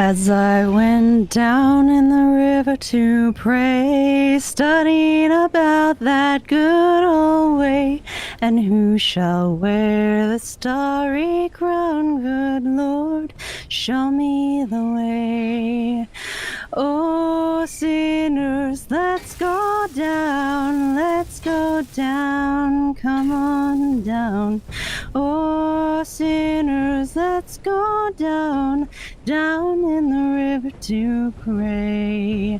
As I went down in the river to pray, studying about that good old way, and who shall wear the starry crown, good Lord, show me the way. Oh, sinners, let's go down, come on down. Oh, sinners, let's go down in the river to pray.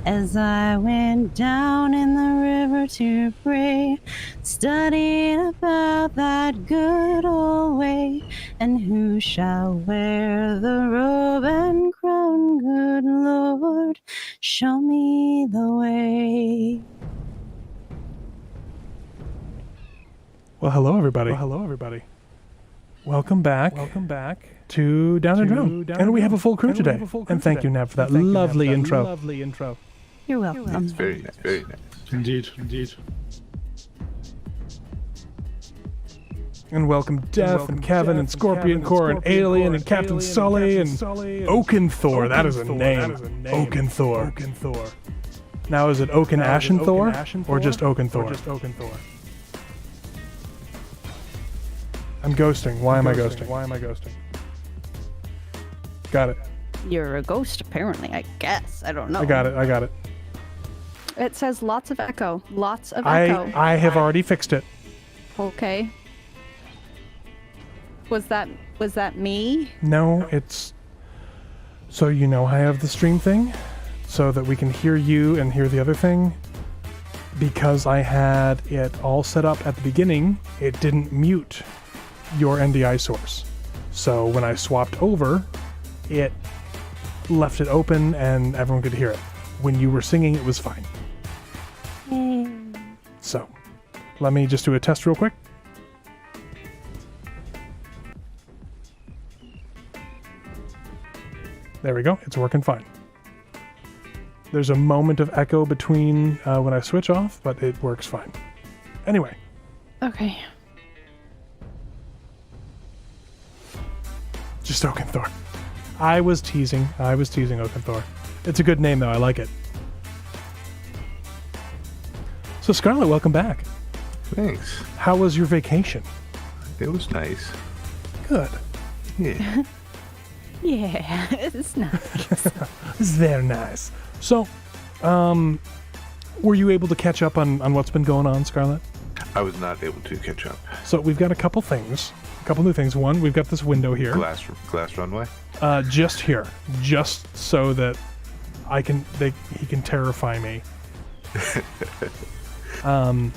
As I went down in the river to pray, studying about that good old way, and who shall wear the robe and crown, good Lord, show me the way. Well, hello everybody. Welcome back to Down and Drown. And we have a full crew today. And thank you, Nab, for that lovely intro. You're welcome. It's very nice, very nice. Indeed. And welcome Death and Kevin and Scorpion Core and Alien and Captain Sully and Oakenthor. That is a name. Oakenthor. Now is it Oaken Ashen Thor or just Oakenthor? I'm ghosting. Why am I ghosting? Got it. You're a ghost, apparently, I guess. I don't know. I got it. It says lots of echo. I have already fixed it. Okay. Was that me? No, it's... So you know I have the stream thing? So that we can hear you and hear the other thing? Because I had it all set up at the beginning, it didn't mute your NDI source. So when I swapped over, it left it open and everyone could hear it. When you were singing, it was fine. So, let me just do a test real quick. There we go, it's working fine. There's a moment of echo between when I switch off, but it works fine. Anyway. Okay. Just Oakenthor. I was teasing Oakenthor. It's a good name though, I like it. So Scarlett, welcome back. Thanks. How was your vacation? It was nice. Good. Yeah. Yeah, it's nice. It's very nice. So, were you able to catch up on what's been going on, Scarlett? I was not able to catch up. So we've got a couple new things. One, we've got this window here. Glass runway? Just here. Just so that he can terrify me. And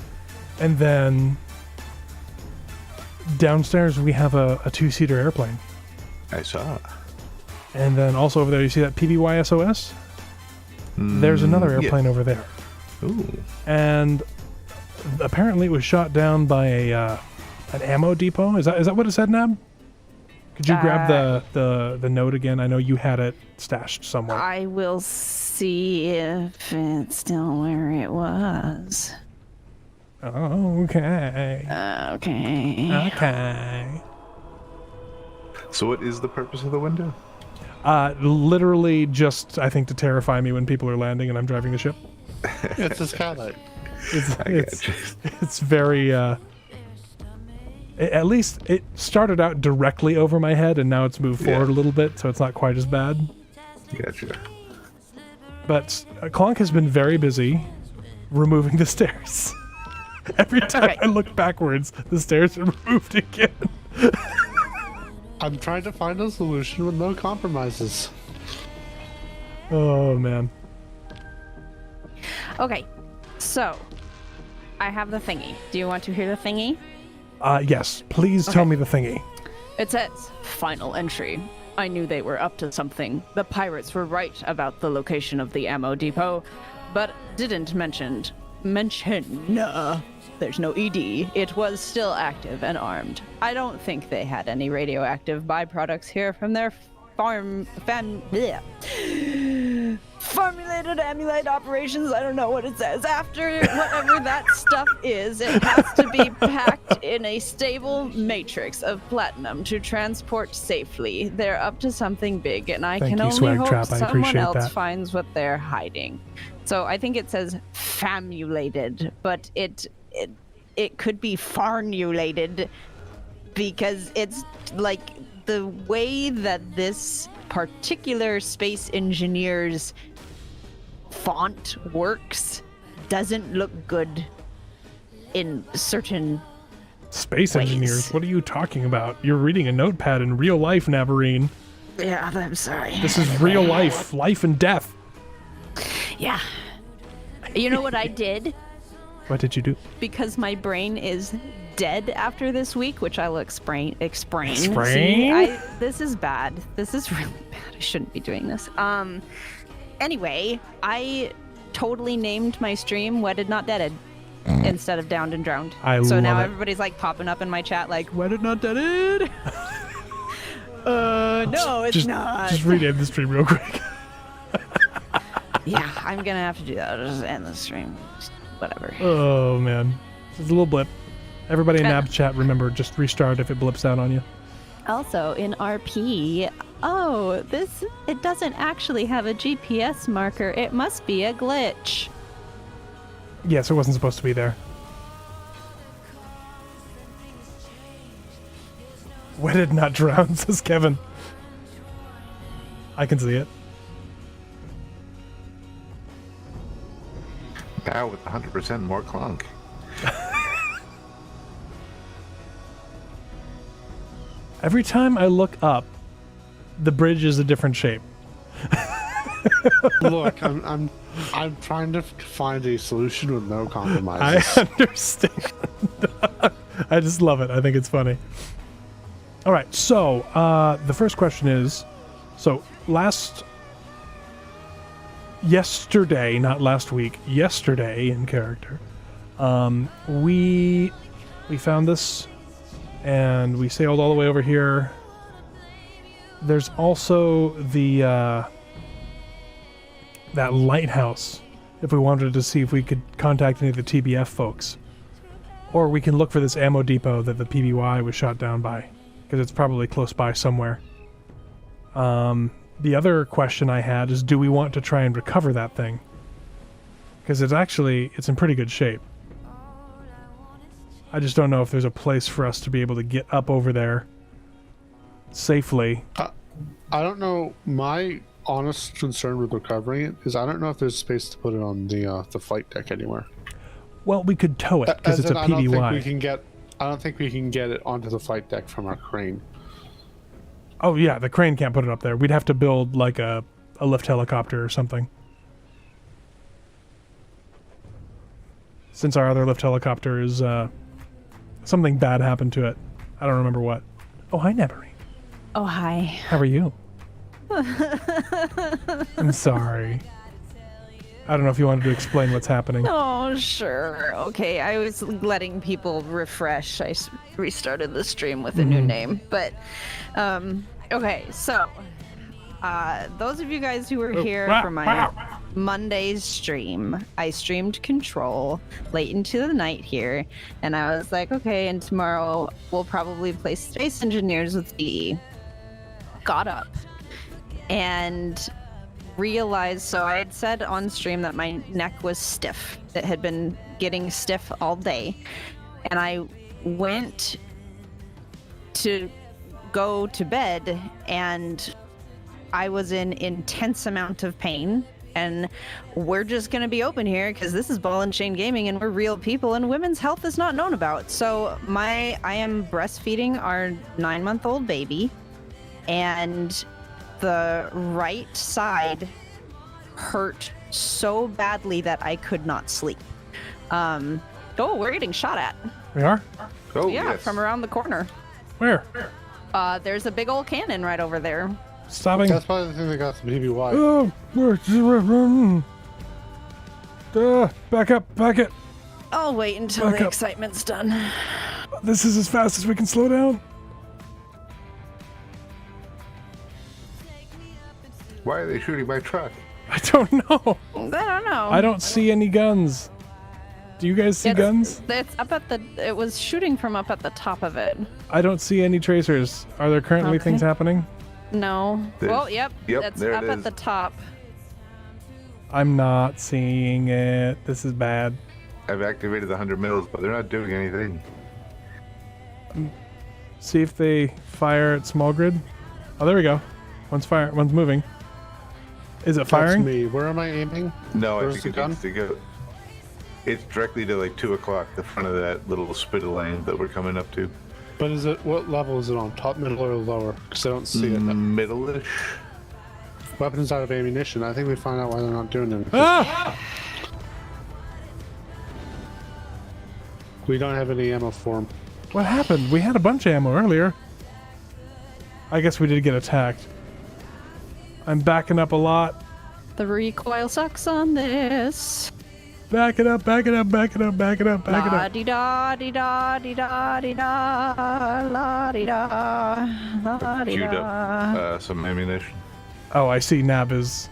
then downstairs we have a two-seater airplane. I saw. And then also over there, you see that PBY SOS? There's another airplane over there. Ooh. And apparently it was shot down by an ammo depot. Is that what it said, Nab? Could you grab the note again? I know you had it stashed somewhere. I will see if it's still where it was. Oh, okay. Okay. So what is the purpose of the window? Literally just, I think, to terrify me when people are landing and I'm driving the ship. It's a skylight. It's very, at least it started out directly over my head and now it's moved forward a little bit, so it's not quite as bad. Gotcha. But Clonk has been very busy removing the stairs. Every time I look backwards, the stairs are removed again. I'm trying to find a solution with no compromises. Oh, man. Okay, so I have the thingy. Do you want to hear the thingy? Yes. Please tell me the thingy. It says, final entry. I knew they were up to something. The pirates were right about the location of the ammo depot, but didn't mention, there's no ED. It was still active and armed. I don't think they had any radioactive byproducts here from their formulated emulate operations. I don't know what it says. After whatever that stuff is, it has to be packed in a stable matrix of platinum to transport safely. They're up to something big, and I Thank can you, only Swag hope Trap. I someone appreciate else that. finds what they're hiding. So I think it says famulated, but it could be farnulated because it's like the way that this particular space engineer's font works doesn't look good in certain Space ways. engineers? What are you talking about? You're reading a notepad in real life, Navarine. Yeah, I'm sorry. This is real life. Life and death. Yeah. You know what I did? What did you do? Because my brain is dead after this week, which I will explain. Explain? See, this is bad. This is really bad. I shouldn't be doing this. Anyway, I totally named my stream Wedded Not Deaded instead of Downed and Drowned. So now everybody's like popping up in my chat like, Wedded Not Deaded? No, it's not. Just rename the stream real quick. Yeah, I'm gonna have to do that. I'll just end the stream. Just whatever. Oh, man. It's a little blip. Everybody in Nab's chat, remember, just restart if it blips out on you. Also, in RP, it doesn't actually have a GPS marker. It must be a glitch. Yes, it wasn't supposed to be there. Wedded, not drowned, says Kevin. I can see it. Now with 100% more clunk. Every time I look up, the bridge is a different shape. Look, I'm trying to find a solution with no compromises. I understand. I just love it. I think it's funny. All right, so the first question is, so yesterday, not last week, yesterday in character, we found this, and we sailed all the way over here. There's also the that lighthouse, if we wanted to see if we could contact any of the TBF folks. Or we can look for this ammo depot that the PBY was shot down by, because it's probably close by somewhere. The other question I had is, do we want to try and recover that thing? Because it's in pretty good shape. I just don't know if there's a place for us to be able to get up over there safely. I don't know. My honest concern with recovering it is I don't know if there's space to put it on the flight deck anywhere. Well, we could tow it because it's a PBY. I don't think we can get it onto the flight deck from our crane. Oh yeah, the crane can't put it up there. We'd have to build like a lift helicopter or something. Since our other lift helicopter is something bad happened to it. I don't remember what. Oh, hi, Navarine. Oh, hi. How are you? I'm sorry. I don't know if you wanted to explain what's happening. Oh, sure. Okay, I was letting people refresh. I restarted the stream with a new name. But, okay, so, those of you guys who were here for my Monday's stream, I streamed Control late into the night here, and I was like, okay, and tomorrow we'll probably play Space Engineers with DE. Got up and realized, so I had said on stream that my neck was stiff. It had been getting stiff all day, and I went to go to bed, and I was in intense amount of pain. And we're just going to be open here because this is Ball&ChainGaming and we're real people and women's health is not known about. So I am breastfeeding our 9-month-old baby, and the right side hurt so badly that I could not sleep. Oh, we're getting shot at. We are? Oh, Yeah, yes. from around the corner. Where? There's a big old cannon right over there. Stopping. That's probably the thing that got the PBY. Oh, back up, back it. I'll wait until Back the up. excitement's done. This is as fast as we can slow down. Why are they shooting my truck? I don't know. I don't know. I don't see any guns. Do you guys see guns? It's up at the. It was shooting from up at the top of it. I don't see any tracers. Are there currently things happening? No. Well, yep. It's there up it at is. the top. I'm not seeing it. This is bad. I've activated the 100 mils, but they're not doing anything. See if they fire at small grid. Oh, there we go. One's moving. Is it firing? That's me. Where am I aiming? No, Where's I think the it gun? needs to go. It's directly to like 2 o'clock, the front of that little spittle lane that we're coming up to. But is it, what level is it on? Top, middle, or lower? Because I don't see it. Middle-ish. Weapons out of ammunition. I think we find out why they're not doing anything. Ah! We don't have any ammo for them. What happened? We had a bunch of ammo earlier. I guess we did get attacked. I'm backing up a lot. The recoil sucks on this. Back it up, back it up, back it up, back it up, back it La up. di da di da di da di da la di da la di Queued da. up some ammunition. Oh, I see Nab has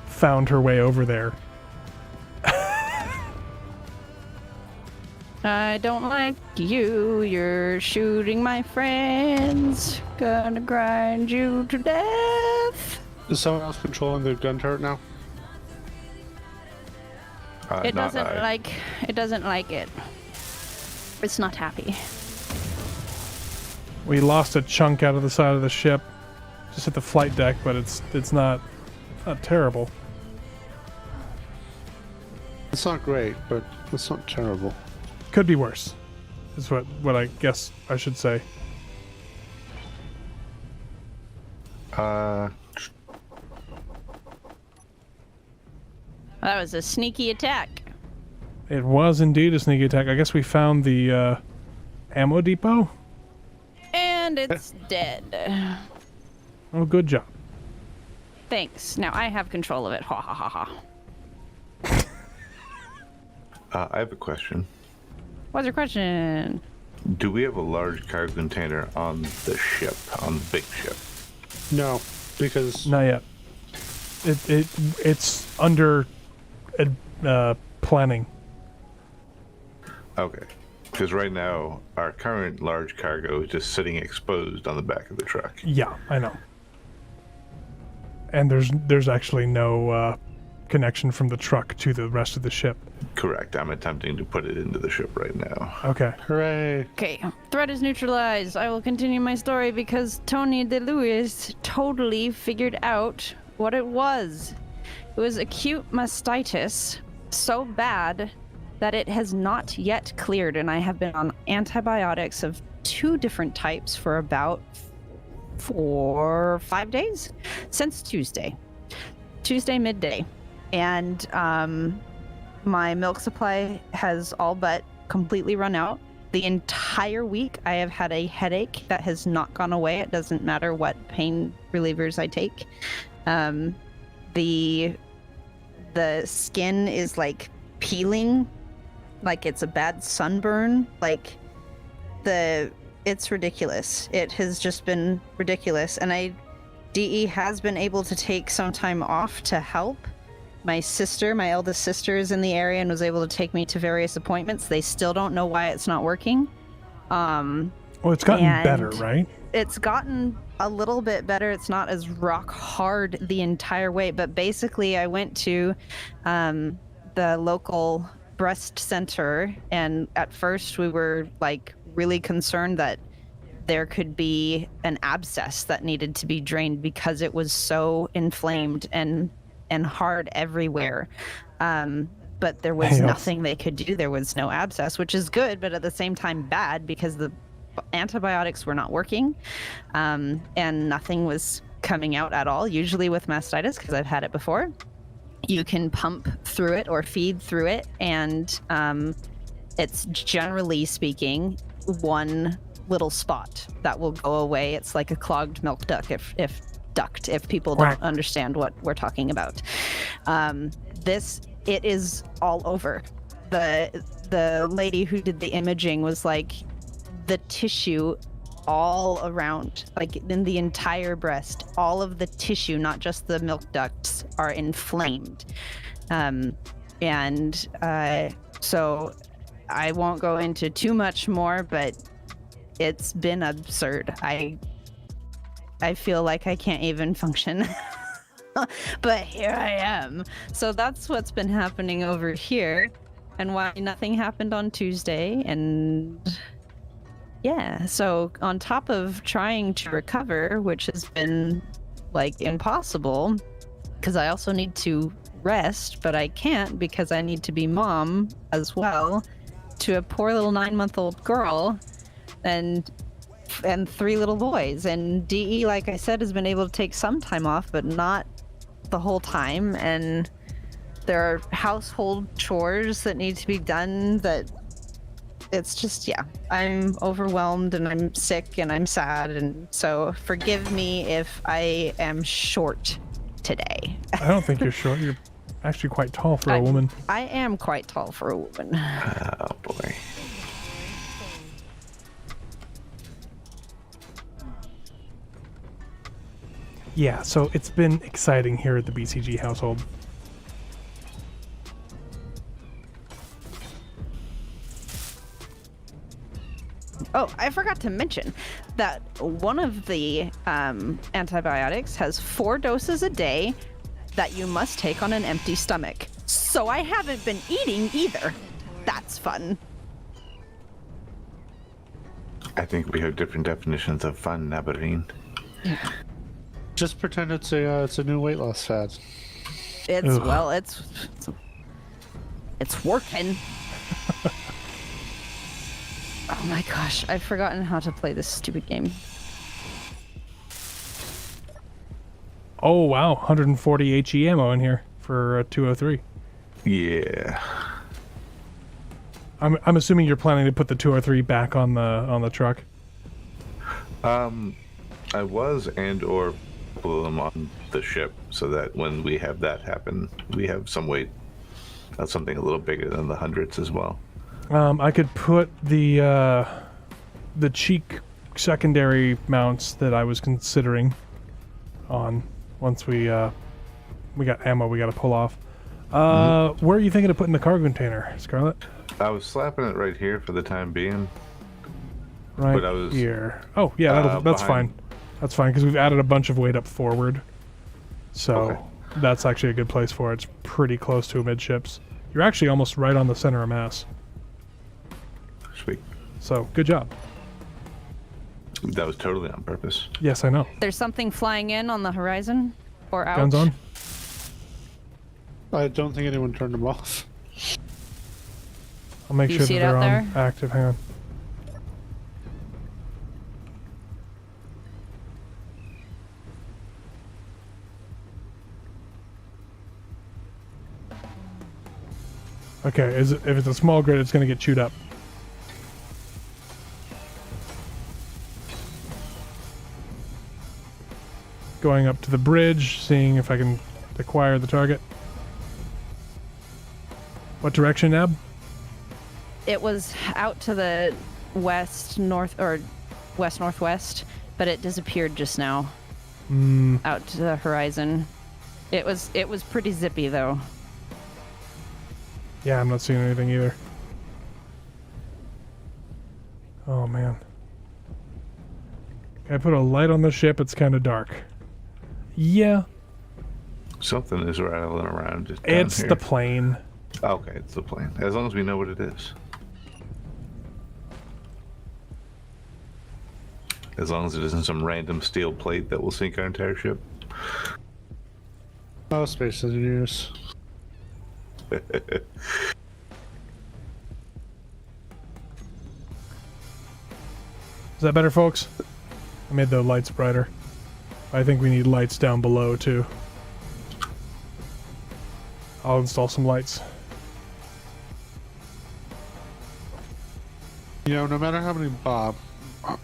found her way over there. I don't like you. You're shooting my friends. Gonna grind you to death. Is someone else controlling the gun turret now? It Not doesn't I. like. It doesn't like it. It's not happy. We lost a chunk out of the side of the ship. Just at the flight deck, but it's not terrible. It's not great, but it's not terrible. Could be worse. Is what I guess I should say. That was a sneaky attack. It was indeed a sneaky attack. I guess we found the ammo depot. And it's dead. Oh, good job. Thanks. Now I have control of it. Ha ha ha ha. I have a question. What's your question? Do we have a large cargo container on the ship, on the big ship? No, because Not yet. It's under planning. Okay. Because right now, our current large cargo is just sitting exposed on the back of the truck. Yeah, I know. And there's actually no connection from the truck to the rest of the ship. Correct. I'm attempting to put it into the ship right now. Okay. hooray! Okay, threat is neutralized. I will continue my story because Tony DeLuis totally figured out what it was. It was acute mastitis, so bad that it has not yet cleared, and I have been on antibiotics of 2 different types for about 4 or 5 days since Tuesday midday. And my milk supply has all but completely run out. The entire week I have had a headache that has not gone away. It doesn't matter what pain relievers I take. The skin is like peeling, like it's a bad sunburn. Like it's ridiculous. It has just been ridiculous. And DE has been able to take some time off to help. My eldest sister is in the area and was able to take me to various appointments. They still don't know why it's not working. Well, it's gotten better, right? It's gotten a little bit better. It's not as rock hard the entire way, but basically I went to the local breast center, and at first we were like really concerned that there could be an abscess that needed to be drained because it was so inflamed and hard everywhere. But there was nothing they could do. There was no abscess, which is good, but at the same time bad because the antibiotics were not working, and nothing was coming out at all. Usually with mastitis, because I've had it before, you can pump through it or feed through it, and it's generally speaking one little spot that will go away. It's like a clogged milk duct if people don't understand what we're talking about. It is all over. The lady who did the imaging was like, the tissue all around, like in the entire breast. All of the tissue, not just the milk ducts, are inflamed. So I won't go into too much more, but it's been absurd. I feel like I can't even function. But here I am. So that's what's been happening over here, and why nothing happened on Tuesday. And yeah, so on top of trying to recover, which has been like impossible, because I also need to rest, but I can't because I need to be mom as well to a poor little 9-month-old girl and 3 little boys. And DE, like I said, has been able to take some time off, but not the whole time. And there are household chores that need to be done that it's just, yeah, I'm overwhelmed and I'm sick and I'm sad. And so forgive me if I am short today. I don't think you're short. You're actually quite tall for a woman. I am quite tall for a woman. Oh boy. Yeah, so it's been exciting here at the BCG household. Oh, I forgot to mention that one of the antibiotics has 4 doses a day that you must take on an empty stomach. So I haven't been eating either. That's fun. I think we have different definitions of fun, Nabarine. Yeah. Just pretend it's a new weight loss fad. It's, well, it's working. Oh my gosh, I've forgotten how to play this stupid game. Oh wow, 140 HE ammo in here for 203. Yeah. I'm assuming you're planning to put the 203 back on the truck. I was or pull them on the ship so that when we have that happen, we have some weight, something a little bigger than the hundreds as well. I could put the cheek secondary mounts that I was considering on once we got ammo we got to pull off. Where are you thinking of putting the cargo container, Scarlet? I was slapping it right here for the time being. Right but I was, here. Oh yeah, that's fine. That's fine because we've added a bunch of weight up forward. So that's actually a good place for it. It's pretty close to amidships. You're actually almost right on the center of mass. Sweet. So, good job. That was totally on purpose. Yes, I know. There's something flying in on the horizon or out. Guns on? I don't think anyone turned them off. I'll make You sure see that it they're out on there? active. Hang on. Okay, if it's a small grid, it's going to get chewed up. Going up to the bridge, seeing if I can acquire the target. What direction, Ab? It was out to the west-northwest, but it disappeared just now. Out to the horizon. It was pretty zippy though. Yeah, I'm not seeing anything either. Oh man. Can I put a light on the ship? It's kind of dark. Yeah. Something is rattling around just down It's here. the plane. Okay, it's the plane. As long as we know what it is. As long as it isn't some random steel plate that will sink our entire ship. Oh, space engineers. Is that better, folks? I made the lights brighter. I think we need lights down below, too. I'll install some lights. You know, no matter how many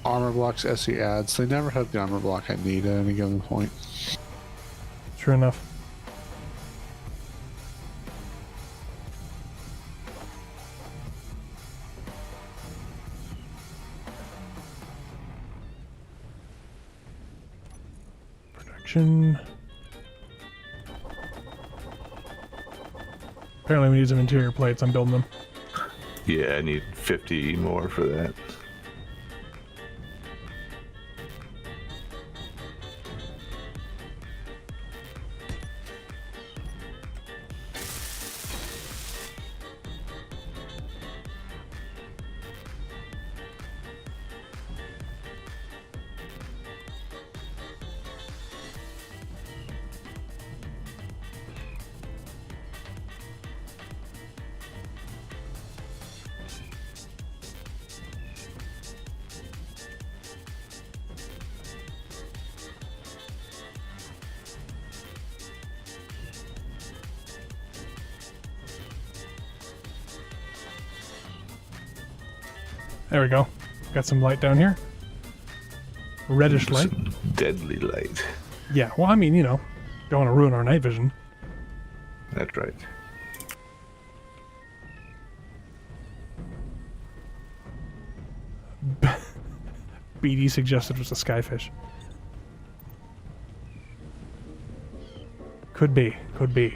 armor blocks SE adds, they never have the armor block I need at any given point. True enough. construction. Apparently we need some interior plates. I'm building them. Yeah, I need 50 more for that. There we go. Got some light down here. Reddish light. Some deadly light. Yeah, well, I mean, you know, don't want to ruin our night vision. That's right. BD suggested it was a skyfish. Could be, could be.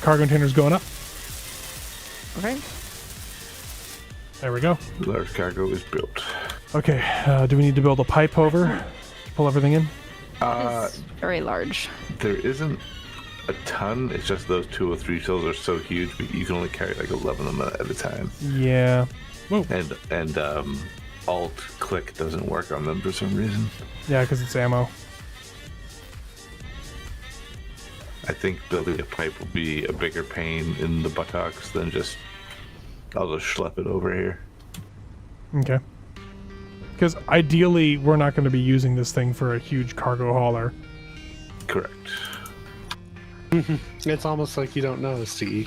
Cargo container's going up. Okay. There we go. Large cargo is built. Okay, do we need to build a pipe over? Pull everything in? It's very large. There isn't a ton. It's just those 2 or 3 shells are so huge, but you can only carry like 11 of them at a time. Yeah. Whoa. And alt click doesn't work on them for some reason. Yeah, because it's ammo. I think building a pipe will be a bigger pain in the buttocks than just... I'll just schlep it over here. Okay. Because ideally, we're not going to be using this thing for a huge cargo hauler. Correct. It's almost like you don't know, CE.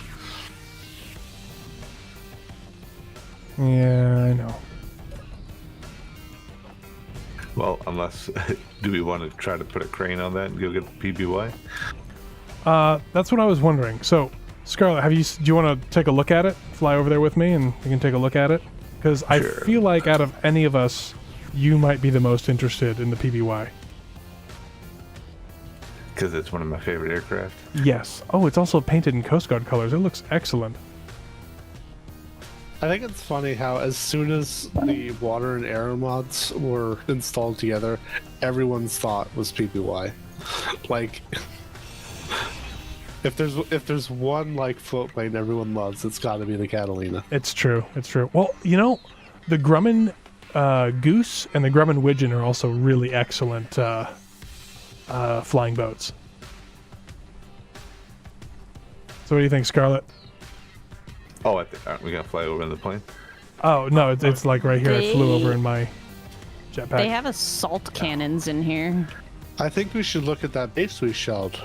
Yeah, I know. Well, unless... do we want to try to put a crane on that and go get the PBY? That's what I was wondering. So, Scarlett, do you want to take a look at it? Fly over there with me and we can take a look at it? Because I feel like out of any of us, you might be the most interested in the PBY. Because it's one of my favorite aircraft. Yes. Oh, it's also painted in Coast Guard colors. It looks excellent. I think it's funny how as soon as the water and air mods were installed together, everyone's thought was PBY. Like, if there's one like float plane everyone loves, it's got to be the Catalina. It's true. It's true. Well, you know, the Grumman Goose and the Grumman Widgeon are also really excellent flying boats. So what do you think, Scarlett? Oh, aren't we going to fly over in the plane? Oh, no, it's like right here. I flew over in my jetpack. They have assault cannons in here. I think we should look at that base we shelled.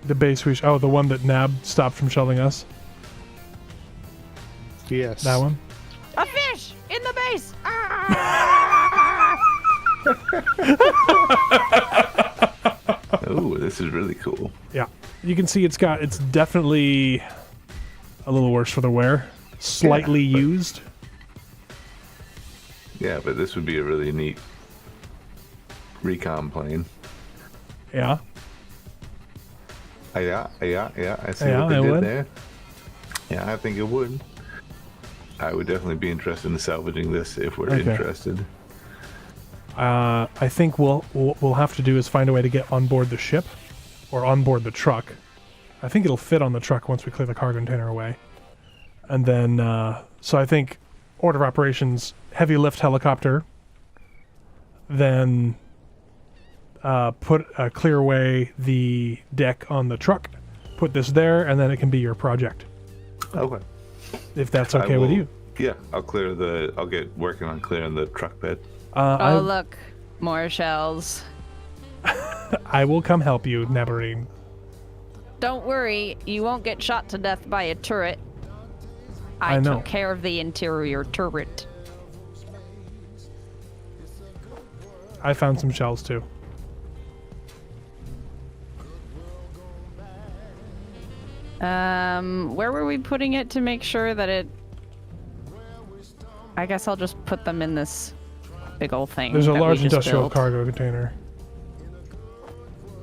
The base the one that Nab stopped from shelling us? Yes. That one? A fish in the base! Oh, this is really cool. Yeah. You can see it's definitely a little worse for the wear. Slightly used. Yeah, but this would be a really neat recon plane. Yeah. Yeah. I see Yeah, what they it did would. there. Yeah, I think it would. I would definitely be interested in salvaging this if we're interested. I think we'll have to do is find a way to get on board the ship or on board the truck. I think it'll fit on the truck once we clear the cargo container away. And then, so I think order of operations, heavy lift helicopter, then clear away the deck on the truck, put this there, and then it can be your project. Okay. If that's okay with you. Yeah, I'll get working on clearing the truck bed. Look, more shells. I will come help you, Nabarine. Don't worry, you won't get shot to death by a turret. I know. took care of the interior turret. I found some shells too. Where were we putting it to make sure that it... I guess I'll just put them in this big old thing. There's a that we large just industrial built. cargo container.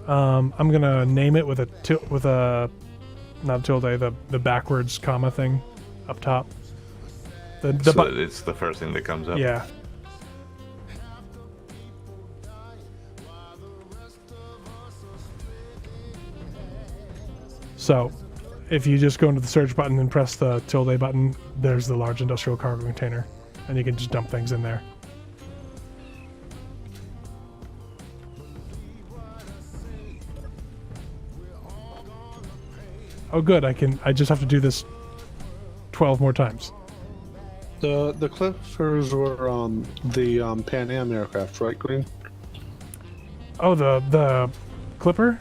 I'm gonna name it with a not tilde, the backwards comma thing up top. So that it's the first thing that comes up. Yeah. So, if you just go into the search button and press the tilde button, there's the large industrial cargo container, and you can just dump things in there. Oh good, I just have to do this 12 more times. The clippers were the Pan Am aircraft, right, Green? Oh, the Clipper?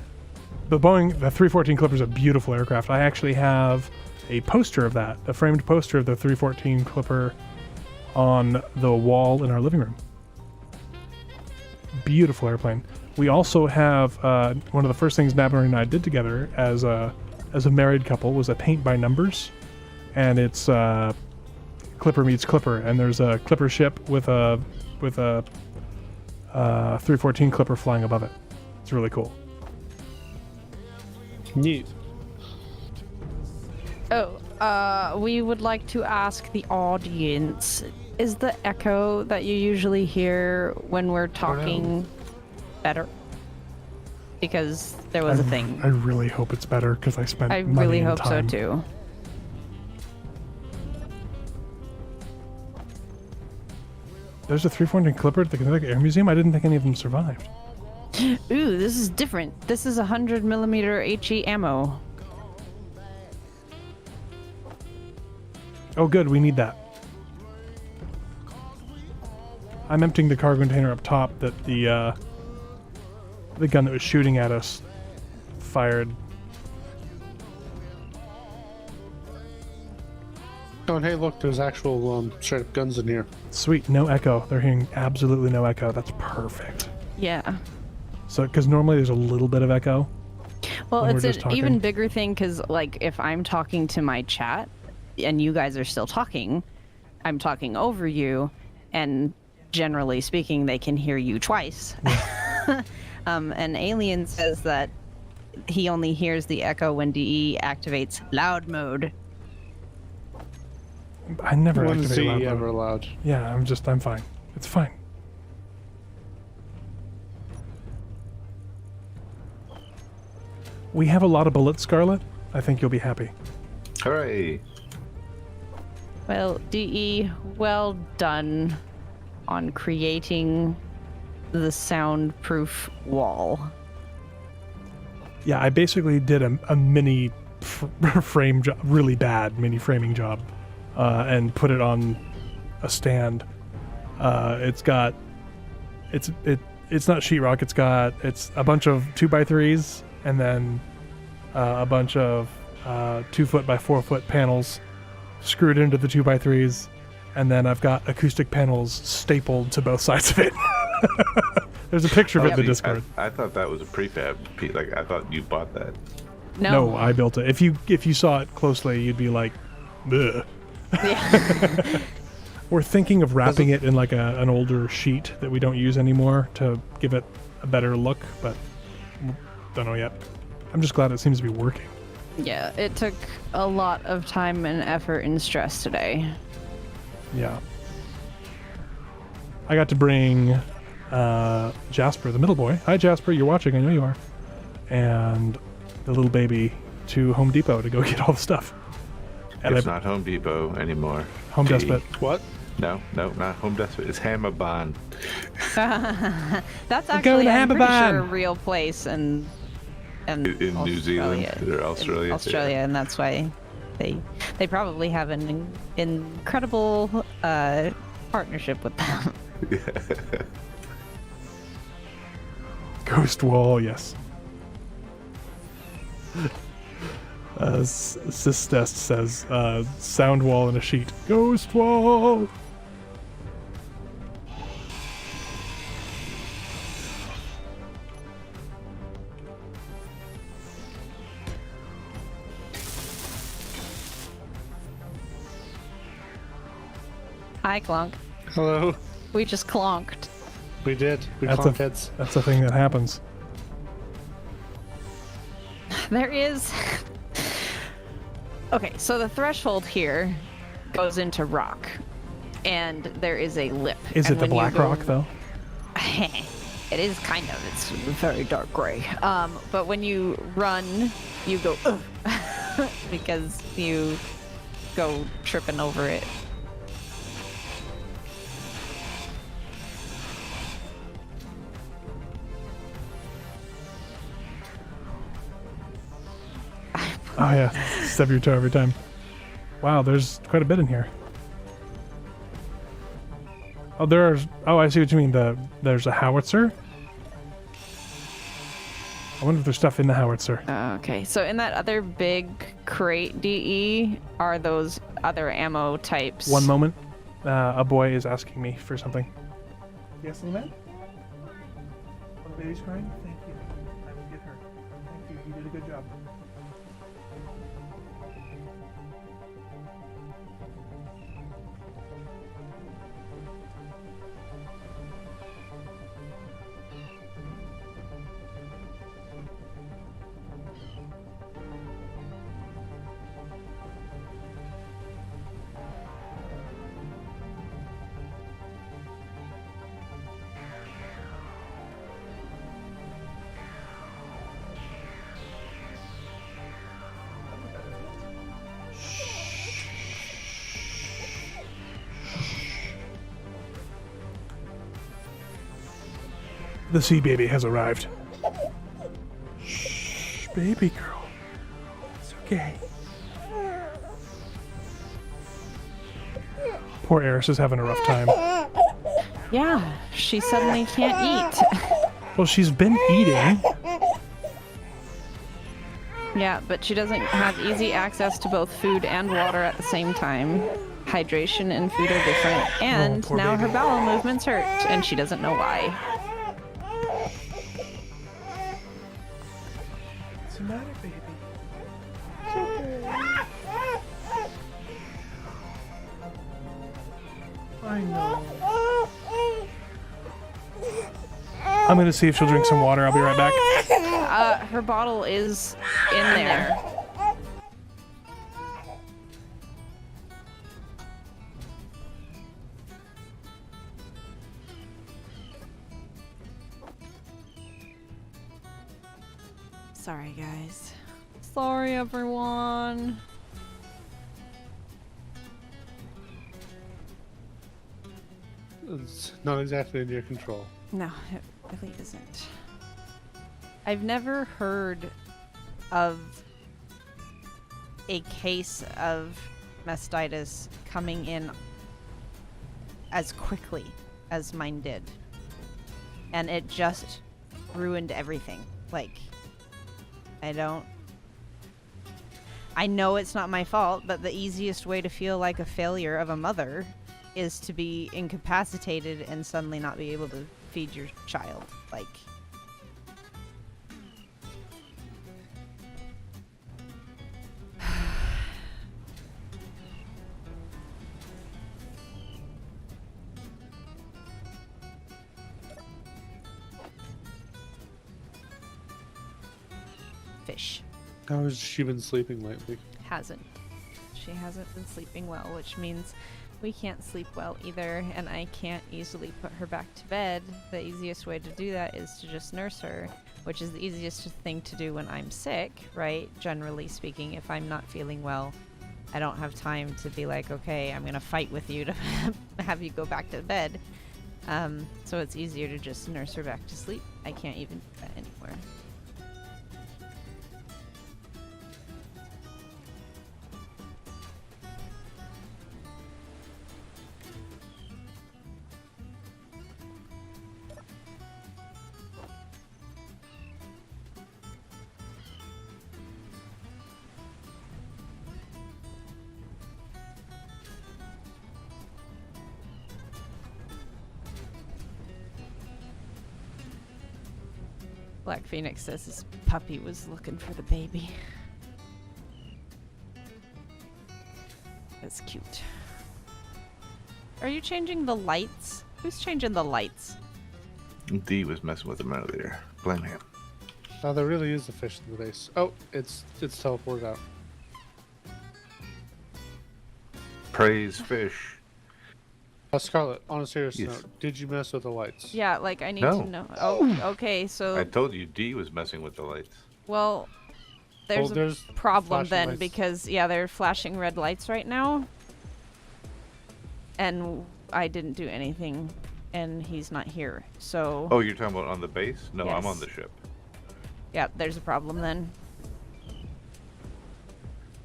The 314 Clipper is a beautiful aircraft. I actually have a poster of that, a framed poster of the 314 Clipper on the wall in our living room. Beautiful airplane. We also have one of the first things Nabber and I did together as a married couple was a paint by numbers, and it's Clipper meets Clipper, and there's a Clipper ship with a 314 Clipper flying above it. It's really cool. Neat. Oh, we would like to ask the audience, is the echo that you usually hear when we're talking better? Because there was a thing. I really hope it's better because I spent I money really and hope so time. too. There's a 314 Clipper at the Kinetic Air Museum. I didn't think any of them survived. Ooh, this is different. This is 100mm HE ammo. Oh good, we need that. I'm emptying the cargo container up top that the gun that was shooting at us fired. Oh, and hey, look, there's actual straight up guns in here. Sweet, no echo. They're hearing absolutely no echo. That's perfect. Yeah. So, because normally there's a little bit of echo. Well, when it's we're just an even talking. bigger thing because, like, if I'm talking to my chat and you guys are still talking, I'm talking over you, and generally speaking, they can hear you twice. And Alien says that he only hears the echo when DE activates loud mode. I never When activate is loud he mode. ever allowed? Yeah, I'm fine. It's fine. We have a lot of bullets, Scarlet. I think you'll be happy. Hooray! Well, DE, well done on creating the soundproof wall. Yeah, I basically did a mini frame job, really bad mini framing job, and put it on a stand. It's not sheetrock. It's a bunch of 2x3s and then a bunch of 2 foot by 4 foot panels screwed into the 2x3s, and then I've got acoustic panels stapled to both sides of it. There's a picture of it in the Discord. I thought that was a prefab. Like I thought you bought that. No. I built it. If you saw it closely, you'd be like, ugh. Yeah. We're thinking of wrapping it in like an older sheet that we don't use anymore to give it a better look, but don't know yet. I'm just glad it seems to be working. Yeah, it took a lot of time and effort and stress today. Yeah. I got to bring Jasper, the middle boy. Hi, Jasper. You're watching. I know you are. And the little baby to Home Depot to go get all the stuff. And It's not Home Depot anymore. Home Gee. Depot. What? No, not Home Depot. It's Hammer Bond. That's We're going actually, to I'm pretty Hammerban. sure, a real place in In New Zealand or Australia. In Australia, and that's why they probably have an incredible partnership with them. Ghost wall, yes. Sistest says, sound wall and a sheet. Ghost wall! Hi, Clonk. Hello. We just clonked. We did. We That's clonked heads. That's the thing that happens. There is... Okay, so the threshold here goes into rock. And there is a lip. Is and it the when you black go- rock, though? It is kind of. It's very dark gray. But when you run, you go ugh, because you go tripping over it. Oh yeah, stub your toe every time. Wow, there's quite a bit in here. Oh, there's. Oh, I see what you mean. There's a howitzer. I wonder if there's stuff in the howitzer. Okay, so in that other big crate DE are those other ammo types. One moment. A boy is asking me for something. Yes, little man? Oh, the baby's crying? Thank you. I will get her. Thank you. You did a good job. The sea baby has arrived. Shh, baby girl. It's okay. Poor Eris is having a rough time. Yeah, she suddenly can't eat. Well, she's been eating. Yeah, but she doesn't have easy access to both food and water at the same time. Hydration and food are different, and poor now baby. her bowel movements hurt, and she doesn't know why. What's the matter, baby? I know. I'm gonna see if she'll drink some water. I'll be right back. Her bottle is in there. Sorry, guys. Sorry, everyone. It's not exactly in your control. No, it really isn't. I've never heard of a case of mastitis coming in as quickly as mine did. And it just ruined everything. Like, I know it's not my fault, but the easiest way to feel like a failure of a mother is to be incapacitated and suddenly not be able to feed your child. Like, fish. How has she been sleeping lately? Hasn't. She hasn't been sleeping well, which means we can't sleep well either, and I can't easily put her back to bed. The easiest way to do that is to just nurse her, which is the easiest thing to do when I'm sick, right? Generally speaking, if I'm not feeling well, I don't have time to be like, okay, I'm gonna fight with you to have you go back to bed. So it's easier to just nurse her back to sleep. I can't even do that anymore. Black Phoenix says his puppy was looking for the baby. That's cute. Are you changing the lights? Who's changing the lights? D was messing with him earlier. Blame him. Now there really is a fish in the base. Oh, it's teleported out. Praise fish. Scarlet, on a serious Yes. note, did you mess with the lights? Yeah, like I need No. to know. Oh, okay, so I told you D was messing with the lights. well, there's there's a problem flashing then lights. because yeah, they're flashing red lights right now, and I didn't do anything, and he's not here. So Oh, you're talking about on the base? No, I'm on Yes. the ship. yeah, there's a problem then.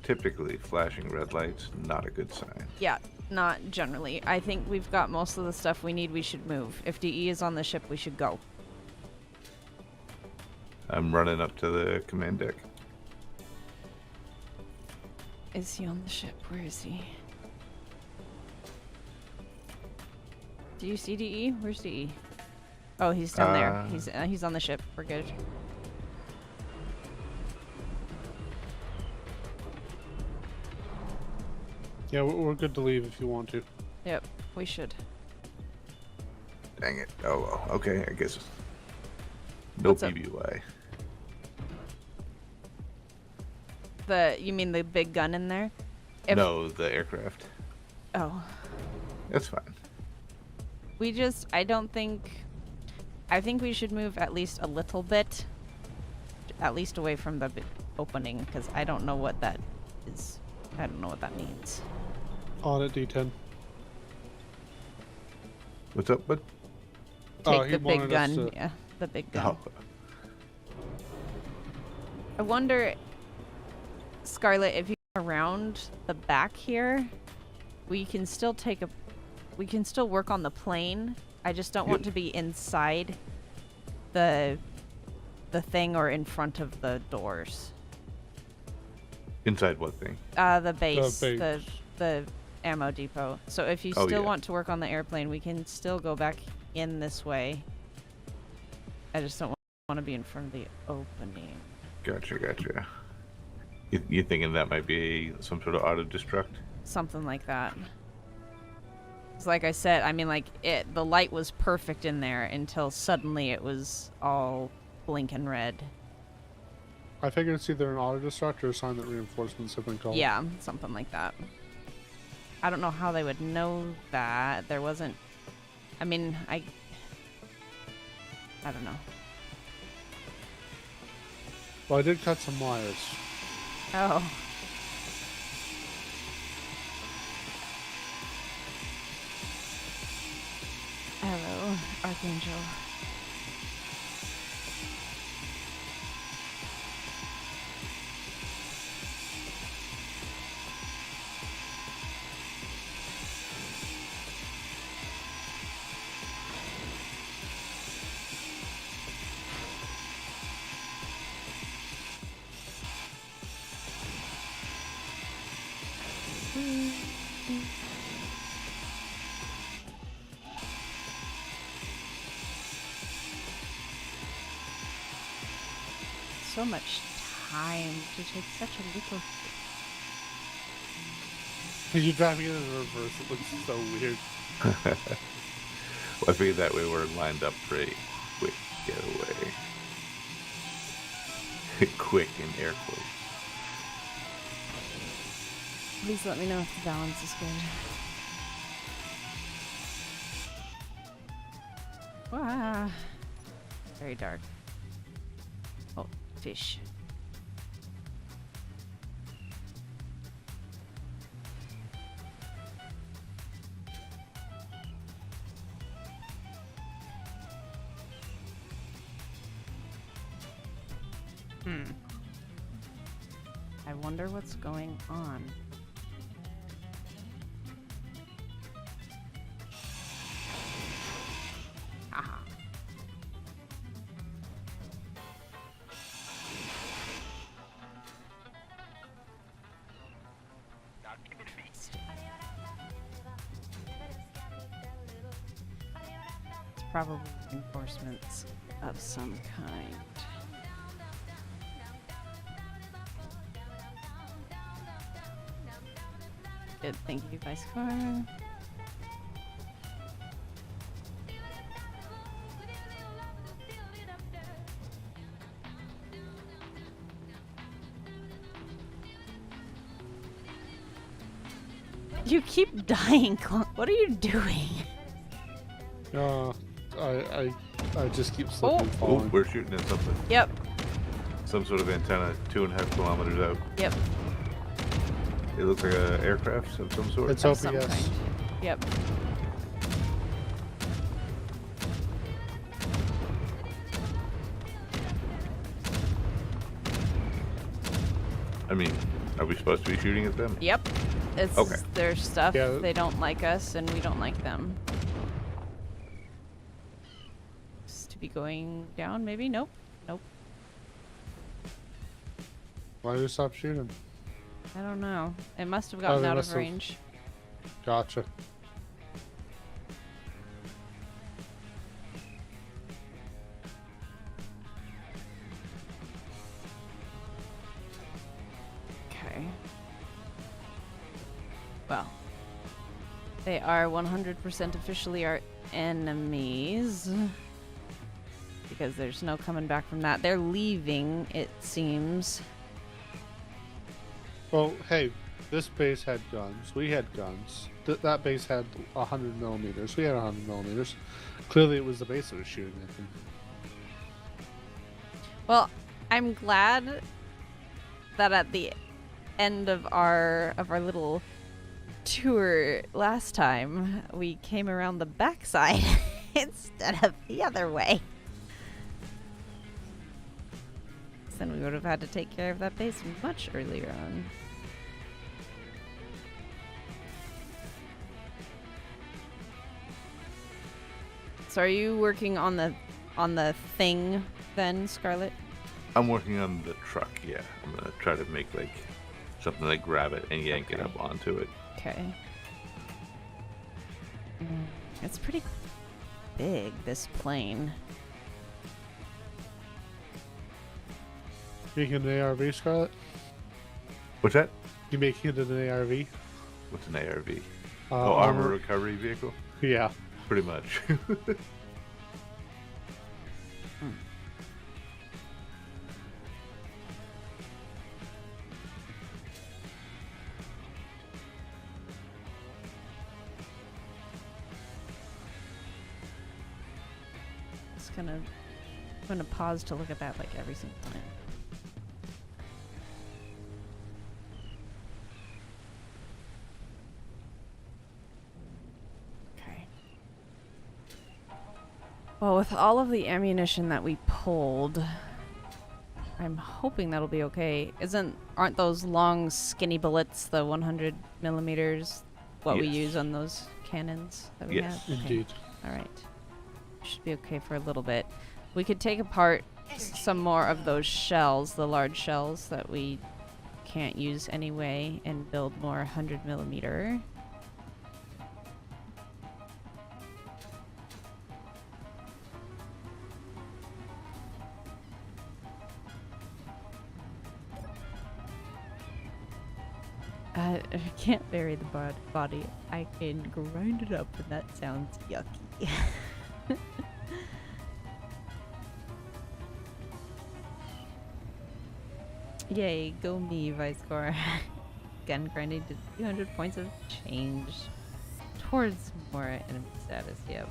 Typically, flashing red lights, not a good sign. Yeah, not generally. I think we've got most of the stuff we need. We should move. If DE is on the ship, we should go. I'm running up to the command deck. Is he on the ship? Where is he? Do you see DE? Where's DE? Oh, he's down there. He's on the ship. We're good. Yeah, we're good to leave if you want to. Yep, we should. Dang it. Oh, well. Okay, I guess. No What's up? PBY. You mean the big gun in there? If- No, the aircraft. Oh. That's fine. I think we should move at least a little bit. At least away from the opening, because I don't know what that is. I don't know what that means. On at D10. What's up, bud? Oh, Take he the big wanted us gun. to- Yeah, the big gun. Oh, I wonder, Scarlet, if you're around the back here, we can still work on the plane. I just don't want Yep. to be inside the thing or in front of the doors. inside what thing? The base, base. the ammo depot. So if you Oh, still yeah. want to work on the airplane, we can still go back in this way. I just don't want to be in front of the opening. Gotcha. You thinking that might be some sort of auto-destruct? Something like that. It's like I said, I mean, like, the light was perfect in there until suddenly it was all blinking red. I figured it's either an auto-destruct or a sign that reinforcements have been called. Yeah, something like that. I don't know how they would know that. There wasn't... I mean, I don't know. Well, I did cut some wires. Oh. Hello, Archangel. So much time to take such a little. You drive me in reverse, it looks so weird. Well, I figured that way we're lined up for a quick getaway. Quick in air quotes. Please let me know if the balance is good. Wow. Very dark. Oh, fish. I wonder what's going on. Aha. It's probably reinforcements of some kind. Good, thank you, Vice Car. You keep dying, Clunk. What are you doing? I just keep slipping and Oh, falling. we're shooting at something. Yep. Some sort of antenna 2.5 kilometers out. Yep. It looks like an aircraft of some sort. It's Of some OPS. kind. Yep. I mean, are we supposed to be shooting at them? Yep. It's Okay. their stuff. Yeah. They don't like us, and we don't like them. Is to be going down, maybe? Nope. Nope. Why did you stop shooting? I don't know. It must have Oh, gotten they out must of have. range. Gotcha. Okay. Well, they are 100% officially our enemies. Because there's no coming back from that. They're leaving, it seems. Well, hey, this base had guns. We had guns. That base had 100 millimeters. We had 100 millimeters. Clearly, it was the base that was shooting at them. Well, I'm glad that at the end of our little tour last time, we came around the backside instead of the other way. Then we would have had to take care of that base much earlier on. So are you working on the thing then, Scarlet? I'm working on the truck, yeah. I'm gonna try to make like something like grab it and yank it Okay. up onto it. Okay. It's pretty big, this plane. Making an ARV, Scarlet? What's that? You making it an ARV? What's an ARV? Uh, Armor recovery vehicle? Yeah. Pretty much. Just gonna, I'm gonna pause to look at that like every single time. Okay. Well, with all of the ammunition that we pulled, I'm hoping that'll be okay. Aren't those long, skinny bullets, the 100 millimeters, what we Yes. use on those cannons that we Yes. have? Okay. Indeed. All right. Should be okay for a little bit. We could take apart some more of those shells, the large shells that we can't use anyway, and build more 100 millimeter. I can't bury the body. I can grind it up, and that sounds yucky. Yay, go me, Vicor. Again, grinding to 200 points of change towards more enemy status, yep.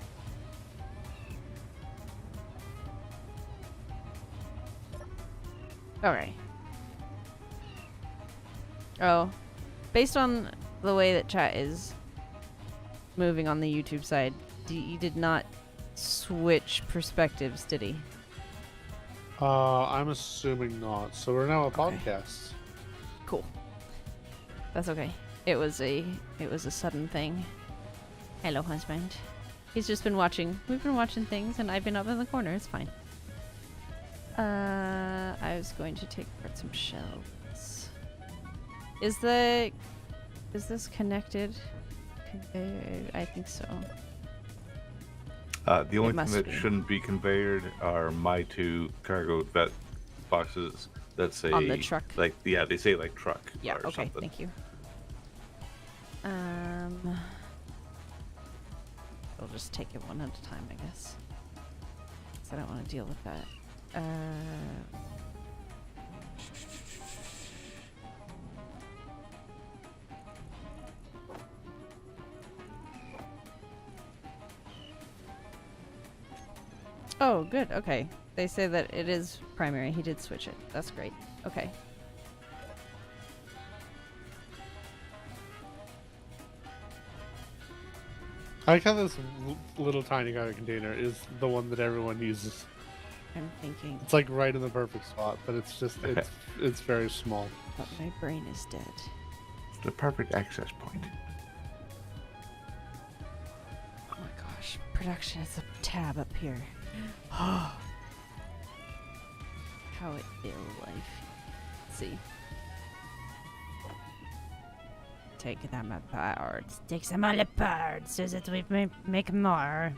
Alright. Oh, based on the way that chat is moving on the YouTube side, he did not switch perspectives, did he? I'm assuming not. So we're now a Okay. podcast. Cool. That's okay. It was a sudden thing. Hello, husband. He's just been watching. We've been watching things, and I've been up in the corner. It's fine. I was going to take apart some shells. Is this connected? I think so. The only thing must that be. shouldn't be conveyed are my two cargo vet boxes that say On the truck? Like they say like truck. Yeah. or Okay. something. Thank you. I'll just take it one at a time, I guess. 'Cause I don't want to deal with that. Oh, good. Okay. They say that it is primary. He did switch it. That's great. Okay. I like how this little tiny kind of container is the one that everyone uses. I'm thinking, It's like right in the perfect spot, but it's just it's very small. but my brain is dead. The perfect access point. Oh my gosh. Production is a tab up here. How it ill life. Let's see. Take them apart. Take them all apart so that we may make more.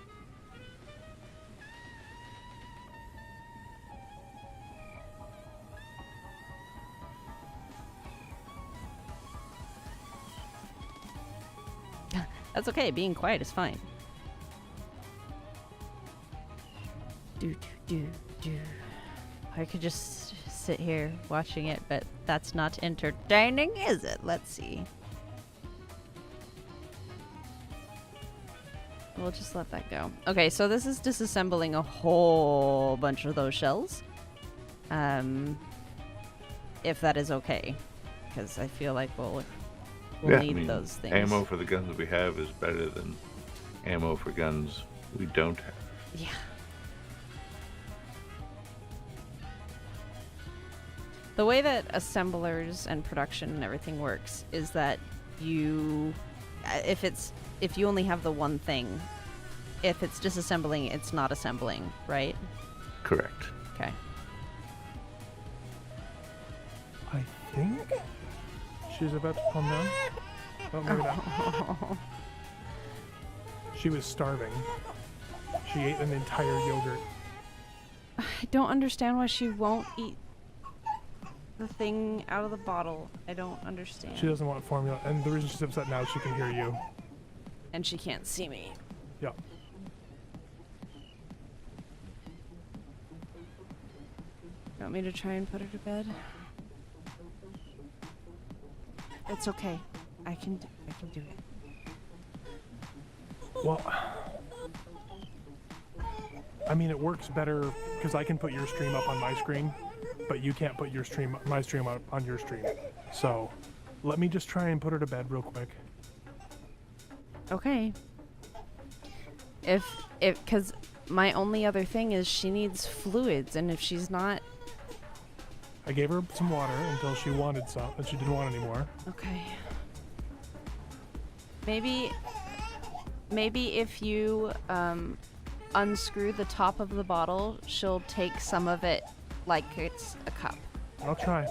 That's okay. Being quiet is fine. Do. I could just sit here watching it, but that's not entertaining, is it? Let's see. We'll just let that go. Okay, so this is disassembling a whole bunch of those shells. If that is okay. Because I feel like we'll need those things. Ammo for the guns we have is better than ammo for guns we don't have. Yeah. The way that assemblers and production and everything works is that you, if you only have the one thing, if it's disassembling, it's not assembling, right? Correct. Okay. I think she's about to calm down. Oh, maybe not. She was starving. She ate an entire yogurt. I don't understand why she won't eat the thing out of the bottle. I don't understand. She doesn't want formula, and the reason she's upset now is she can hear you. And she can't see me. Yeah. You want me to try and put her to bed? It's okay. I can do it. Well, I mean, it works better because I can put your stream up on my screen, but you can't put my stream up on your stream. So, let me just try and put her to bed real quick. Okay. Because my only other thing is she needs fluids, and if she's not... I gave her some water until she wanted some, and she didn't want any more. Okay. Maybe if you unscrew the top of the bottle, she'll take some of it like it's a cup. I'll try.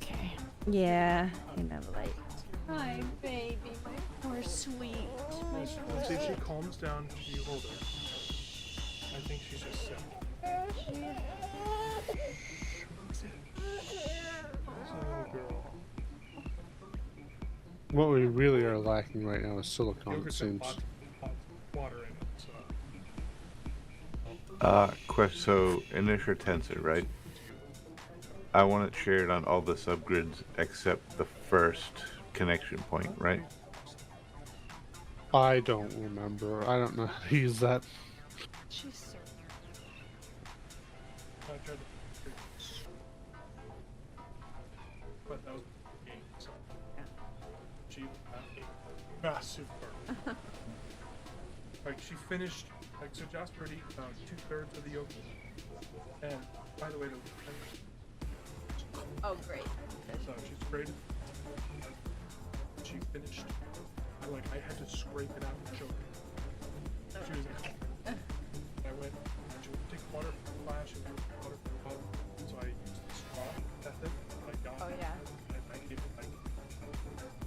Okay. Yeah, you know, like... Hi, baby, my poor sweet. Let's see if she calms down. You hold her. I think she's just sick. What we really are lacking right now is silicone, it seems. Water in it, so. So initial tensor, right? I want it shared on all the subgrids except the first connection point, right? I don't remember. I don't know how to use that. She's so... I tried to... But that was a game, so... She had a massive burn. Like, she finished... Like, so Josh already 2/3 of the yolk. And, by the way, Oh, great. so she sprayed. She finished. I had to scrape it out and choke it. She was like... I went, and she would take water from the flash and water from the bottle. So I used the straw method. I got Oh, it, yeah. and I gave it like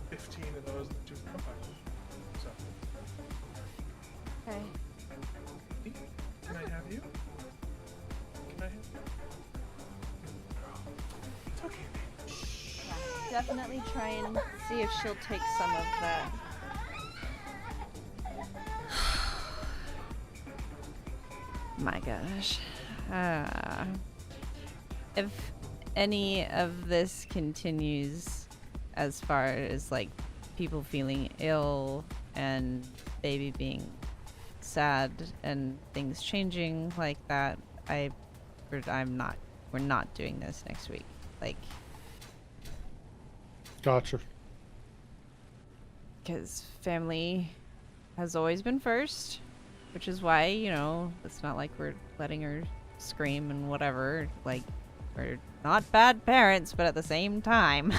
15 of those and 2 combines. So, Okay. can I have you? Can I have you? It's okay, baby. Yeah, definitely try and see if she'll take some of that. My gosh. If any of this continues as far as like people feeling ill and baby being sad and things changing like that, we're not doing this next week. Like, Gotcha. because family has always been first, which is why, you know, it's not like we're letting her scream and whatever. Like, we're not bad parents, but at the same time,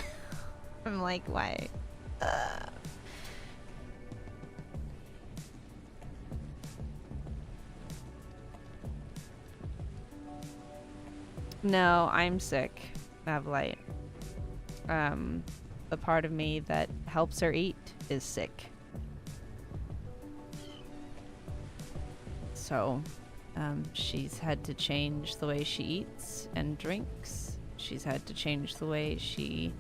I'm like, why? No, I'm sick, Navlight. The part of me that helps her eat is sick. So, she's had to change the way she eats and drinks. She's had to change the way she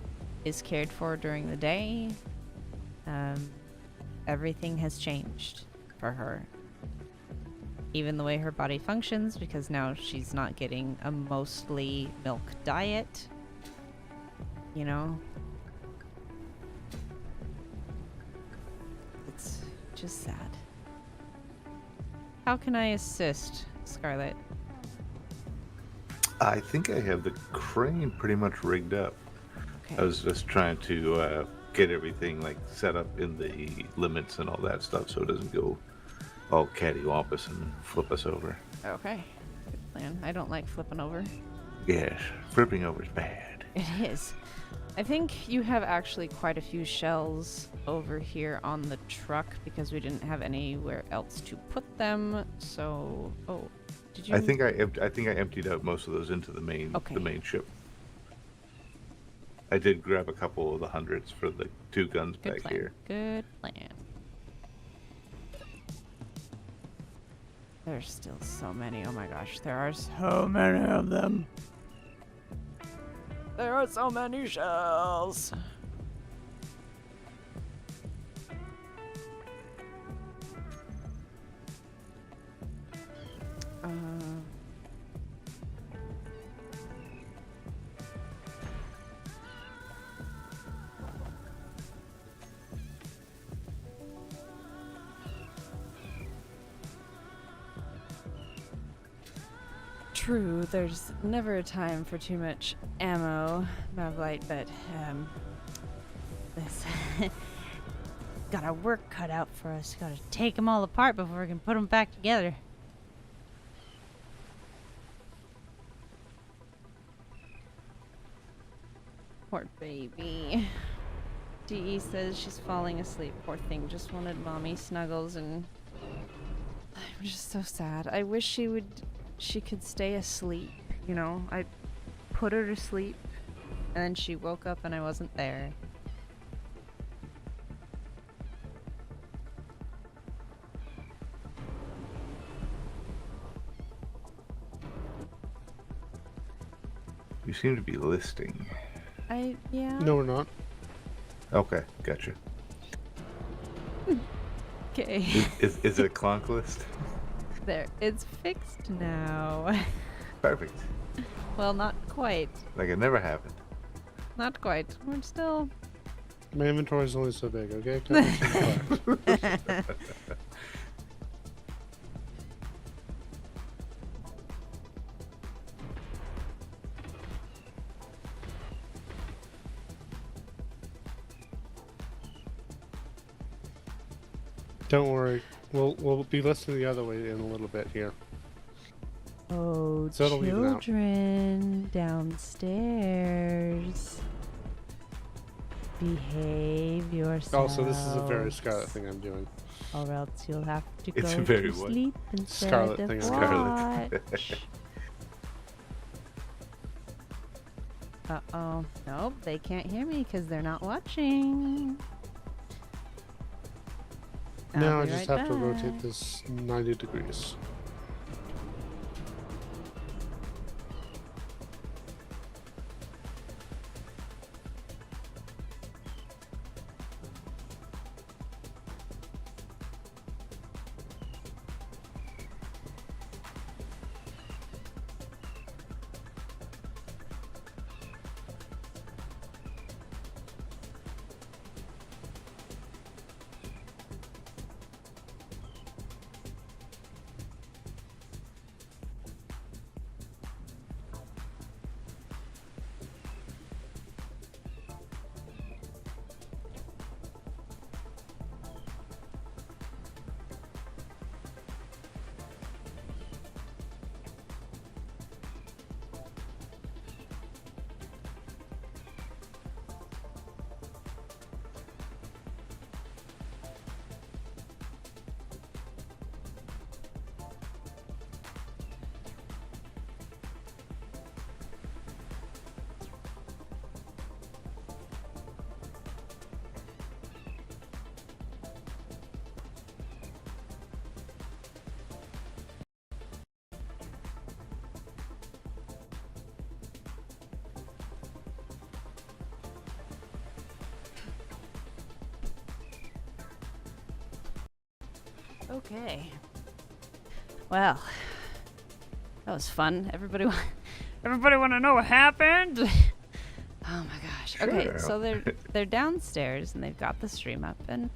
is cared for during the day. Everything has changed for her. Even the way her body functions, because now she's not getting a mostly milk diet. You know? It's just sad. How can I assist, Scarlet? I think I have the crane pretty much rigged up. Okay. I was just trying to get everything like set up in the limits and all that stuff so it doesn't go all cattywampus and flip us over. Okay. Good plan. I don't like flipping over. Yes, flipping over is bad. It is. I think you have actually quite a few shells over here on the truck because we didn't have anywhere else to put them. So, oh, did you? I think I emptied out most of those into the main ship. I did grab a couple of the hundreds for the 2 guns Good back plan. here. Good plan. There's still so many. Oh my gosh, there are so many of them. There are so many shells. True, there's never a time for too much ammo, Mavlight, but this got our work cut out for us. Gotta take them all apart before we can put them back together. Poor baby. DE says she's falling asleep. Poor thing, just wanted mommy snuggles, and I'm just so sad. I wish she could stay asleep, you know? I put her to sleep, and then she woke up and I wasn't there. You seem to be listing. Yeah. No, we're not. Okay, gotcha. Okay. Is it a clonk list? There, it's fixed now. Perfect. Well, not quite. Like it never happened. Not quite. We're still... My inventory is only so big, okay? Cut me some slack. Don't worry, we'll be listening the other way in a little bit here. Oh, So it'll even out. children downstairs. Behave yourselves. Also, this is a very Scarlet thing I'm doing. Or else you'll have to It's go a very to what? sleep instead Scarlet of thing. Scarlet. watch. Uh-oh. Nope, they can't hear me because they're not watching. Now I'll I be just right have to back. rotate this 90 degrees. Okay. Well, that was fun. Everybody want to know what happened? Oh my gosh. Okay, Sure. so they're downstairs and they've got the stream up and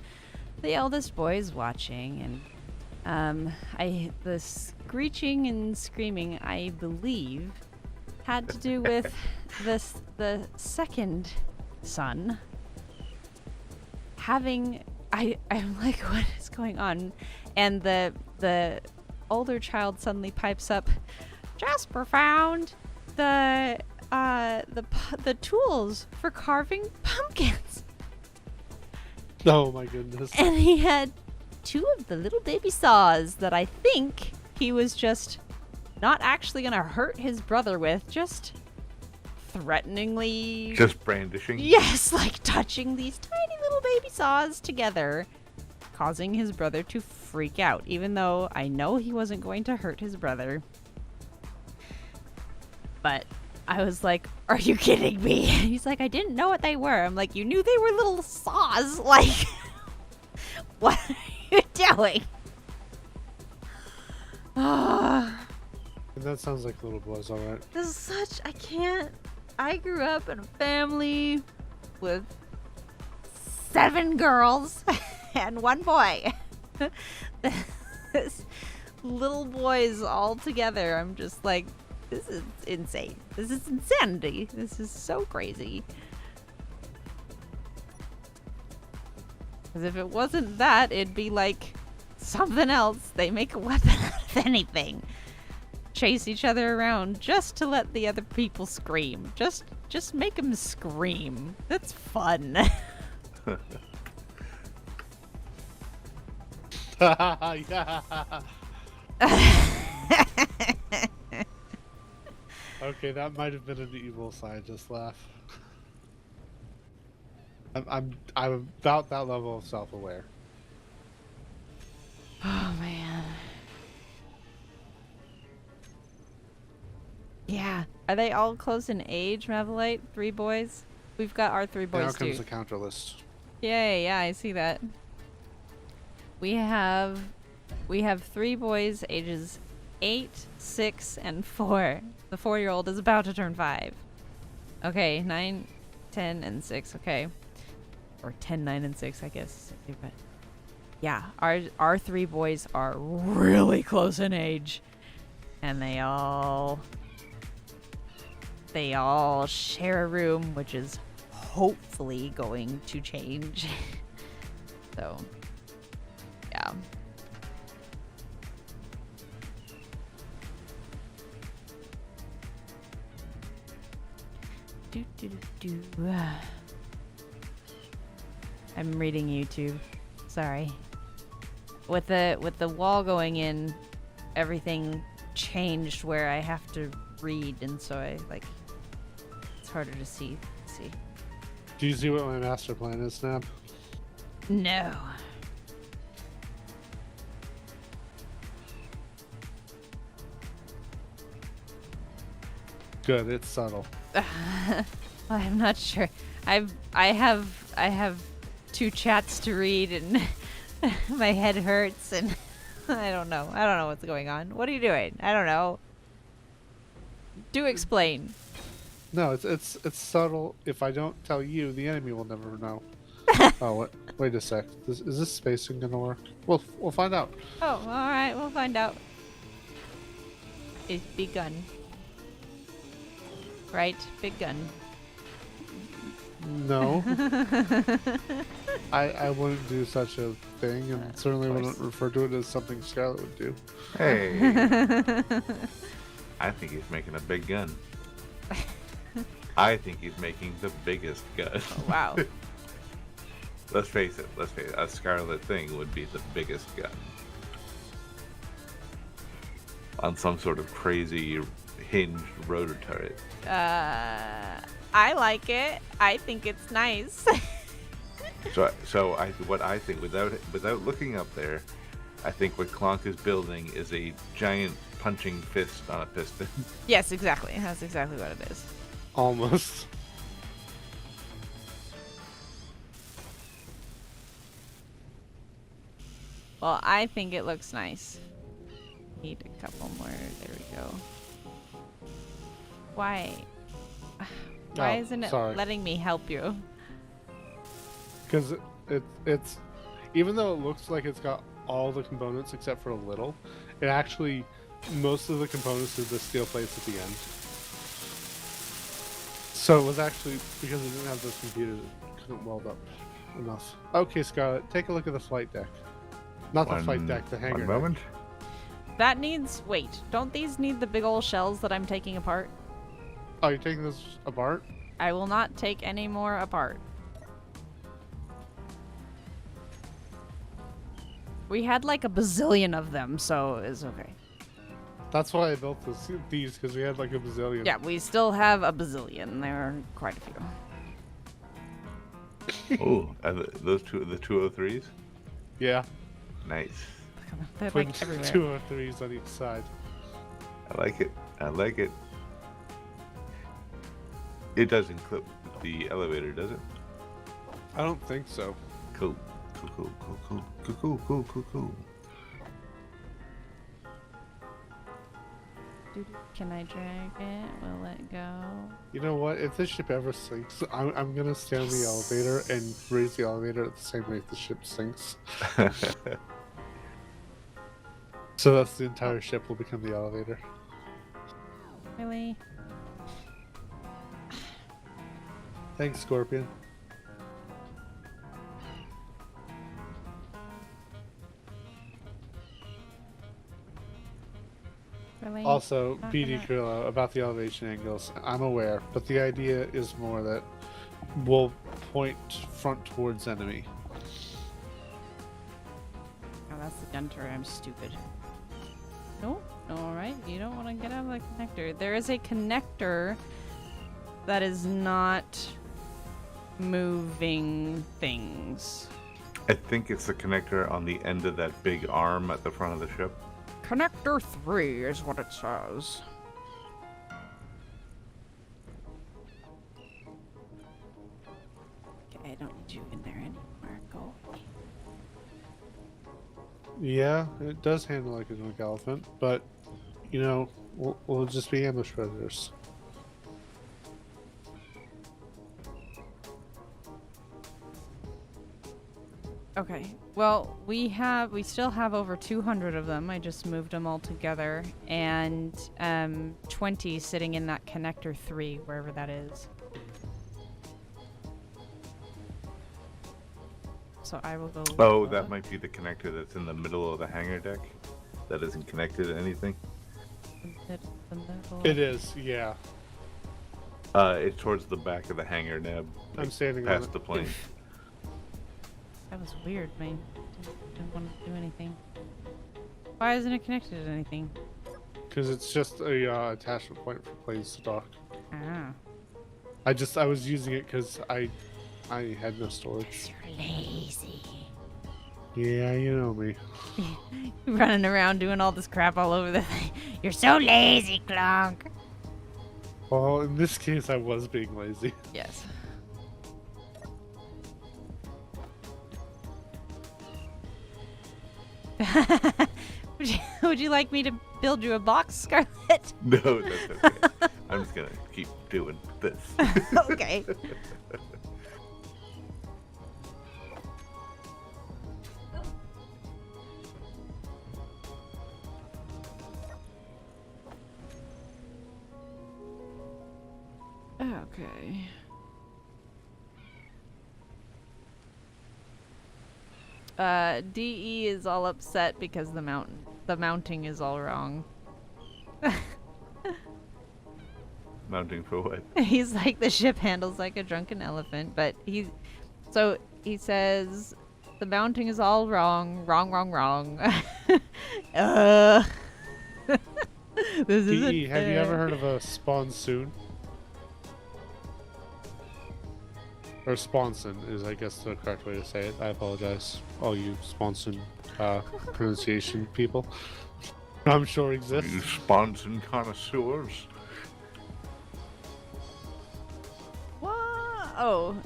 the eldest boy is watching and the screeching and screaming, I believe, had to do with the second son having I'm like, what is going on? And the older child suddenly pipes up, Jasper found the tools for carving pumpkins. Oh my goodness. And he had 2 of the little baby saws that I think he was just not actually gonna hurt his brother with, just threateningly. Just brandishing. Yes, like touching these tiny little baby saws together, causing his brother to freak out, even though I know he wasn't going to hurt his brother. But I was like, are you kidding me? He's like, I didn't know what they were. I'm like, you knew they were little saws. Like, what are you doing? That sounds like little boys, alright. This is I grew up in a family with 7 girls and 1 boy. This little boys all together. I'm just like, this is insane. This is insanity. This is so crazy. Because if it wasn't that, it'd be like something else. They make a weapon out of anything. Chase each other around just to let the other people scream. Just make them scream. That's fun. Yeah. Okay, that might have been an evil side. Just laugh. I'm about that level of self-aware. Oh man. Yeah. Are they all close in age, Mavelite? 3 boys? We've got our 3 boys Now too. comes the counter list. Yay, yeah, I see that. We have 3 boys ages 8, 6, and 4. The 4-year-old is about to turn 5. Okay, 9, 10, and 6. Okay. Or 10, 9, and 6, I guess. But yeah, our 3 boys are really close in age. And they all share a room, which is hopefully going to change. So, yeah. I'm reading YouTube. Sorry. With the wall going in, everything changed where I have to read, and so it's harder to see. Do you see what my master plan is, Snap? No. Good, it's subtle. I'm not sure. I have 2 chats to read and my head hurts and I don't know what's going on. What are you doing? I don't know. Do explain. No, it's subtle. If I don't tell you, the enemy will never know. Oh, wait a sec. Is this spacing gonna work? We'll find out. Oh, all right. We'll find out. It's begun. Right? Big gun. No. I wouldn't do such a thing, and certainly wouldn't refer to it as something Scarlet would do. Hey. I think he's making a big gun. I think he's making the biggest gun. Oh, wow. Let's face it. A Scarlet thing would be the biggest gun. On some sort of crazy hinged rotor turret. I like it. I think it's nice. What I think, without looking up there, I think what Clonk is building is a giant punching fist on a piston. Yes, exactly. That's exactly what it is. Almost. Well, I think it looks nice. Need a couple more. There we go. Why? Why isn't it letting me help you? Because it's even though it looks like it's got all the components except for a little, it actually most of the components is the steel plates at the end. So it was actually because it didn't have those computers, it couldn't weld up enough. Okay, Scarlett, take a look at the flight deck. Not the flight deck, the hangar deck. One moment. That needs... Wait, don't these need the big old shells that I'm taking apart? Oh, you're taking this apart? I will not take any more apart. We had like a bazillion of them, so it's okay. That's why I built these, because we had like a bazillion. Yeah, we still have a bazillion. There are quite a few. Oh, those the 203s? Yeah. Nice. They're Put like everywhere. 203s on each side. I like it. I like it. It doesn't clip the elevator, does it? I don't think so. Cool. Cool, cool, cool, cool, cool, cool, cool, cool. Can I drag it? Will it go? You know what? If this ship ever sinks, I'm gonna stay on the elevator and raise the elevator at the same rate the ship sinks. So that's the entire ship will become the elevator. Really? Thanks, Scorpion. Really? Also, Not BD gonna- Grillo, about the elevation angles, I'm aware, but the idea is more that we'll point front towards enemy. Oh, that's the gun turret. I'm stupid. Nope. Alright, you don't want to get out of the connector. There is a connector that is not moving things. I think it's the connector on the end of that big arm at the front of the ship. Connector 3 is what it says. Okay, I don't need you in there anymore. Go away. Yeah, it does handle like a drunk elephant, but, you know, we'll just be ambush predators. Okay, well, we still have over 200 of them. I just moved them all together, and 20 sitting in that connector 3, wherever that is. So I will go. Oh, that might be the connector that's in the middle of the hangar deck. That isn't connected to anything. The middle. It is, yeah. It's towards the back of the hangar neb. I'm standing on past it. the plane. That was weird, man. Didn't want to do anything. Why isn't it connected to anything? Because it's just a attachment point for planes to dock. Ah. I was using it because I had no storage. You're lazy. Yeah, you know me. Running around doing all this crap all over the thing. You're so lazy, Clonk. Well, in this case, I was being lazy. Yes. Would you like me to build you a box, Scarlet? No, that's okay. I'm just gonna keep doing this. Okay. Okay. DE is all upset because the mounting is all wrong. Mounting for what? He's like, the ship handles like a drunken elephant, but he says the mounting is all wrong. This isn't DE, have you fair. ever heard of a spawn soon? Or sponson is, I guess, the correct way to say it. I apologize, all you sponson pronunciation people. I'm sure exist. You sponson connoisseurs. What? Oh.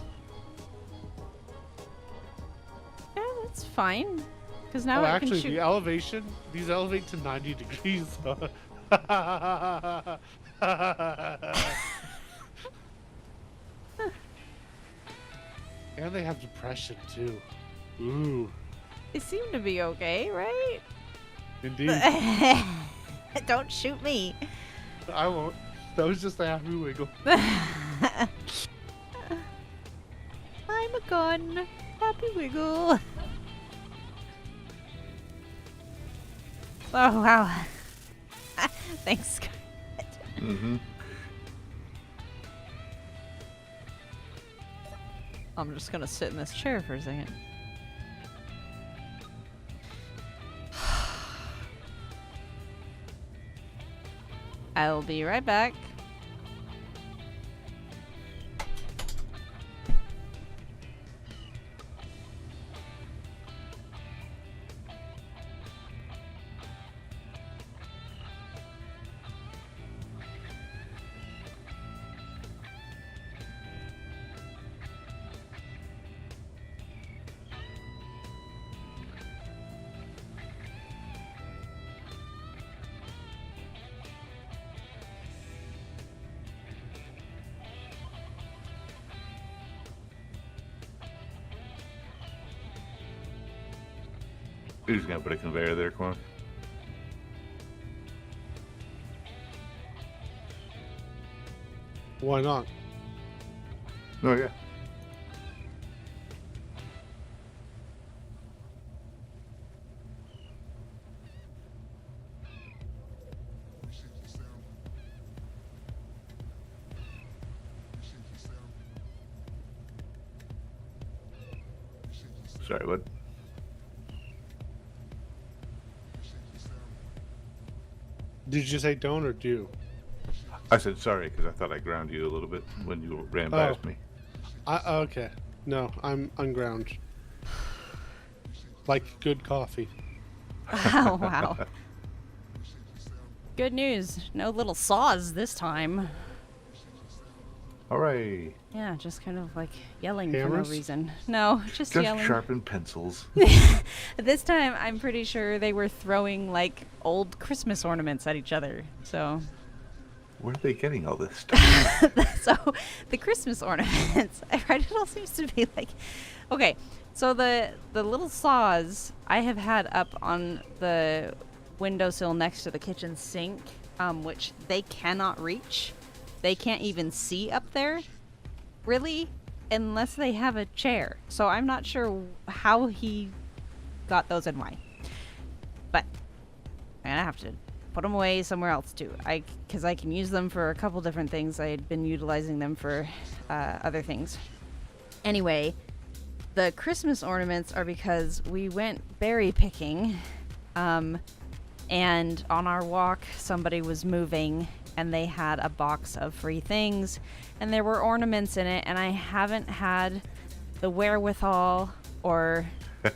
Yeah, that's fine. Because now Oh, it actually, can shoot. the elevation, these elevate to 90 degrees. And they have depression too. Ooh, They seem to be okay, right? indeed. Don't shoot me. I won't. That was just a happy wiggle. I'm a gun. Happy wiggle. Oh, wow. Thanks, Scott. Mm-hmm. I'm just gonna sit in this chair for a second. I'll be right back. You're just gonna put a conveyor there, Quan? Why not? Oh yeah. Sorry, what? Did you say don't or do? I said sorry because I thought I ground you a little bit when you ran past me. Okay. No, I'm unground. Like good coffee. Oh, wow. Good news. No little saws this time. Hooray! Yeah, just kind of like yelling for Hammers? no reason. No, just Just yelling. sharpen pencils. This time, I'm pretty sure they were throwing like old Christmas ornaments at each other. So, Where are they getting all this stuff? so the Christmas ornaments, right? It all seems to be like, okay. So the little saws I have had up on the windowsill next to the kitchen sink, which they cannot reach. They can't even see up there, really, unless they have a chair. So I'm not sure how he got those and why. But I'm gonna have to put them away somewhere else too. Because I can use them for a couple different things. I had been utilizing them for other things. Anyway, the Christmas ornaments are because we went berry picking, and on our walk somebody was moving and they had a box of free things and there were ornaments in it, and I haven't had the wherewithal or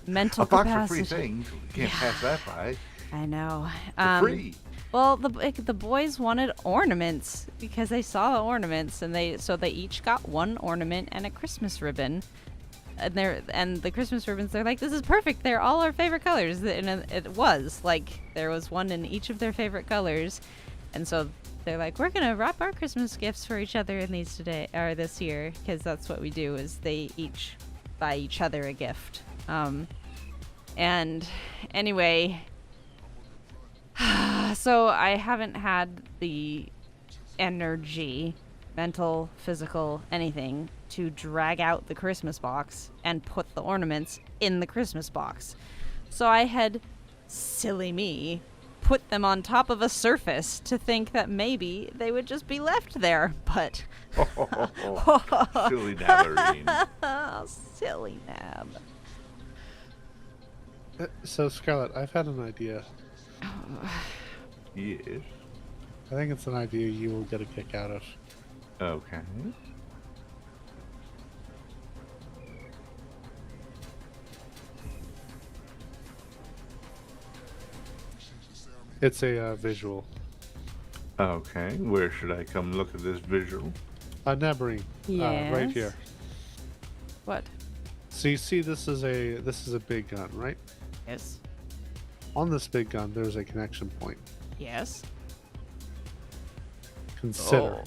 mental A box capacity. of free things. You can't pass that by. I know. They're free. Well, the boys wanted ornaments because they saw the ornaments, and they each got one ornament and a Christmas ribbon. And the Christmas ribbons, they're like, this is perfect. They're all our favorite colors. And it was like there was one in each of their favorite colors, and so they're like, we're gonna wrap our Christmas gifts for each other in these today or this year, because that's what we do. Is they each buy each other a gift. And anyway, so I haven't had the energy, mental, physical, anything, to drag out the Christmas box and put the ornaments in the Christmas box. So I had, silly me, put them on top of a surface to think that maybe they would just be left there, but Silly Navarine. silly Nab. So, Scarlett, I've had an idea. Yes. I think it's an idea you will get a kick out of. Okay. It's a visual. Okay. Where should I come look at this visual? Navarine. Right Yes. here. What? So you see, this is a big gun, right? Yes. On this big gun, there's a connection point. Yes. Consider.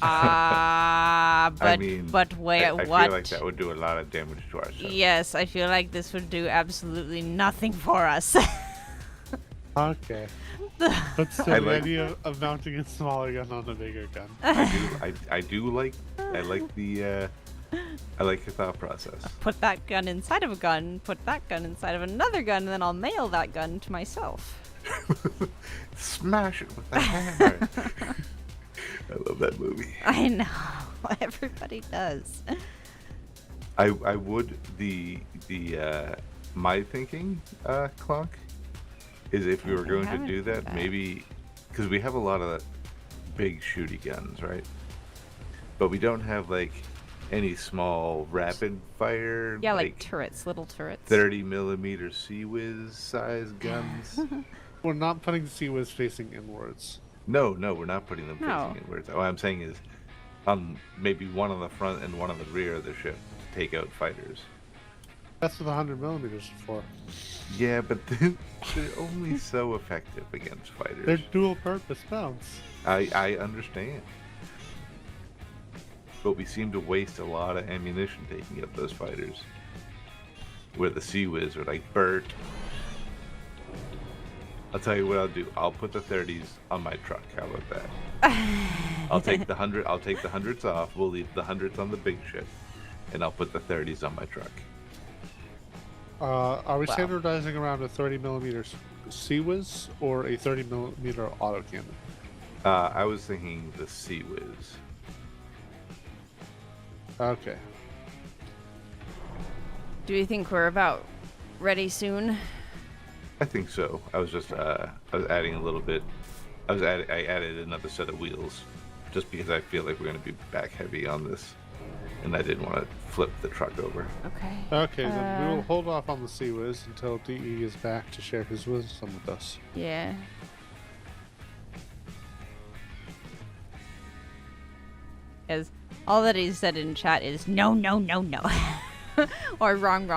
Oh. But wait, I what? feel like that would do a lot of damage to our ship. Yes, I feel like this would do absolutely nothing for us. Okay. But still, the idea of mounting a smaller gun on a bigger gun. I like the thought process. Put that gun inside of a gun, put that gun inside of another gun, and then I'll mail that gun to myself. Smash it with a hammer. I love that movie. I know. Everybody does. I would my thinking, Clonk, is if we were going to do that, maybe because we have a lot of big shooty guns, right? But we don't have like any small rapid fire. Yeah, like turrets, little turrets. 30mm Sea Whiz size guns. We're not putting the Sea Whiz facing inwards. No, we're not putting them facing inwards. What I'm saying is, maybe one on the front and one on the rear of the ship to take out fighters. That's what 100mm is for. Yeah, but they're only so effective against fighters. They're dual-purpose mounts. I understand. But we seem to waste a lot of ammunition taking out those fighters. Where the Sea Whiz are like, Bert. I'll tell you what I'll do. I'll put the 30s on my truck. How about that? I'll take the 100s off. We'll leave the 100s on the big ship, and I'll put the 30s on my truck. Are we standardizing around a 30mm Sea Whiz or a 30mm autocannon? I was thinking the Sea Whiz. Okay. Do you think we're about ready soon? I think so. I was just I was adding a little bit. I added another set of wheels, just because I feel like we're going to be back heavy on this, and I didn't want to flip the truck over. Okay. Okay, then we will hold off on the Sea Whiz until DE is back to share his wisdom with us. Yeah. As all that he said in chat is no, or wrong.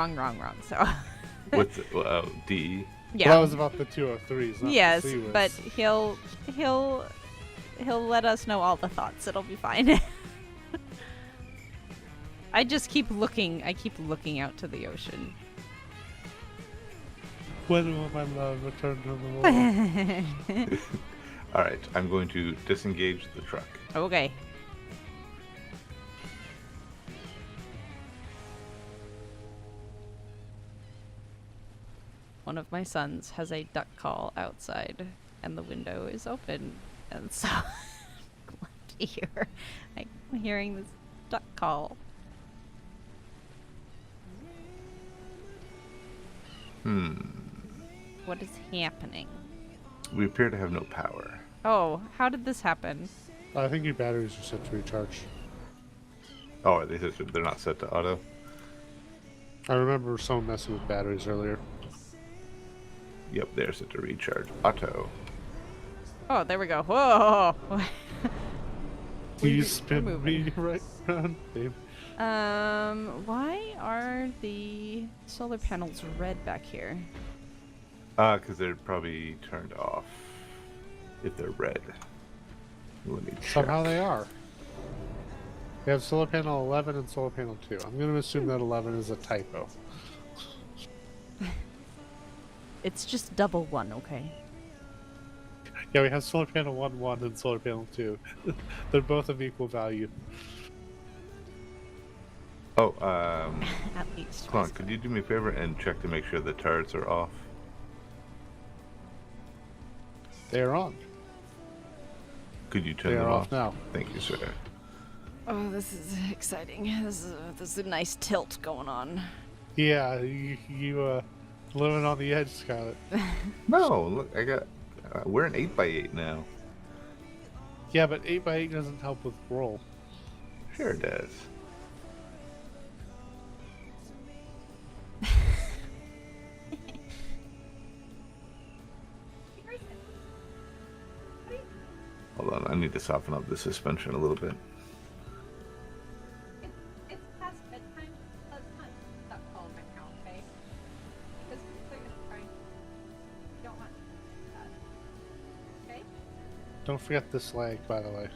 So. What's DE? Yeah. Well, that was about the 203s. Not yes, the Sea Whiz. but he'll let us know all the thoughts. It'll be fine. I just keep looking. I keep looking out to the ocean. When will my love return to the world? All right, I'm going to disengage the truck. Okay. One of my sons has a duck call outside, and the window is open, and so I'm glad to hear. I'm hearing this duck call. What is happening? We appear to have no power. Oh, how did this happen? I think your batteries are set to recharge. Oh, are they're not set to auto? I remember someone messing with batteries earlier. Yep, they're set to recharge. Auto. Oh, there we go. Whoa! You spin me right around, babe. Why are the solar panels red back here? Because they're probably turned off if they're red. Let me check. Somehow they are. We have solar panel 11 and solar panel 2. I'm going to assume that 11 is a typo. It's just double one, okay? Yeah, we have solar panel 1 and solar panel 2. They're both of equal value. Oh, At least. Clonk, could you do me a favor and check to make sure the turrets are off? They are on. Could you turn They them are off? off now. Thank you, sir. Oh, this is exciting. This is a nice tilt going on. Yeah, you living on the edge, Scarlet. No, look, I got. We're an 8x8 now. Yeah, but 8x8 doesn't help with roll. Sure it does. Hold on, I need to soften up the suspension a little bit. It's past bedtime. Let's not stop calling right now, okay? Because we're trying. Don't Don't forget this leg, by the way.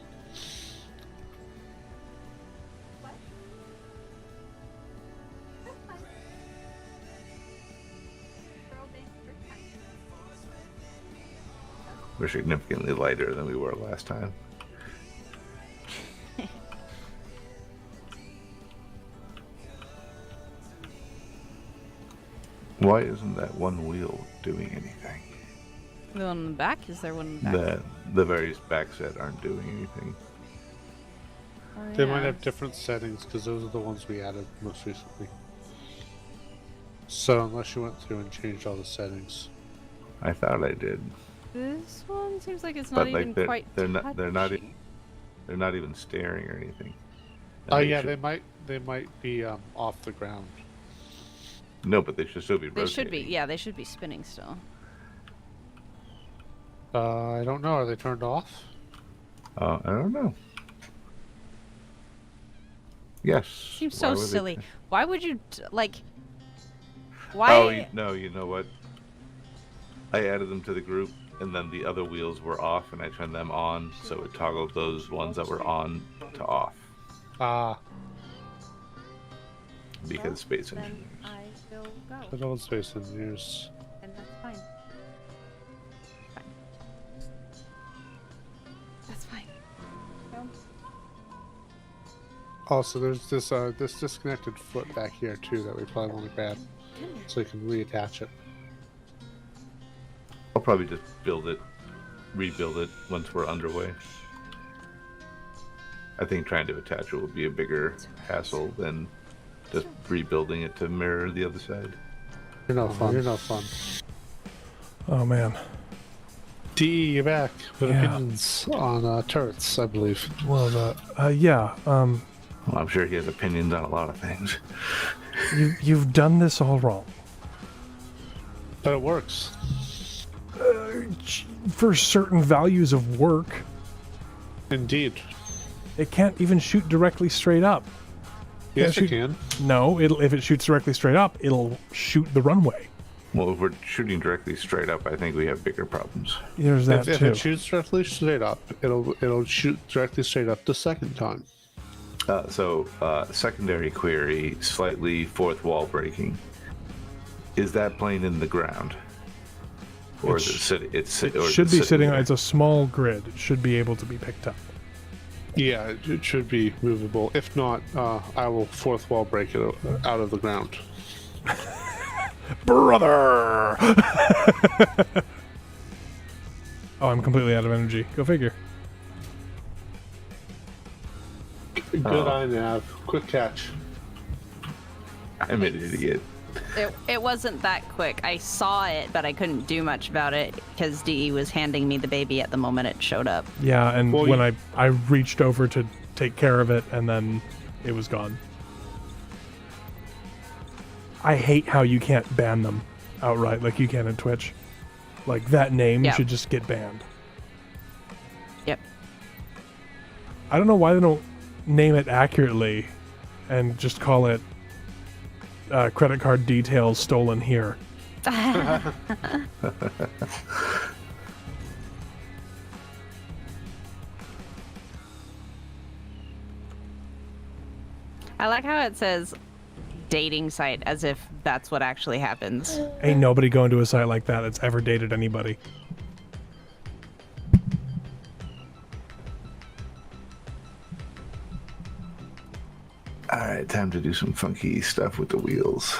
We're significantly lighter than we were last time. Why isn't that one wheel doing anything? The one in the back? Is there one in the back? The various back set aren't doing anything. Oh, They yeah. might have different settings because those are the ones we added most recently. So unless you went through and changed all the settings. I thought I did. This one seems like it's But not like even quite they're not touching. they're not even staring or anything. Oh And yeah, should- they might be off the ground. No, but they should still be They rotating. should be, yeah, they should be spinning still. I don't know. Are they turned off? I don't know. Yes. Seems Why so would they silly. t- Why would you, like... Why... Oh, you know what? I added them to the group, and then the other wheels were off, and I turned them on, so it toggled those ones that were on to off. Ah, Because space then engineers. I will go. good old space engineers. And that's fine. Fine. That's fine. No. Also, there's this disconnected foot back here too that we probably want to grab, so you can reattach it. I'll probably just rebuild it once we're underway. I think trying to attach it will be a bigger hassle than just rebuilding it to mirror the other side. You're no fun. You're no fun. Oh man. DE, you're back with Yeah. opinions on turrets, I believe. Well, yeah. Well, I'm sure he has opinions on a lot of things. You've done this all wrong. But it works. For certain values of work, Indeed. it can't even shoot directly straight up. Yes, shoot- it can. No, if it shoots directly straight up, it'll shoot the runway. Well, if we're shooting directly straight up, I think we have bigger problems. There's that If too. it shoots directly straight up, it'll shoot directly straight up the second time. Secondary query, slightly fourth wall breaking. Is that plane in the ground? Or is it sitting? It should be sitting. It's a small grid. It should be able to be picked up. Yeah, it should be movable. If not, I will fourth wall break it out of the ground. Brother! Oh, I'm completely out of energy. Go figure. Good eye, Nav. Quick catch. I'm an idiot. It wasn't that quick. I saw it, but I couldn't do much about it because DE was handing me the baby at the moment it showed up. Yeah, and Well, when I reached over to take care of it, and then it was gone. I hate how you can't ban them outright like you can in Twitch. Like, that name Yeah. should just get banned. Yep. I don't know why they don't name it accurately and just call it credit card details stolen here. I like how it says dating site as if that's what actually happens. Ain't nobody going to a site like that that's ever dated anybody. Alright, time to do some funky stuff with the wheels.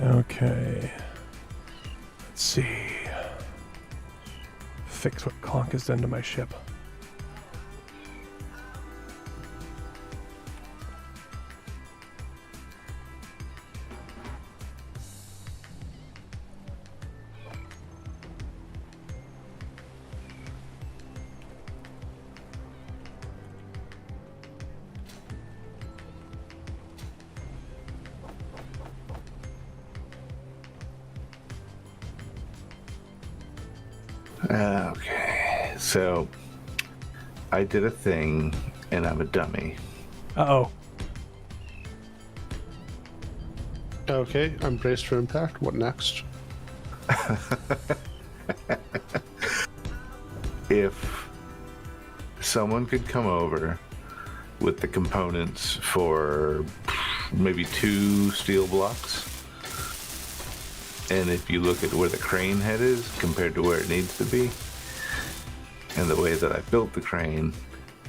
Okay. Let's see. Fix what Clonk has done to my ship. Okay, so I did a thing, and I'm a dummy. Uh-oh. Okay, I'm braced for impact. What next? If someone could come over with the components for maybe 2 steel blocks, and if you look at where the crane head is compared to where it needs to be, and the way that I built the crane,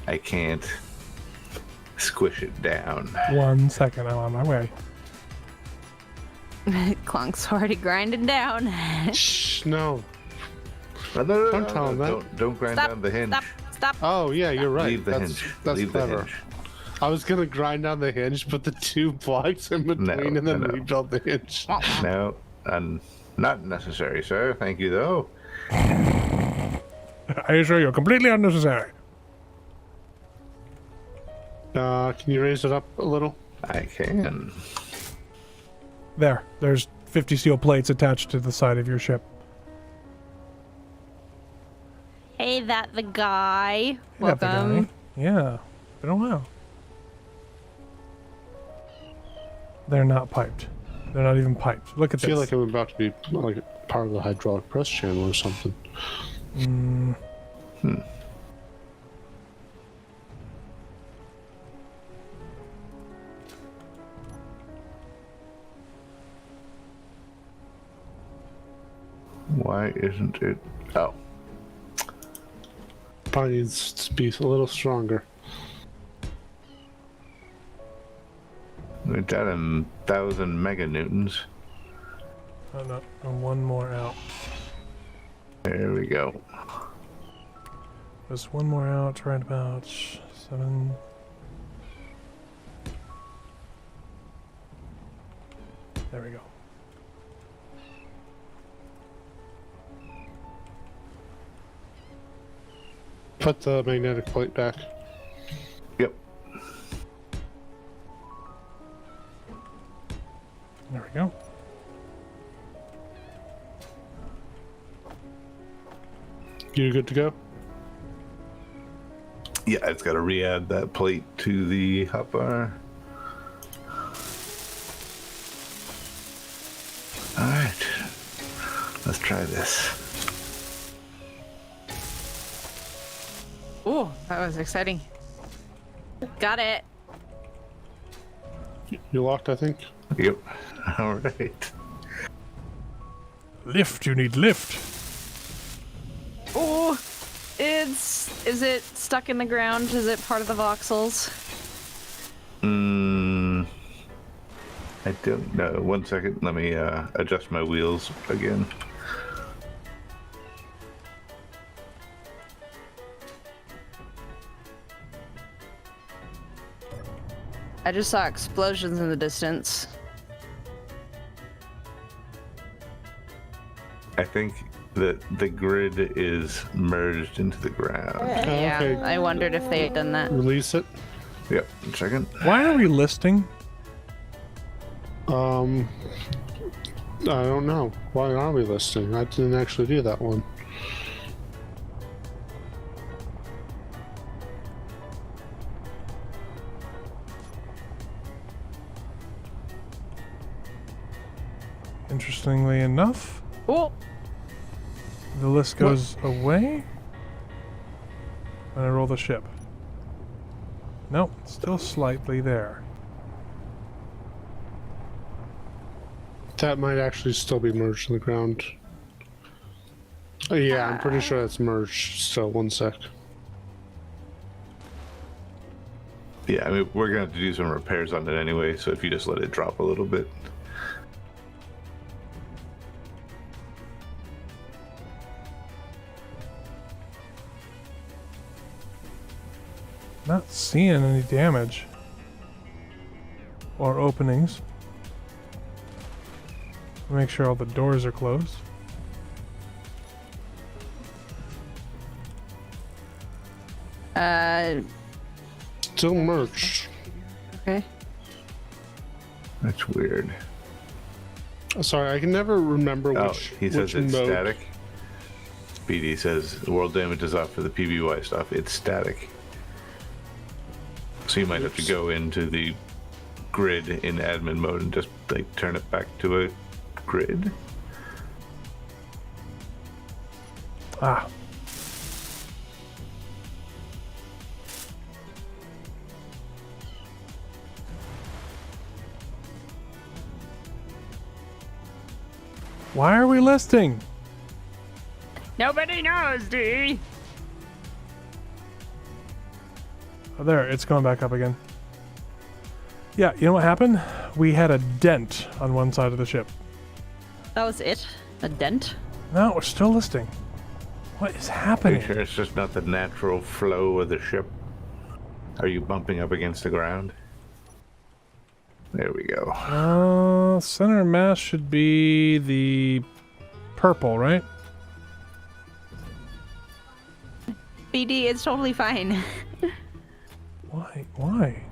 I can't squish it down. 1 second, I'm on my way. Clunk's already grinding down. Shh, no. No, no, Don't tell him that. Don't grind down the hinge. Stop. Oh, yeah, you're right. Leave the hinge. That's Leave clever. the hinge. I was gonna grind down the hinge, put the 2 blocks in between, and then rebuild the hinge. No, not necessary, sir. Thank you, though. I assure you, completely unnecessary. Can you raise it up a little? I can. There's 50 steel plates attached to the side of your ship. Hey, that the guy. Yeah, the Welcome. guy. Yeah, been a while. They're not piped. They're not even piped. Look at I feel this. like I'm about to be like part of the hydraulic press channel or something. Why isn't it? Oh, Probably needs to be a little stronger. we're down in 1,000 meganewtons. Oh, no. Oh, one more out. There we go. There's one more out, right about 7. There we go. Put the magnetic plate back. Yep. There we go. You good to go? Yeah, it's got to re-add that plate to the hotbar. All right, let's try this. Ooh, that was exciting. Got it. You locked, I think. Yep. All right. Lift, you need lift. Ooh, is it stuck in the ground? Is it part of the voxels? I don't know. 1 second. Let me adjust my wheels again. I just saw explosions in the distance. I think that the grid is merged into the ground. Yeah, okay. I wondered if they had done that. Release it. Yep. 1 second. Why are we listing? I don't know. Why are we listing? I didn't actually do that one. Interestingly enough, Ooh, the list goes away when I roll the ship. Nope, still slightly there. That might actually still be merged in the ground. Yeah, I'm pretty sure that's merged. So 1 sec. Yeah, I mean, we're going to have to do some repairs on it anyway, so if you just let it drop a little bit. Not seeing any damage or openings. Make sure all the doors are closed. Still merged. okay. That's weird. Sorry, I can never remember Oh, which. he says which it's mode. static. BD says world damage is off for the PBY stuff. It's static. So you might have to go into the grid in admin mode and just like turn it back to a grid. Ah. Why are we listing? Nobody knows, D. Oh, there, it's going back up again. Yeah, you know what happened? We had a dent on one side of the ship. That was it? A dent? No, we're still listing. What is Are happening? you sure it's just not the natural flow of the ship? Are you bumping up against the ground? There we go. Center mass should be the purple, right? BD, it's totally fine. Why? Why?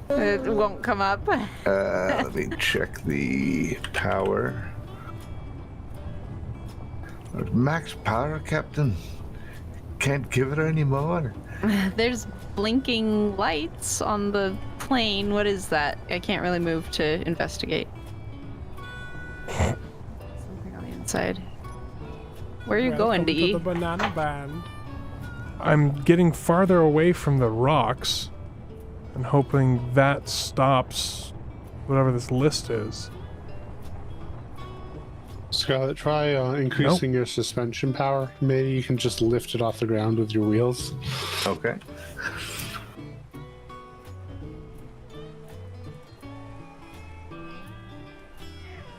It won't come up. Let me check the power. Max power, Captain. Can't give it any more. There's blinking lights on the plane. What is that? I can't really move to investigate. Something on the inside. Where are you going, Welcome to DE? the banana band. I'm getting farther away from the rocks and hoping that stops whatever this list is. Scarlet, try increasing your suspension power. Maybe you can just lift it off the ground with your wheels. Okay.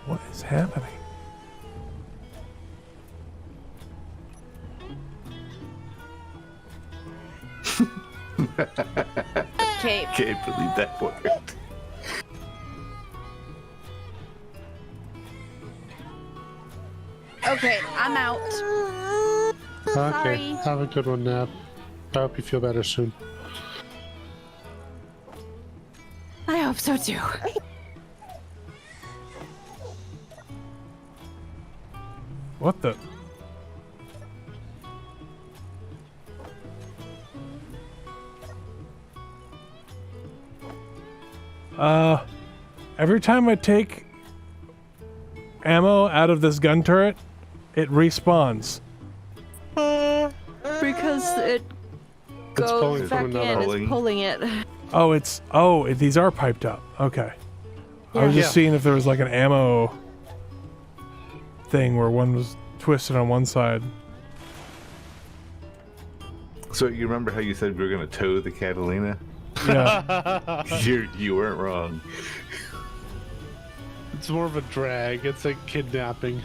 What is happening? Okay. Can't believe that worked. Okay, I'm out. Okay, Sorry. have a good one, Nab. I hope you feel better soon. I hope so too. What the? Every time I take ammo out of this gun turret, it respawns. Because it pulling goes from back in, another- it's pulling it. Oh, these are piped up. Okay. I was just Yeah. seeing if there was like an ammo thing where one was twisted on one side. So you remember how you said we were going to tow the Catalina? Yeah. You weren't wrong. It's more of a drag. It's like kidnapping.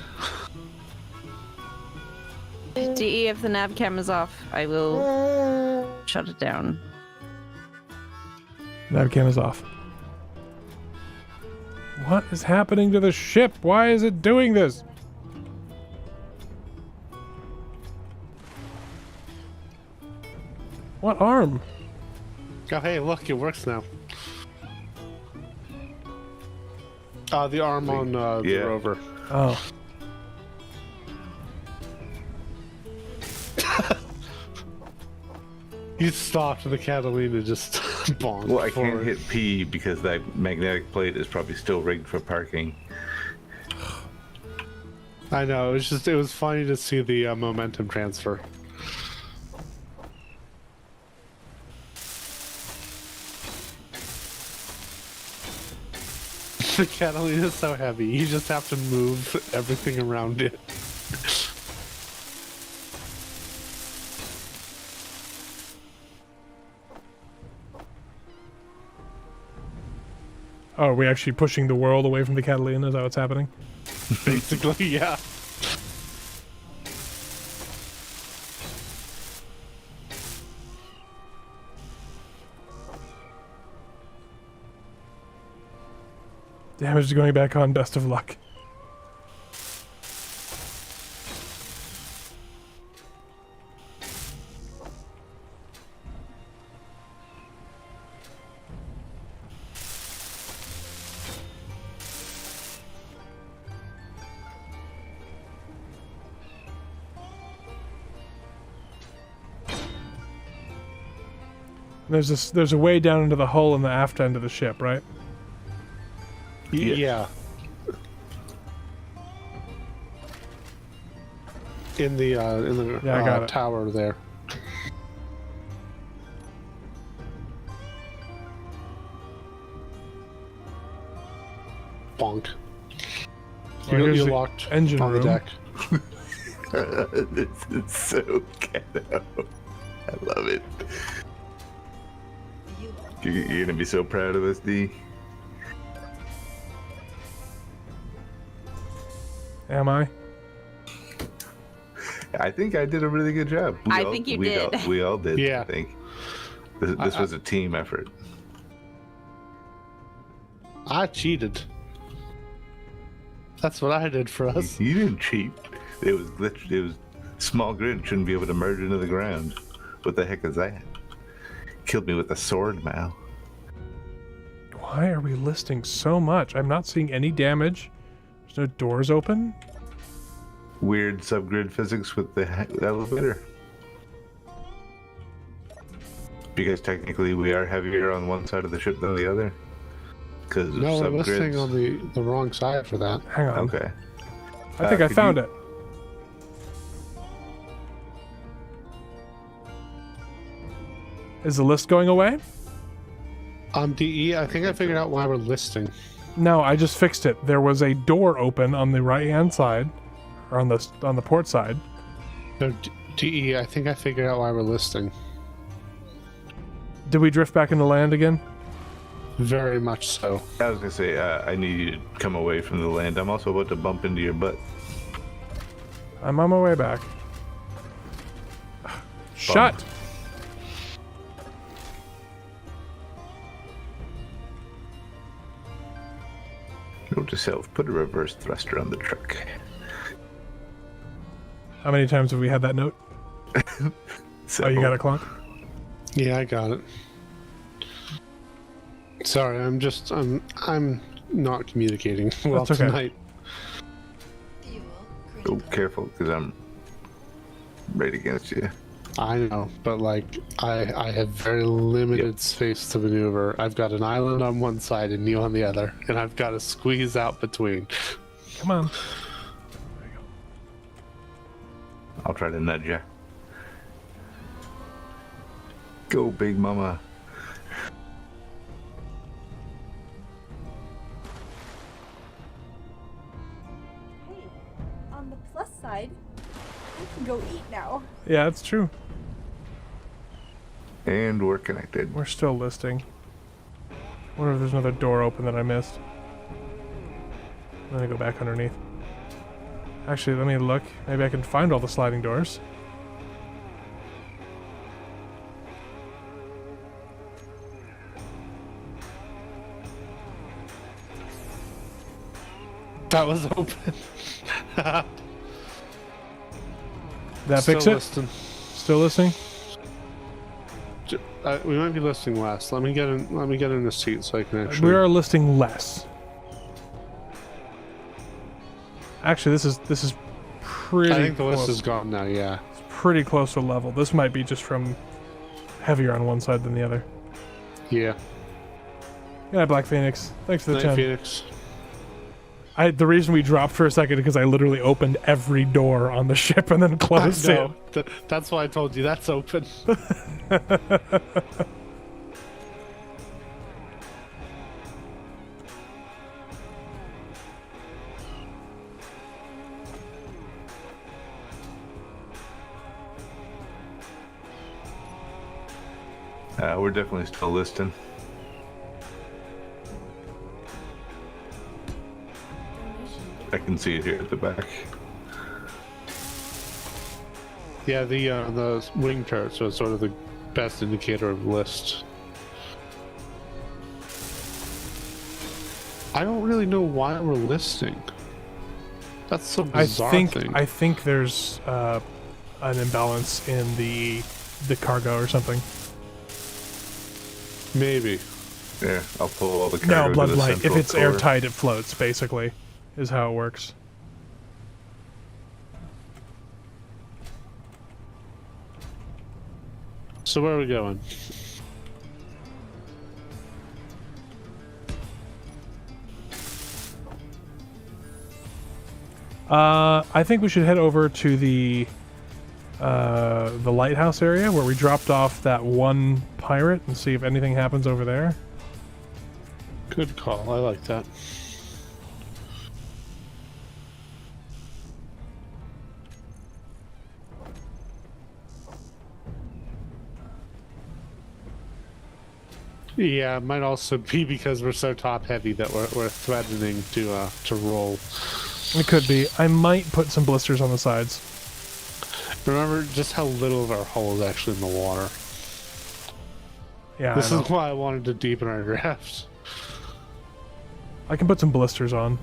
DE, if the nav cam is off, I will shut it down. Nav cam is off. What is happening to the ship? Why is it doing this? What arm? Oh, hey, look, it works now. The arm on the Yeah. rover. Oh. You stopped the Catalina just bonked. Well, I can't forward. hit P because that magnetic plate is probably still rigged for parking. I know, it was funny to see the momentum transfer. The Catalina is so heavy, you just have to move everything around it. Oh, are we actually pushing the world away from the Catalina? Is that what's happening? Basically, yeah. Damage is going back on. Best of luck. There's a way down into the hull in the aft end of the ship, right? Yeah. In the Yeah, I got it. tower there. Bonk. Well, here's You're the locked engine on the room. deck. This is so ghetto. I love it. You're gonna be so proud of us, D. Am I? I think I did a really good job. I think you did. We all did. Yeah. I think this was a team effort. I cheated. That's what I did for us. You didn't cheat. It was glitched. It was small grid. Shouldn't be able to merge into the ground. What the heck is that? Killed me with a sword, Mal. Why are we listing so much? I'm not seeing any damage. There's no doors open. Weird subgrid physics with the elevator. Because technically we are heavier on one side of the ship than the other. Because No, we're subgrids. listing on the wrong side for that. Hang on. Okay. I think I could found you- it. Is the list going away? DE, I think I figured out why we're listing. No, I just fixed it. There was a door open on the right-hand side, or on the port side. No, DE, I think I figured out why we're listing. Did we drift back into land again? Very much so. I was gonna say I need you to come away from the land. I'm also about to bump into your butt. I'm on my way back. Shut! Note to self: put a reverse thruster on the truck. How many times have we had that note? So, Oh, you got a clock? Yeah, I got it. Sorry, I'm not communicating well That's okay. tonight. Oh, careful, because I'm right against you. I know, but like I have very limited space to maneuver. I've got an island on one side and you on the other, and I've got to squeeze out between. Come on. I'll try to nudge you. Go, big mama. Hey, on the plus side, we can go eat now. Yeah, that's true. And we're connected. We're still listing. Wonder if there's another door open that I missed. I'm gonna go back underneath. Actually, let me look. Maybe I can find all the sliding doors. That was open. That fix it? Listing. Still listening? We might be listing last. Let me get in the seat so I can actually. We are listing less. Actually, this is pretty I think the close. list is gone now. Yeah. It's pretty close to level. This might be just from heavier on one side than the other. Yeah. Yeah, Black Phoenix. Thanks for the Night, 10. Phoenix. The reason we dropped for a second is because I literally opened every door on the ship and then closed it. No, that's why I told you that's open. We're definitely still listing. I can see it here at the back. Yeah, the wing turrets are sort of the best indicator of list. I don't really know why we're listing. That's so bizarre thing. I think there's an imbalance in the cargo or something. Maybe. Yeah, I'll pull all the cargo No, to Blood the Light. If central it's core. airtight, it floats, basically, is how it works. So where are we going? I think we should head over to the lighthouse area where we dropped off that one pirate and see if anything happens over there. Good call. I like that. Yeah, it might also be because we're so top heavy that we're threatening to roll. It could be. I might put some blisters on the sides. Remember just how little of our hull is actually in the water. Yeah, This is why I wanted to deepen our draft. I can put some blisters on.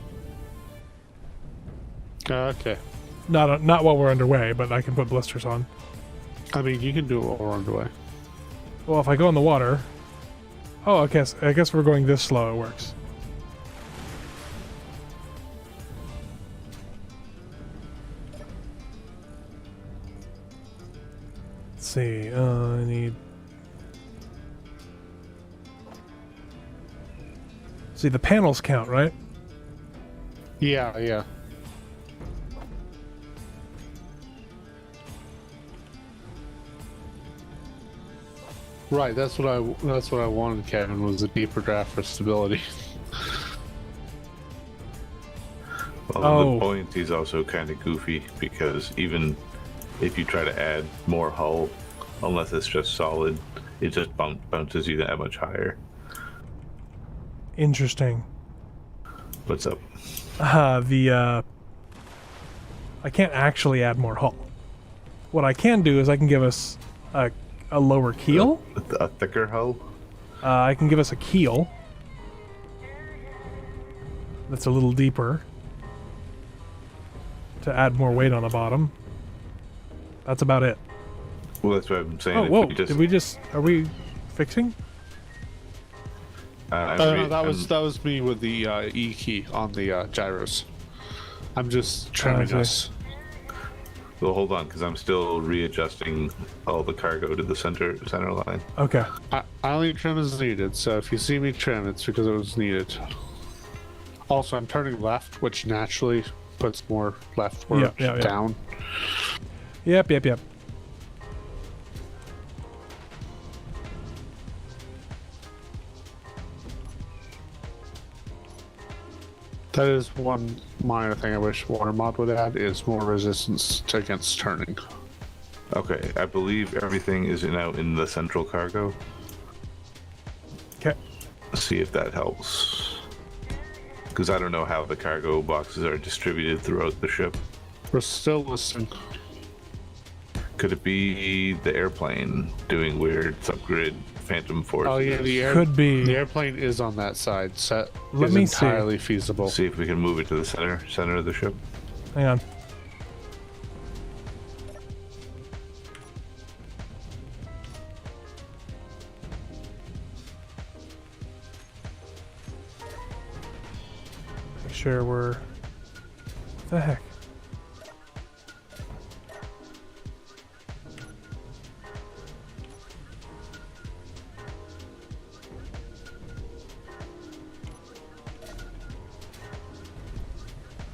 Okay. Not while we're underway, but I can put blisters on. I mean, you can do it while we're underway. Well, if I go in the water... Oh, I guess we're going this slow, it works. Let's see, I need... See, the panels count, right? Yeah, yeah. Right, that's what I wanted, Kevin, was a deeper draft for stability. Well, the point is also kind of goofy because even if you try to add more hull, unless it's just solid, it just bounces you that much higher. Interesting. What's up? I can't actually add more hull. What I can do is I can give us a lower keel. A thicker hull? I can give us a keel that's a little deeper to add more weight on the bottom. That's about it. Well, that's what I'm saying. Oh, whoa! Did we just... Are we fixing? No, that was me with the E key on the gyros. I'm just trimming us. Well, hold on, because I'm still readjusting all the cargo to the center line. Okay. I only trim as needed, so if you see me trim, it's because it was needed. Also, I'm turning left, which naturally puts more leftward down. Yep. That is one minor thing I wish Water Mod would add, is more resistance against turning. Okay, I believe everything is now in the central cargo. Okay. Let's see if that helps. Because I don't know how the cargo boxes are distributed throughout the ship. We're still listening. Could it be the airplane doing weird subgrid phantom forces? Oh yeah, Could be. The airplane is on that side. So Let me entirely feasible. See if we can move it to the center of the ship. Hang on. Make sure we're... What the heck?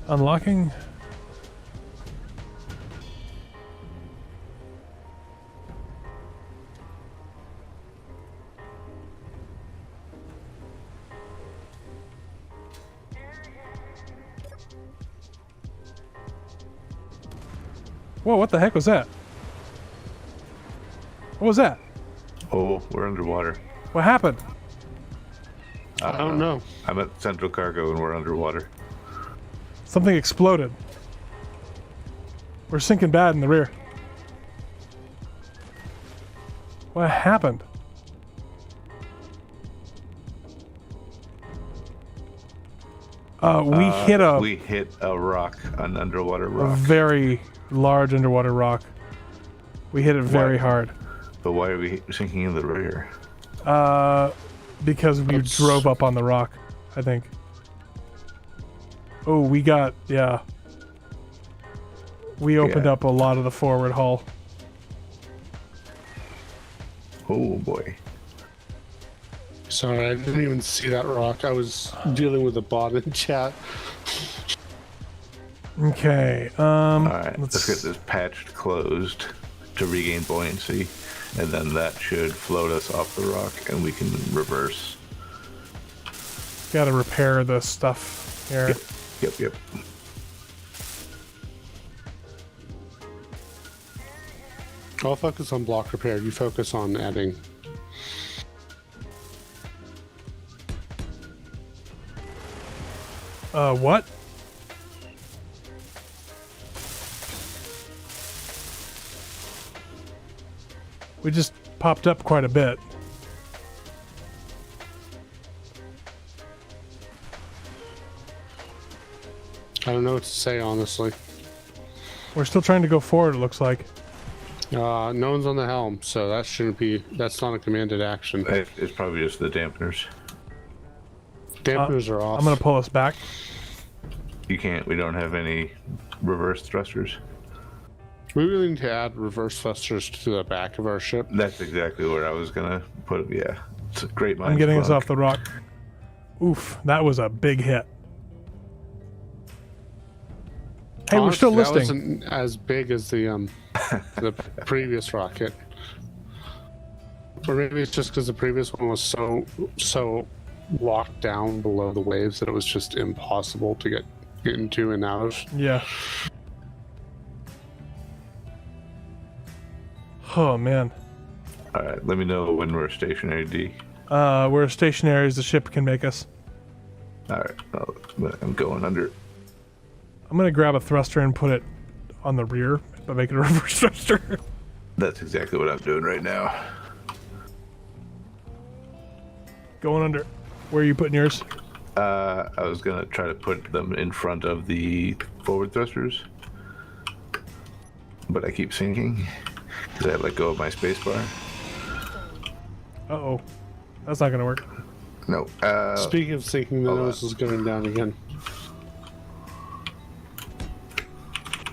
Unlocking? Whoa, what the heck was that? What was that? Oh, we're underwater. What happened? I don't know. I'm at central cargo and we're underwater. Something exploded. We're sinking bad in the rear. What happened? We hit a rock, an underwater a rock. very large underwater rock. We hit it very hard. But why are we sinking in the rear? Because we drove up on the rock, I think. Oh, we got, yeah. We opened up a lot of the forward hull. Oh boy. Sorry, I didn't even see that rock. I was dealing with a bot in chat. Okay. All right, let's get this patched closed to regain buoyancy, and then that should float us off the rock, and we can reverse. Gotta repair the stuff here. Yep. I'll focus on block repair. You focus on adding. What? We just popped up quite a bit. I don't know what to say, honestly. We're still trying to go forward, it looks like. No one's on the helm, so that shouldn't be. That's not a commanded action. It's probably just the dampeners. Dampeners are off. I'm gonna pull us back. You can't. We don't have any reverse thrusters. We really need to add reverse thrusters to the back of our ship. That's exactly where I was gonna put it. Yeah, it's a great mind. I'm getting us off the rock. Oof, that was a big hit. Hey, we're still Honestly, listing. that wasn't as big as the the previous rocket. Or maybe it's just because the previous one was so locked down below the waves that it was just impossible to get into and out of. Yeah. Oh man. All right, let me know when we're stationary, D. We're as stationary as the ship can make us. All right, I'm going under. I'm gonna grab a thruster and put it on the rear, but make it a reverse thruster. That's exactly what I'm doing right now. Going under. Where are you putting yours? I was gonna try to put them in front of the forward thrusters, but I keep sinking because I let go of my spacebar. Uh-oh. That's not gonna work. No. Speaking of sinking, the nose is going down again.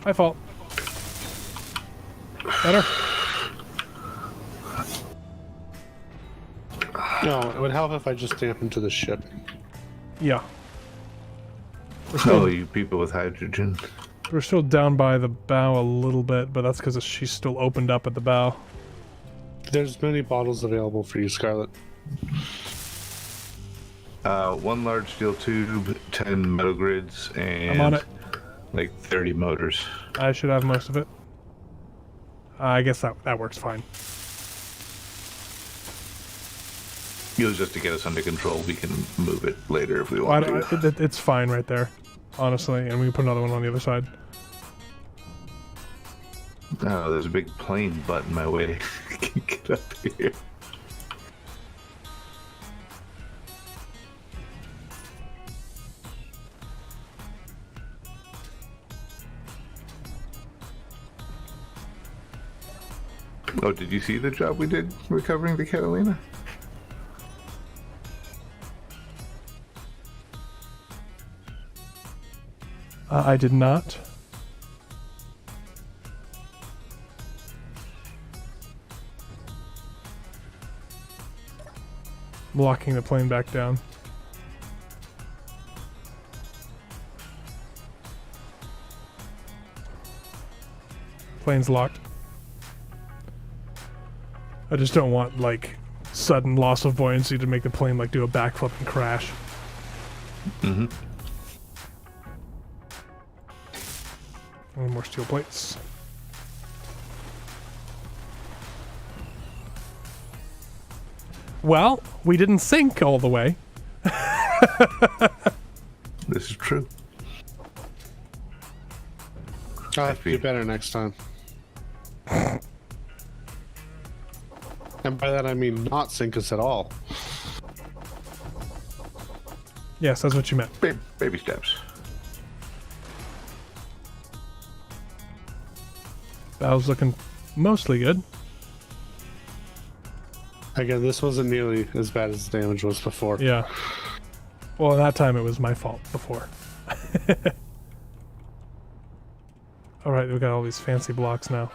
My fault. Better? No, it would help if I just dampened to the ship. Yeah. Oh, you people with hydrogen. We're still down by the bow a little bit, but that's because she's still opened up at the bow. There's many bottles available for you, Scarlet. One large steel tube, 10 metal grids, and I'm on it. like 30 motors. I should have most of it. I guess that works fine. It was just to get us under control. We can move it later if we want to. It's fine right there, honestly, and we can put another one on the other side. Oh, there's a big plane butt in my way. Get up here. Oh, did you see the job we did recovering the Catalina? I did not. Blocking the plane back down. Plane's locked. I just don't want, like, sudden loss of buoyancy to make the plane, like, do a backflip and crash. Mm-hmm. And more steel plates. Well, we didn't sink all the way. This is true. I'll have to do better next time. And by that I mean not sink us at all. Yes, that's what you meant. Baby steps. Bow's looking mostly good. Again, this wasn't nearly as bad as the damage was before. Yeah. Well, that time it was my fault before. Alright, we got all these fancy blocks now.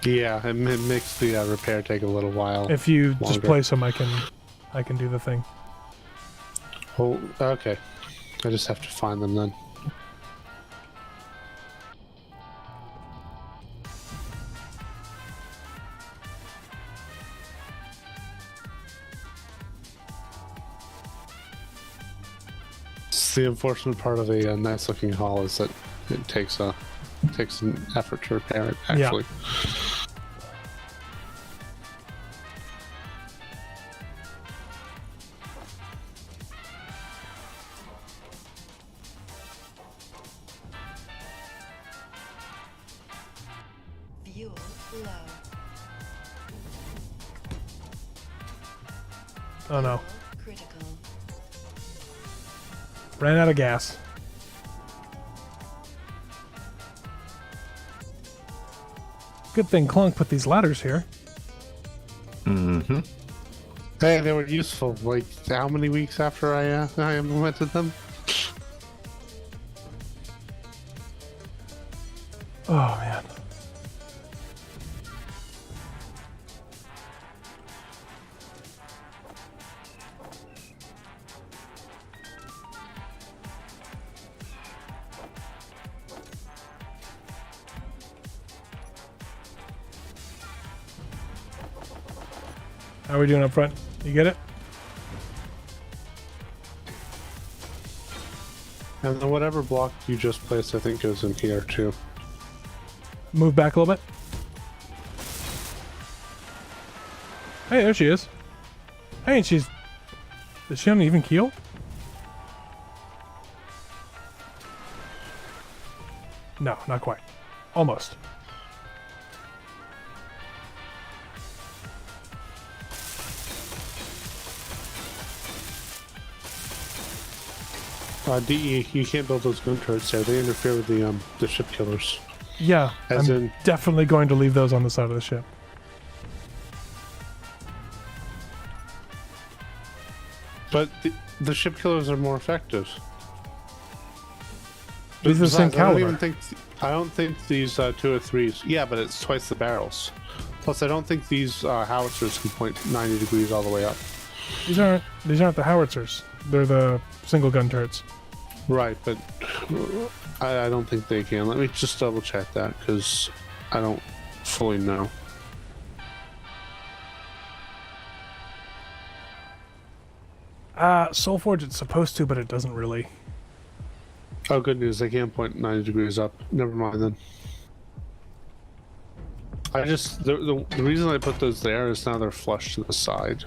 Yeah, it makes the repair take a little while. If you longer. just place them, I can do the thing. Oh, okay. I just have to find them then. It's the unfortunate part of a nice looking hull is that it takes an effort to repair it, actually. Fuel low. Oh no. Critical. Ran out of gas. Good thing Clunk put these ladders here. Mm-hmm. Hey, they were useful. Like, how many weeks after I implemented them? Oh man. How are we doing up front? You get it? And then whatever block you just placed, I think, goes in here, too. Move back a little bit. Hey, there she is. Hey, and she's... Is she on an even keel? No, not quite. Almost. DE, you can't build those gun turrets there. They interfere with the ship killers. Yeah, As I'm in- definitely going to leave those on the side of the ship. But the ship killers are more effective. These are the same caliber. I don't think these 2 or 3s. Yeah, but it's twice the barrels. Plus, I don't think these howitzers can point 90 degrees all the way up. These aren't the howitzers. They're the single gun turrets. Right, but I don't think they can. Let me just double check that because I don't fully know. Soulforge it's supposed to, but it doesn't really. Oh, good news. They can point 90 degrees up. Never mind then. I just... The reason I put those there is now they're flush to the side.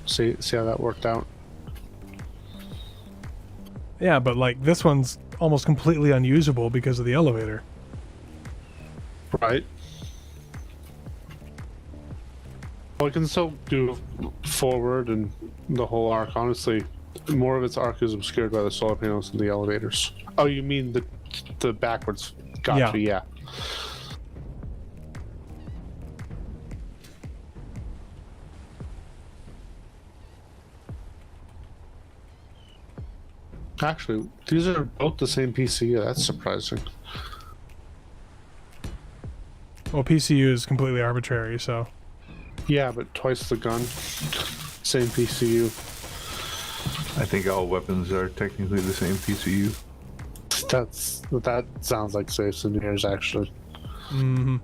See how that worked out? Yeah, but like this one's almost completely unusable because of the elevator. Right. Well, I can still do forward and the whole arc. Honestly, more of its arc is obscured by the solar panels and the elevators. Oh, you mean the backwards? Gotcha. Yeah. Actually, these are both the same PCU. That's surprising. Well, PCU is completely arbitrary, so. Yeah, but twice the gun. Same PCU. I think all weapons are technically the same PCU. That sounds like safe engineers, actually. Mm-hmm.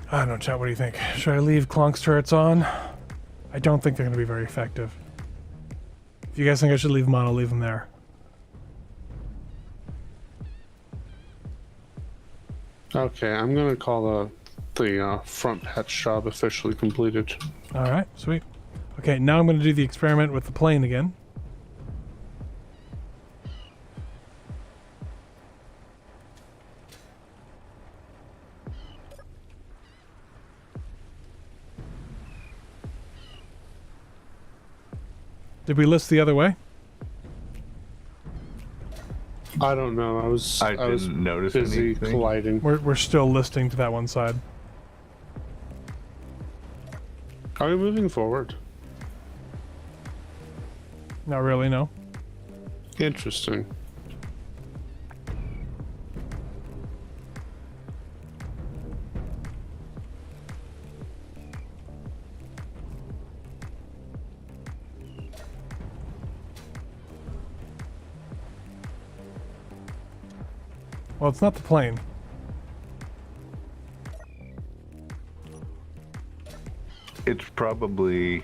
I don't know, chat, what do you think? Should I leave Clonk's turrets on? I don't think they're going to be very effective. If you guys think I should leave them on, I'll leave them there. Okay, I'm gonna call the front hatch job officially completed. Alright, sweet. Okay, now I'm going to do the experiment with the plane again. Did we list the other way? I don't know. I was didn't notice busy anything. colliding. We're still listing to that one side. Are we moving forward? Not really, no. Interesting. Well, it's not the plane. It's probably...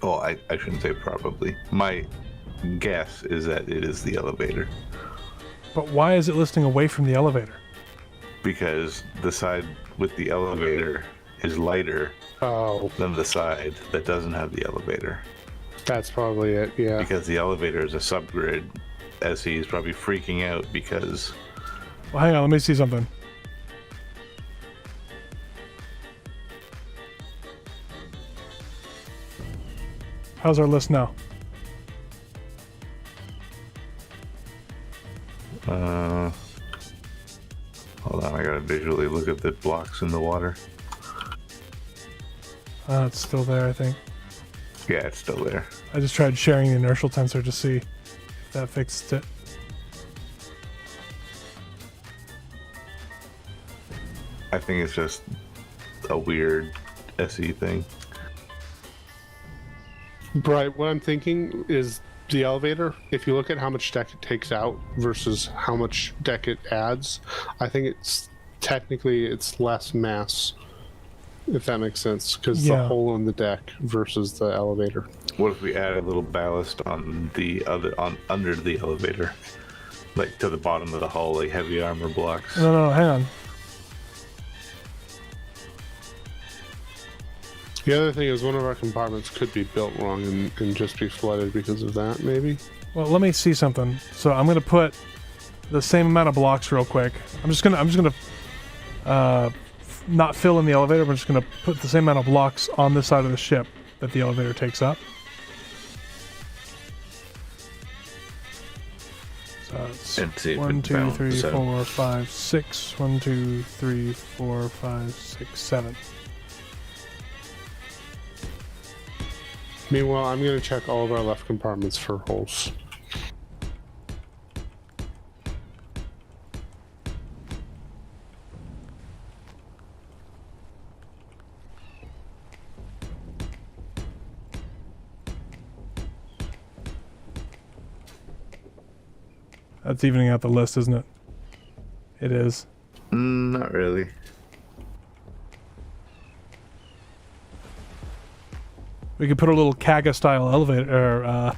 Oh, I shouldn't say probably. My guess is that it is the elevator. But why is it listing away from the elevator? Because the side with the elevator is lighter than the side that doesn't have the elevator. That's probably it, yeah. Because the elevator is a subgrid, SE is probably freaking out because... Well, hang on, let me see something. How's our list now? Hold on, I gotta visually look at the blocks in the water. It's still there, I think. Yeah, it's still there. I just tried sharing the inertial tensor to see if that fixed it. I think it's just a weird SE thing. Right, what I'm thinking is the elevator, if you look at how much deck it takes out versus how much deck it adds, I think it's technically it's less mass, if that makes sense, because the hole in the deck versus the elevator. What if we add a little ballast on the under the elevator, like to the bottom of the hull, like heavy armor blocks? No, hang on. The other thing is one of our compartments could be built wrong and just be flooded because of that, maybe. Well, let me see something. So I'm gonna put the same amount of blocks real quick. I'm just gonna not fill in the elevator. But I'm just gonna put the same amount of blocks on this side of the ship that the elevator takes up. So it's 1, 2, 3, 4, 5, 6. 1, 2, 3, 4, 5, 6, 7. Meanwhile, I'm going to check all of our left compartments for holes. That's evening out the list, isn't it? It is. Not really. We could put a little Kaga-style elevator,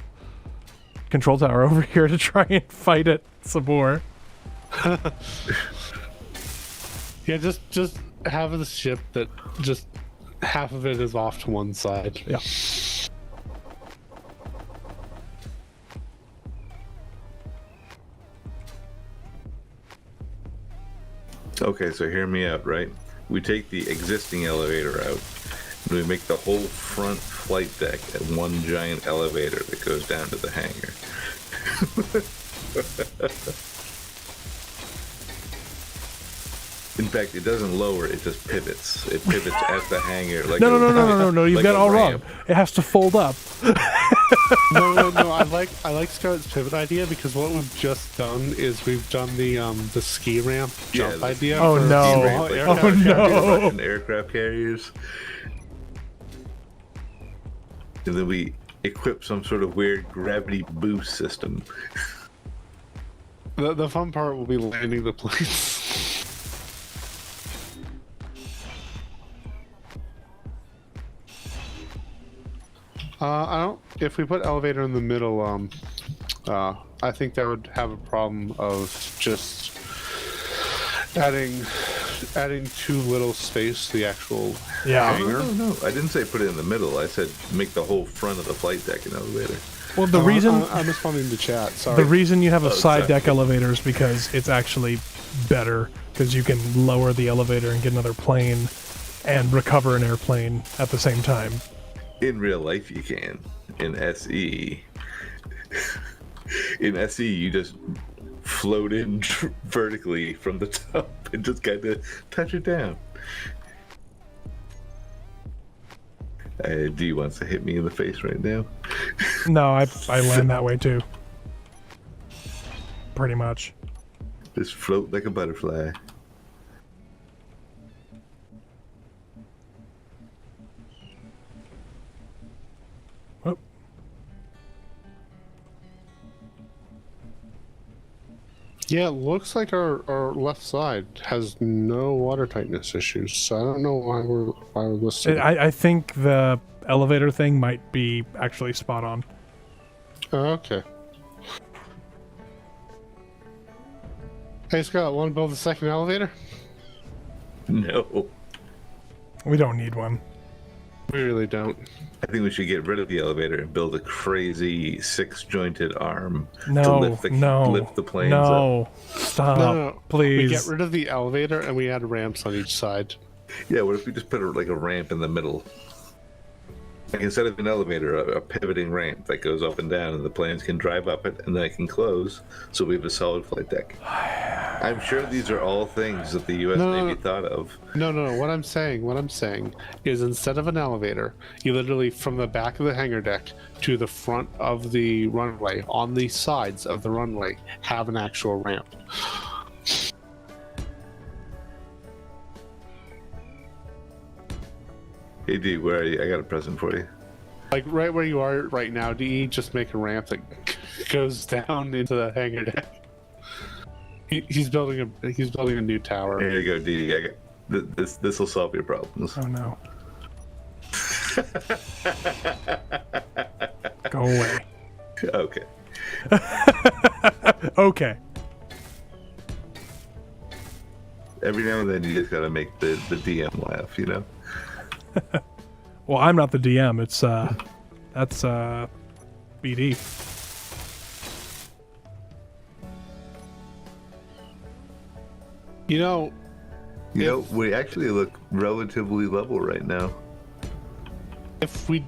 control tower over here to try and fight it some more. Yeah, just have the ship that just half of it is off to one side. Yeah. Okay, so hear me out, right? We take the existing elevator out, and we make the whole front flight deck at one giant elevator that goes down to the hangar. In fact, it doesn't lower, it just pivots. It pivots at the hangar. Like No, you've like got it all ramp. wrong. It has to fold up. No, I like Scarlett's pivot idea because what we've just done is we've done the ski ramp jump idea. Oh, for no. small Like, aircraft Oh, no. carriers. Fucking aircraft carriers. And then we equip some sort of weird gravity boost system. The fun part will be landing the planes. I don't. If we put elevator in the middle, I think that would have a problem of just adding too little space to the actual hangar. No, I didn't say put it in the middle. I said make the whole front of the flight deck an elevator. Well, the reason I'm responding to chat. Sorry. the reason you have a side sorry. deck elevator is because it's actually better because you can lower the elevator and get another plane and recover an airplane at the same time. In real life, you can. In SE, you just float in vertically from the top and just kind of touch it down. D wants to hit me in the face right now. No, I land that way too. Pretty much. Just float like a butterfly. Oh. Yeah, it looks like our left side has no water tightness issues, so I don't know why we're listed. I think the elevator thing might be actually spot on. Oh, okay. Hey Scott, want to build a second elevator? No. We don't need one. We really don't. I think we should get rid of the elevator and build a crazy 6-jointed arm to No, lift the planes up. no, stop, No, please. we get rid of the elevator and we add ramps on each side. Yeah, what if we just put like a ramp in the middle? Like instead of an elevator, a pivoting ramp that goes up and down, and the planes can drive up it, and then it can close, so we have a solid flight deck. I'm sure these are all things that the U.S. Navy thought of. No. What I'm saying is instead of an elevator, you literally from the back of the hangar deck to the front of the runway, on the sides of the runway, have an actual ramp. Hey, D, where are you? I got a present for you. Like right where you are right now, DE, just make a ramp that goes down into the hangar deck. He's building a new tower. Here you go, D. I got, this will solve your problems. Oh no. Go away. Okay. Okay. Every now and then you just gotta make the DM laugh, you know? Well, I'm not the DM. It's that's BD. You know, we actually look relatively level right now. if we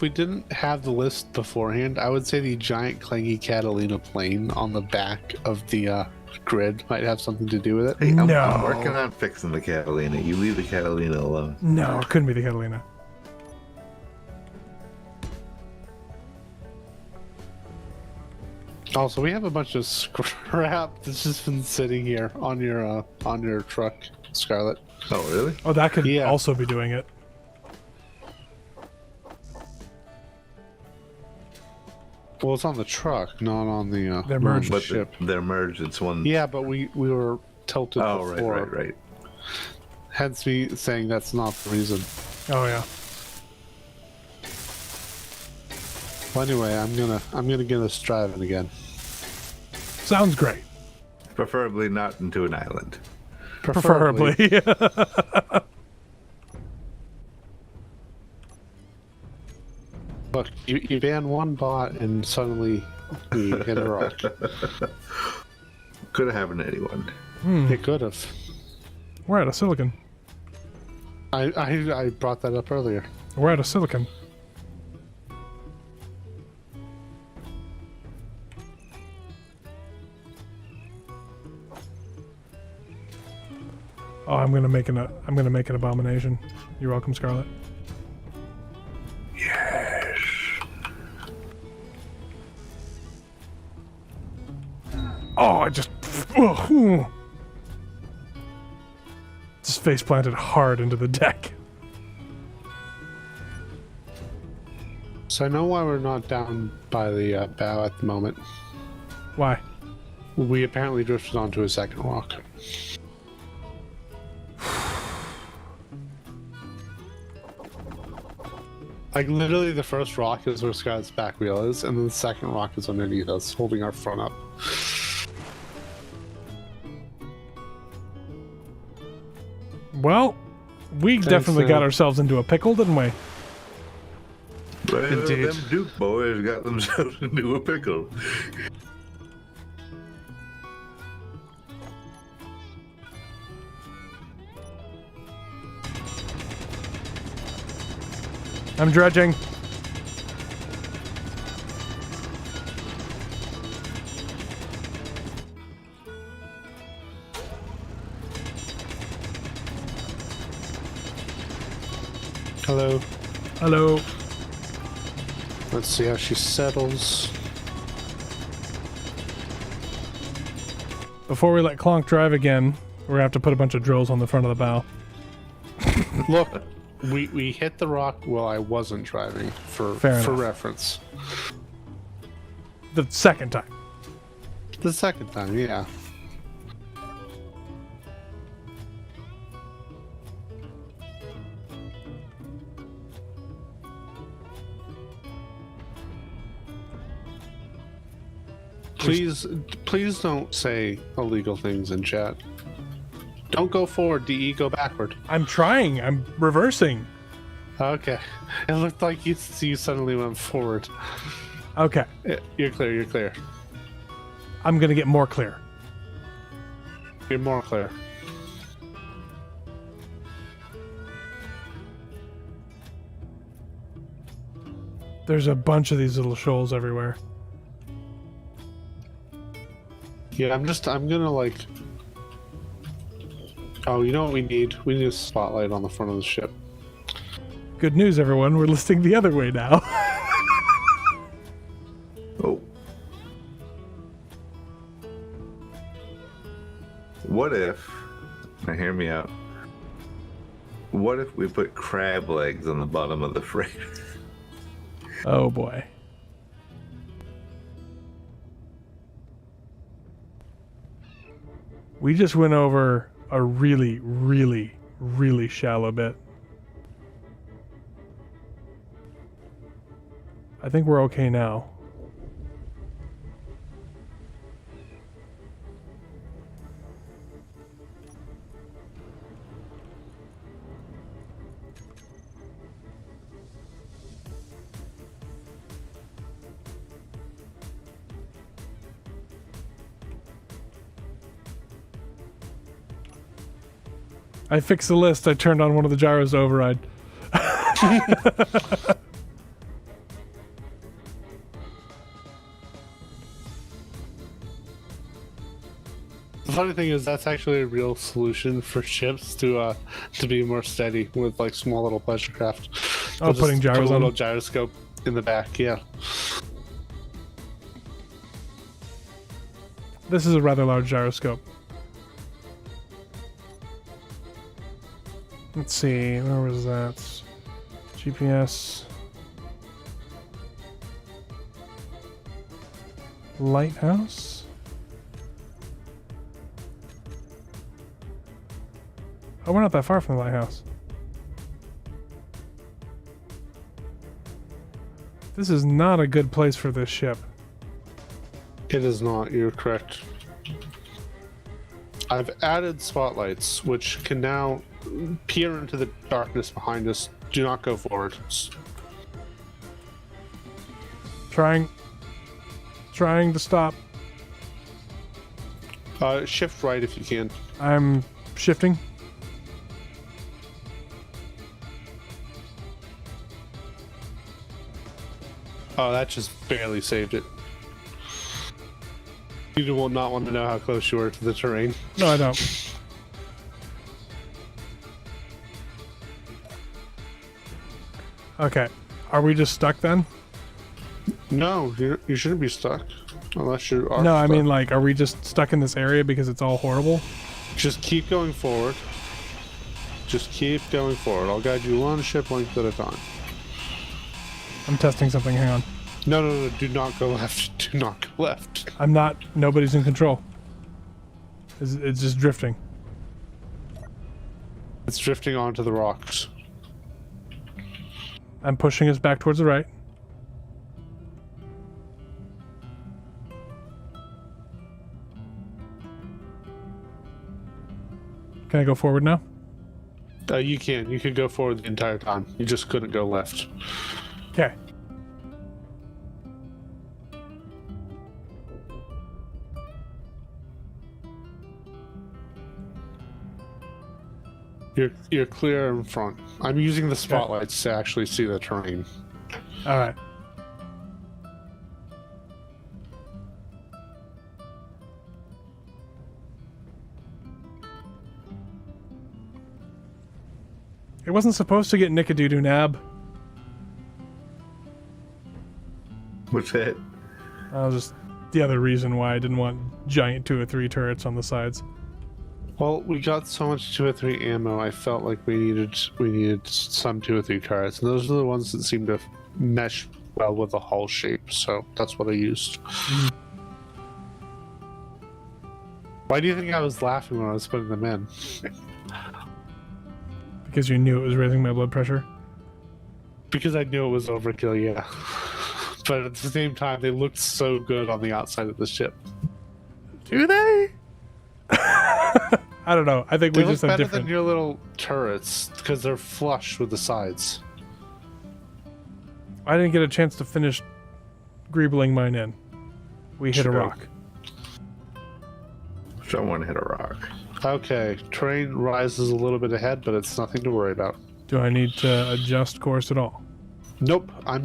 didn't have the list beforehand, I would say the giant clangy Catalina plane on the back of the grid might have something to do with it. Hey, No. I'm working on fixing the Catalina. You leave the Catalina alone. No, it couldn't be the Catalina. Also, we have a bunch of scrap that's just been sitting here on your truck, Scarlet. Oh, really? Oh, that could Yeah. also be doing it. Well, it's on the truck, not on the They're not on merged. the But ship. they're merged. It's one. Yeah, but we were tilted Oh, before. right. Hence me saying that's not the reason. Oh yeah. Well, anyway, I'm gonna get us driving again. Sounds great. Preferably not into an island. Preferably. Look, you ban one bot and suddenly we hit a rock. Could have happened to anyone. It could have. We're out of silicon. I brought that up earlier. We're out of silicon. Oh, I'm gonna make an abomination. You're welcome, Scarlet. Yes. Oh, I just face planted hard into the deck. So I know why we're not down by the bow at the moment. Why? We apparently drifted onto a second rock. Like literally the first rock is where Scott's back wheel is, and then the second rock is underneath us, holding our front up. Well, we definitely got ourselves into a pickle, didn't we? Well, Indeed. them Duke boys got themselves into a pickle. I'm dredging. Hello. Hello. Let's see how she settles. Before we let Clonk drive again, we're gonna have to put a bunch of drills on the front of the bow. Look, we hit the rock while I wasn't driving for Fair enough. reference. The second time. The second time, yeah. Please don't say illegal things in chat. Don't go forward, DE, go backward. I'm trying. I'm reversing. Okay. It looked like you suddenly went forward. Okay. You're clear, you're clear. I'm going to get more clear. You're more clear. There's a bunch of these little shoals everywhere. Yeah, I'm gonna like... Oh, you know what we need? We need a spotlight on the front of the ship. Good news, everyone. We're listing the other way now. Oh. What if... Now hear me out. What if we put crab legs on the bottom of the frame? Oh, boy. We just went over a really, really, really shallow bit. I think we're okay now. I fixed the list. I turned on one of the gyros to override. The funny thing is, that's actually a real solution for ships to be more steady with like small little pleasure craft. Oh, putting gyros put a on little them? gyroscope in the back, yeah. This is a rather large gyroscope. Let's see, where was that? GPS. Lighthouse? Oh, we're not that far from the lighthouse. This is not a good place for this ship. It is not, you're correct. I've added spotlights, which can now peer into the darkness behind us. Do not go forward. Trying to stop. Shift right if you can. I'm shifting. Oh, that just barely saved it. You will not want to know how close you are to the terrain. No, I don't. Okay. Are we just stuck then? No, you shouldn't be stuck. Unless you are No, I stuck. mean, like, are we just stuck in this area because it's all horrible? Just keep going forward. Just keep going forward. I'll guide you one ship length at a time. I'm testing something. Hang on. No, do not go left. Do not go left. I'm not. Nobody's in control. It's just drifting. It's drifting onto the rocks. I'm pushing us back towards the right. Can I go forward now? You can. You could go forward the entire time. You just couldn't go left. Okay. You're clear in front. I'm using the spotlights to actually see the terrain. All right. It wasn't supposed to get Nickadoodoo Nab. What's that? That was just the other reason why I didn't want giant 2 or 3 turrets on the sides. Well, we got so much 2 or 3 ammo. I felt like we needed some 2 or 3 turrets, and those are the ones that seem to mesh well with the hull shape. So that's what I used. Why do you think I was laughing when I was putting them in? Because you knew it was raising my blood pressure. Because I knew it was overkill, yeah. But at the same time, they looked so good on the outside of the ship. Do they? I don't know. I think They we look just have better different. than your little turrets because they're flush with the sides. I didn't get a chance to finish greebling mine in. We hit a Sure. rock. Someone hit a rock. Okay, train rises a little bit ahead, but it's nothing to worry about. Do I need to adjust course at all? Nope, I'm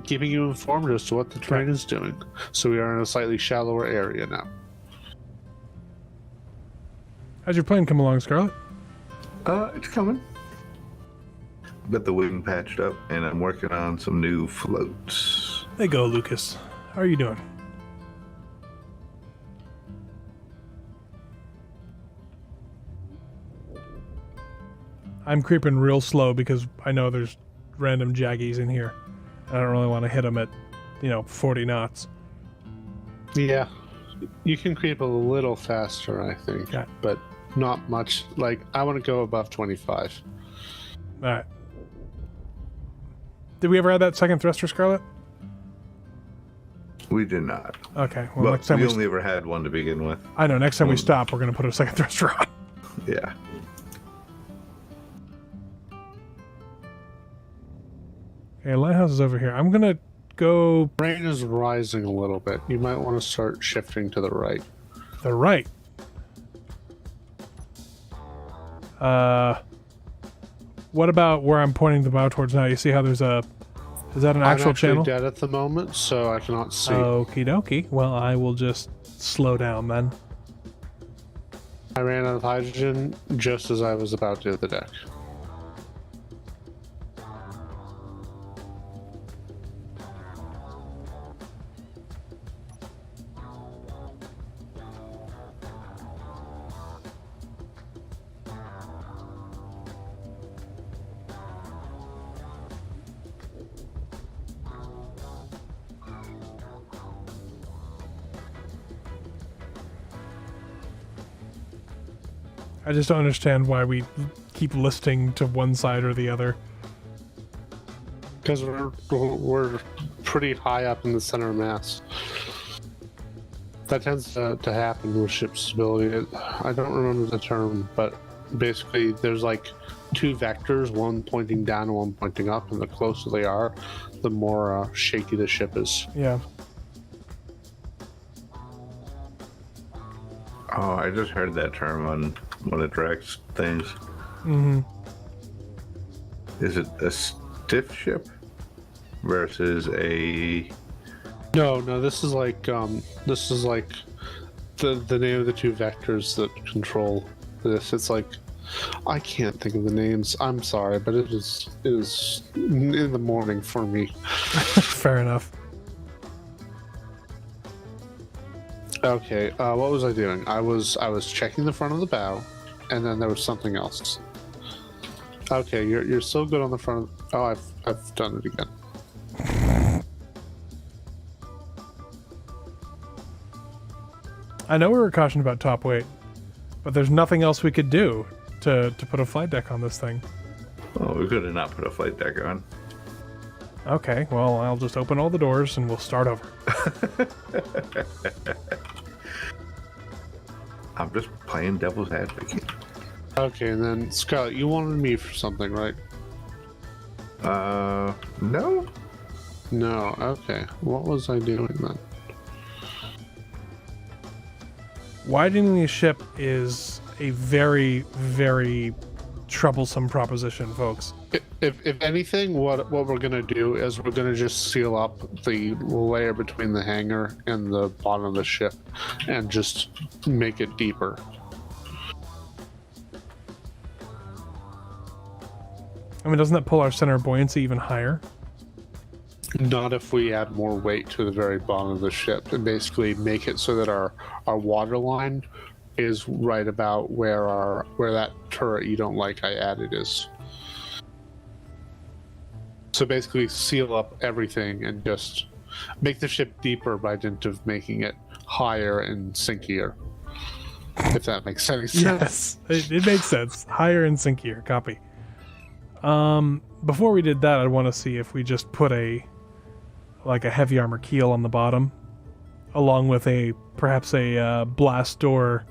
keeping you informed as to what the train is doing. So we are in a slightly shallower area now. How's your plane come along, Scarlet? It's coming. Got the wing patched up, and I'm working on some new floats. There you go, Lucas. How are you doing? I'm creeping real slow because I know there's random jaggies in here. And I don't really want to hit them at, 40 knots. Yeah, you can creep a little faster, I think, Okay. but not much. Like, I want to go above 25. All right. Did we ever have that second thruster, Scarlet? We did not. Okay. Well, Well, next time we we only ever had one to begin with. I know. Next time we stop, we're going to put a second thruster on. Yeah. Okay, lighthouse is over here. I'm going to go Rain is rising a little bit. You might want to start shifting to the right. the right. What about where I'm pointing the bow towards now? You see how there's a... Is that an actual I'm actually channel? dead at the moment, so I cannot see. Okie dokie. Well, I will just slow down then. I ran out of hydrogen just as I was about to hit the deck. I just don't understand why we keep listing to one side or the other. Because we're pretty high up in the center of mass. That tends to happen with ship stability. I don't remember the term, but basically there's like two vectors, one pointing down and one pointing up, and the closer they are, the more shaky the ship is. Yeah. Oh, I just heard that term on one of Drax's things. Mm-hmm. Is it a stiff ship versus a... No, this is like the name of the two vectors that control this. It's like, I can't think of the names. I'm sorry, but it is in the morning for me. Fair enough. Okay, what was I doing? I was checking the front of the bow, and then there was something else. Okay, you're so good on the front. Oh, I've done it again. I know we were cautioned about top weight, but there's nothing else we could do to put a flight deck on this thing. Oh, we could have not put a flight deck on. Okay, well, I'll just open all the doors and we'll start over. I'm just playing devil's advocate. Okay, and then Scarlet, you wanted me for something, right? No? No. Okay, what was I doing then? Widening the ship is a very, very troublesome proposition, folks. If anything, what we're gonna do is we're gonna just seal up the layer between the hangar and the bottom of the ship, and just make it deeper. I mean, doesn't that pull our center of buoyancy even higher? Not if we add more weight to the very bottom of the ship and basically make it so that our water line is right about where that turret you don't like I added is. So basically seal up everything and just make the ship deeper by dint of making it higher and sinkier. If that makes any sense. Yes, it makes sense. Higher and sinkier. Copy. Before we did that, I'd want to see if we just put a heavy armor keel on the bottom, along with perhaps a blast door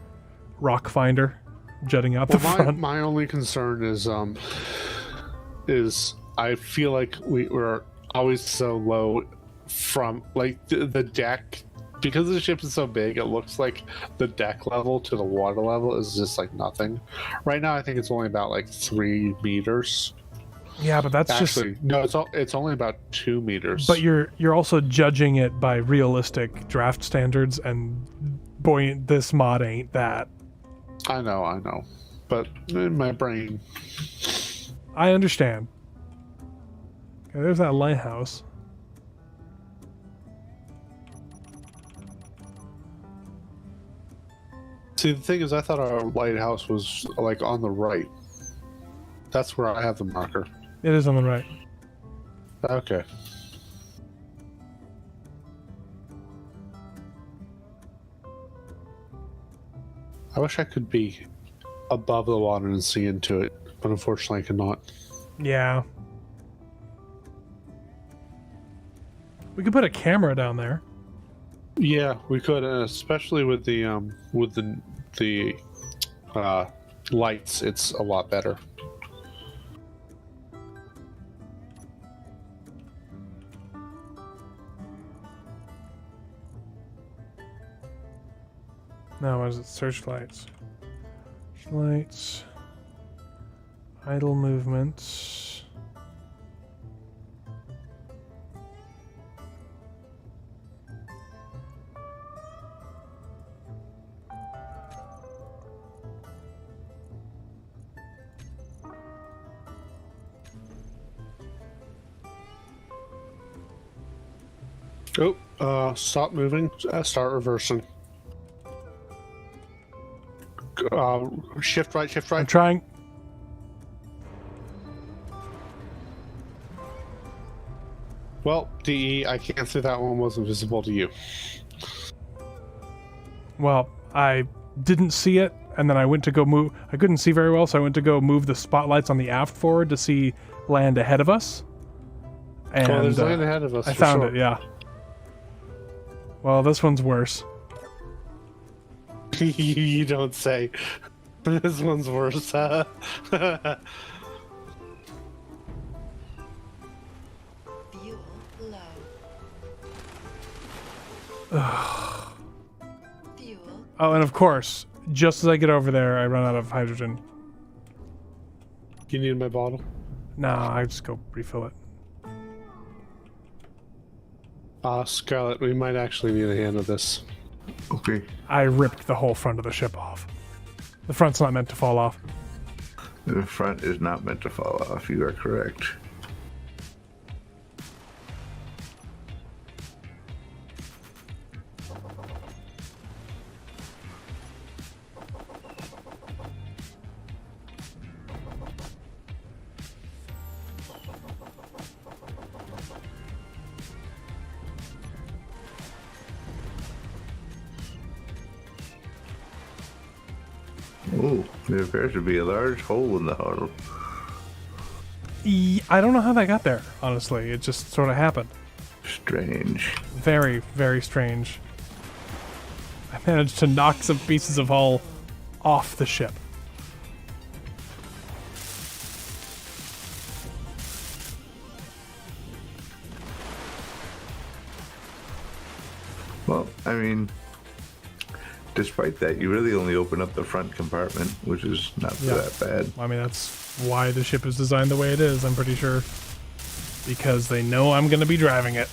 rock finder jutting out the front. My only concern is I feel like we're always so low from like the deck. Because the ship is so big, it looks like the deck level to the water level is just like nothing. Right now, I think it's only about like 3 meters. Yeah, but that's Actually, just no. It's only about 2 meters. But you're also judging it by realistic draft standards, and boy, this mod ain't that. I know. But in my brain, I understand. Okay, there's that lighthouse. see, the thing is, I thought our lighthouse was like on the right. That's where I have the marker. It is on the right. Okay. I wish I could be above the water and see into it, but unfortunately I cannot. Yeah. We could put a camera down there. Yeah, we could, especially with the lights. It's a lot better. No, what is it? Searchlights. Searchlights. Idle movements. Oh, stop moving. Start reversing. Shift right, shift I'm right. trying. Well, DE, I can't say that one wasn't visible to you. Well, I didn't see it, and then I went to go move. I couldn't see very well, so I went to go move the spotlights on the aft forward to see land ahead of us. And There's land ahead of us. I for found sure. it, yeah. Well, this one's worse. You don't say. This one's worse. Huh? Fuel low. Fuel. Oh, and of course, just as I get over there, I run out of hydrogen. You need my bottle? Nah, I just go refill it. Scarlet, we might actually need a hand of this. Okay. I ripped the whole front of the ship off. The front's not meant to fall off. The front is not meant to fall off. You are correct. Oh, there appears to be a large hole in the hull. I don't know how that got there, honestly. It just sort of happened. Strange. Very, very strange. I managed to knock some pieces of hull off the ship. Well, I mean, despite that, you really only open up the front compartment, which is not that bad. I mean, that's why the ship is designed the way it is, I'm pretty sure. Because they know I'm going to be driving it.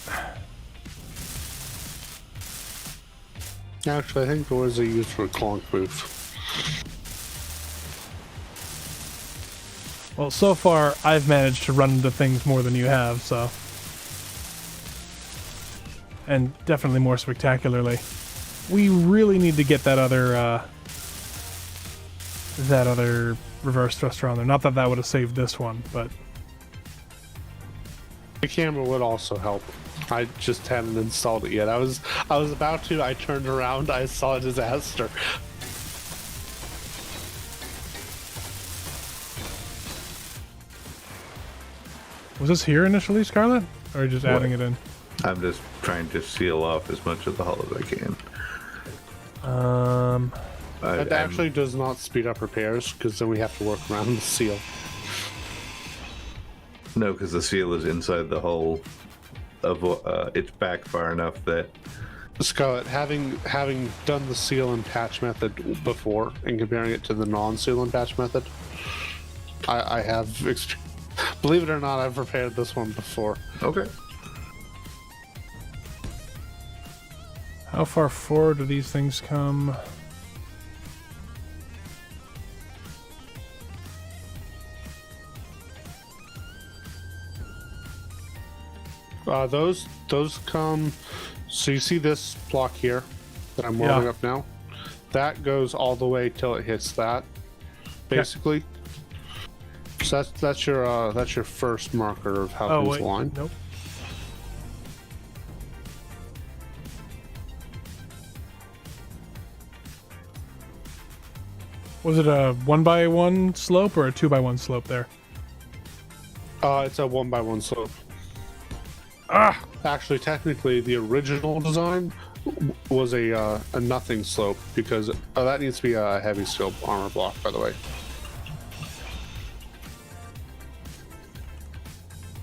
Actually, I think doors are used for a clonk booth. Well, so far, I've managed to run into things more than you have, so... And definitely more spectacularly. We really need to get that other reverse thruster on there. Not that that would have saved this one, but... The camera would also help. I just hadn't installed it yet. I was about to. I turned around. I saw a disaster. Was this here initially, Scarlet? Or are you just adding it in? I'm just trying to seal off as much of the hull as I can. That actually does not speed up repairs, because then we have to work around the seal. No, because the seal is inside the hull. It's back far enough that... Scarlet, having done the seal and patch method before, and comparing it to the non-seal and patch method, I have... Believe it or not, I've repaired this one before. Okay. How far forward do these things come? Those come. So you see this block here that I'm warming up now? That goes all the way till it hits that, basically. So that's your first marker of how things align. Nope. Was it a 1x1 slope or a 2x1 slope there? It's a 1x1 slope. Ah! Actually, technically, the original design was a nothing slope, because that needs to be a heavy steel armor block, by the way.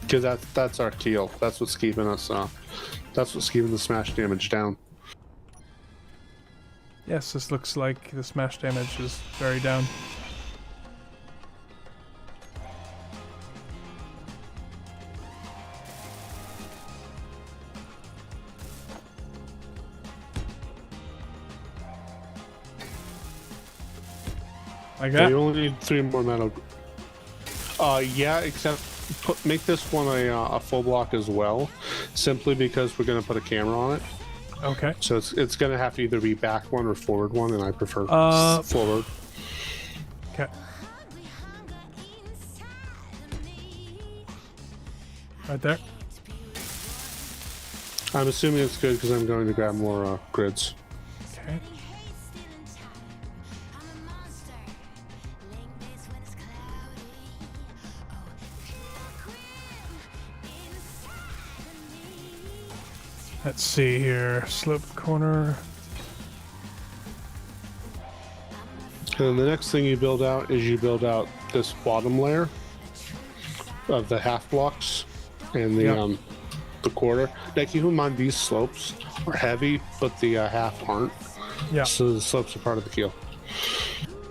Because that's our keel. That's what's keeping us. That's what's keeping the smash damage down. Yes, this looks like the smash damage is very down. Like that? Yeah, you only need 3 more metal. Yeah, except make this one a full block as well, simply because we're going to put a camera on it. Okay. So it's going to have to either be back one or forward one, and I prefer forward. Okay. Right there. I'm assuming it's good because I'm going to grab more grids. Okay. Let's see here. Slope corner. And then the next thing you build out is you build out this bottom layer of the half blocks and the quarter. Now keep in mind these slopes are heavy, but the half aren't. Yeah. So the slopes are part of the keel.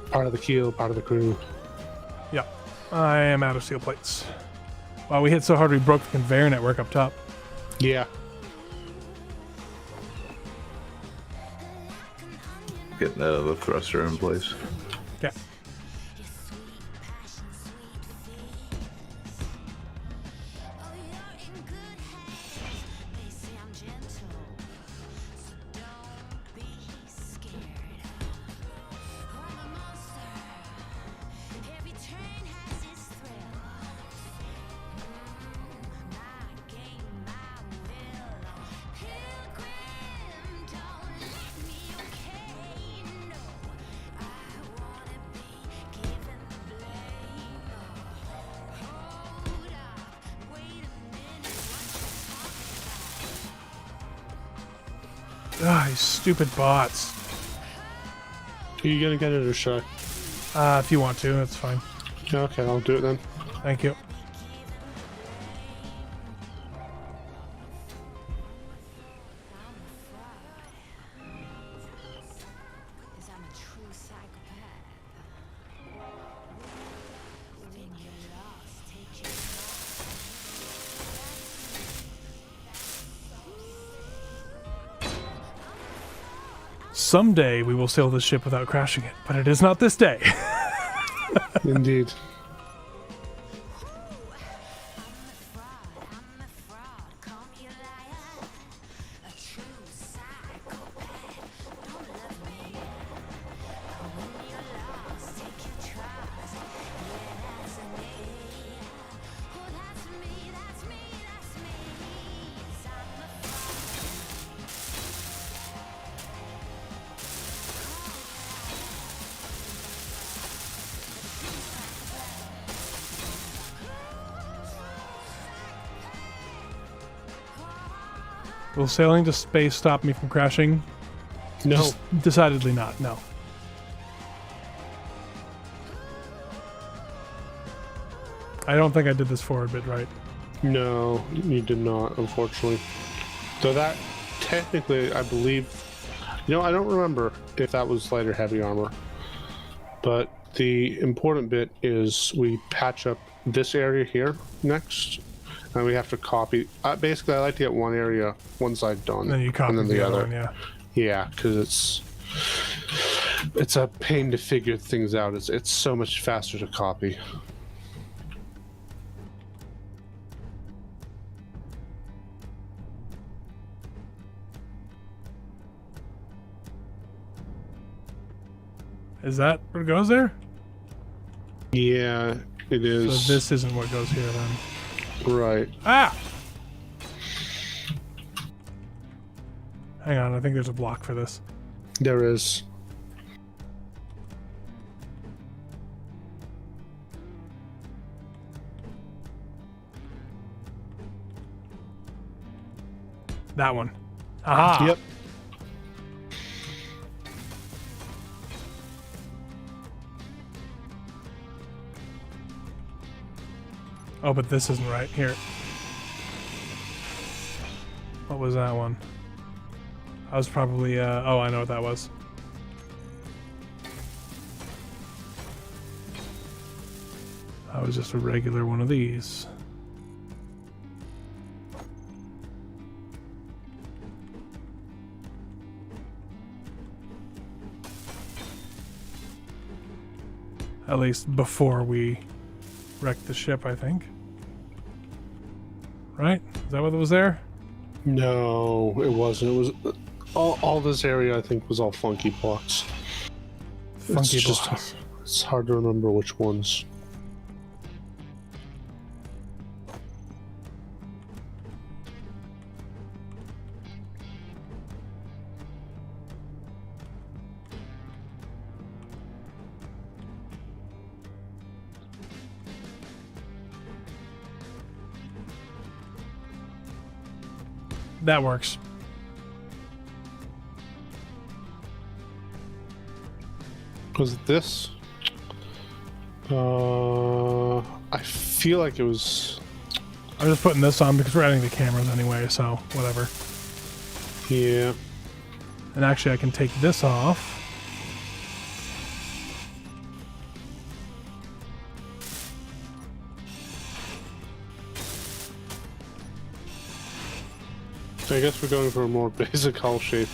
Part of the keel, part of the crew. Yeah. I am out of steel plates. Wow, we hit so hard we broke the conveyor network up top. Yeah. Getting the thruster in place. Okay. Ah, these stupid bots. Are you gonna get it or should I? If you want to, that's fine. Okay, I'll do it then. Thank you. Someday we will sail this ship without crashing it, but it is not this day. Indeed. Will sailing to space stop me from crashing? No. Decidedly not, no. I don't think I did this forward bit right. No, you did not, unfortunately. So that, technically, I believe... You know, I don't remember if that was light or heavy armor. But the important bit is we patch up this area here next. And we have to copy... basically, I like to get one area, one side done. And then you copy and then the other one, yeah. Yeah, because it's a pain to figure things out. It's so much faster to copy. Is that what goes there? Yeah, it is. So this isn't what goes here then. Right. Ah! Hang on, I think there's a block for this. There is. That one. Aha! Yep. Oh, but this isn't right. Here. What was that one? I was probably, oh, I know what that was. That was just a regular one of these. At least before we wrecked the ship, I think. Right? Is that what was there? No, it wasn't. It was all this area. I think was all funky blocks. Funky it's just, blocks. It's hard to remember which ones. That works. Was it this? I feel like it was. I'm just putting this on because we're adding the cameras anyway, so whatever. Yeah. And actually, I can take this off. I guess we're going for a more basic hull shape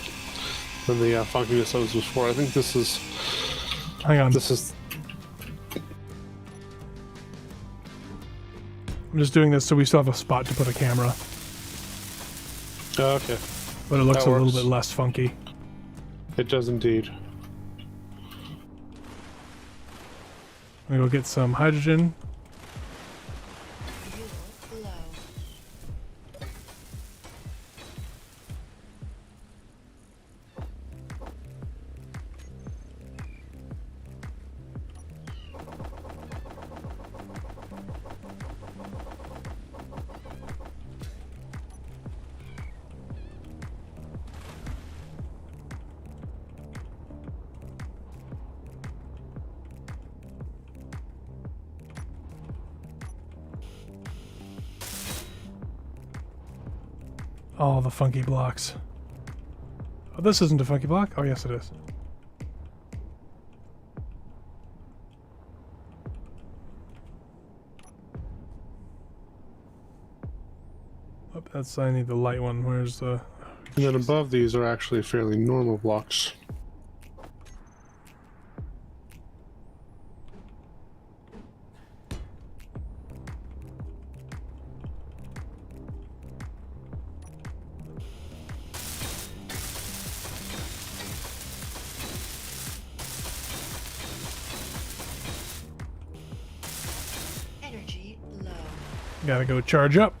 than the funkiness that was before. I think this is. Hang on. This is. I'm just doing this so we still have a spot to put a camera, Okay. but it looks That a little works. bit less funky. It does indeed. I'm gonna go get some hydrogen. Fuel low. All the funky blocks. Oh, this isn't a funky block? Oh, yes, it is. Oh, that's, I need the light one. Where's the... And then above these are actually fairly normal blocks. Energy low. Gotta go charge up.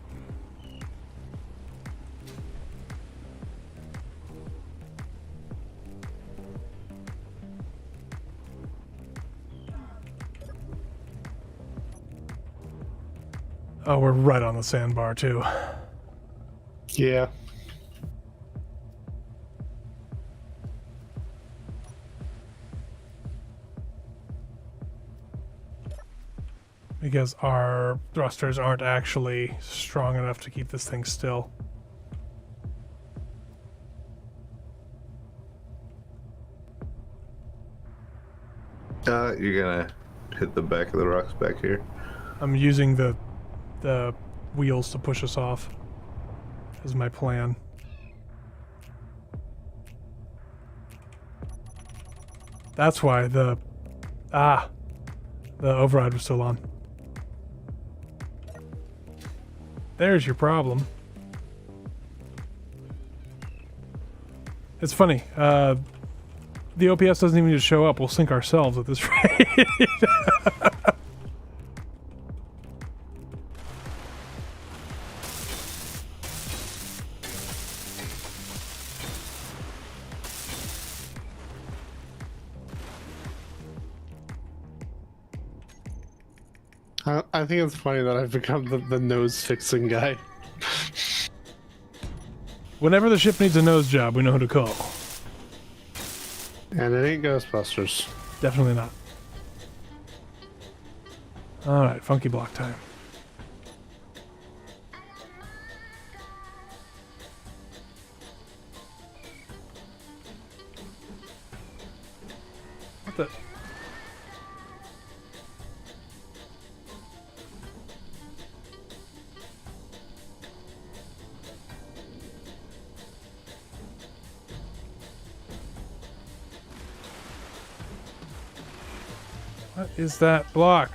Oh, we're right on the sandbar, too. Yeah. Because our thrusters aren't actually strong enough to keep this thing still. You're gonna hit the back of the rocks back here. I'm using the wheels to push us off. Is my plan. That's why the override was still on. There's your problem. It's funny. The OPS doesn't even need to show up. We'll sink ourselves at this rate. I think it's funny that I've become the nose fixing guy. Whenever the ship needs a nose job, we know who to call. And it ain't Ghostbusters. Definitely not. Alright, funky block time. What the? What is that block?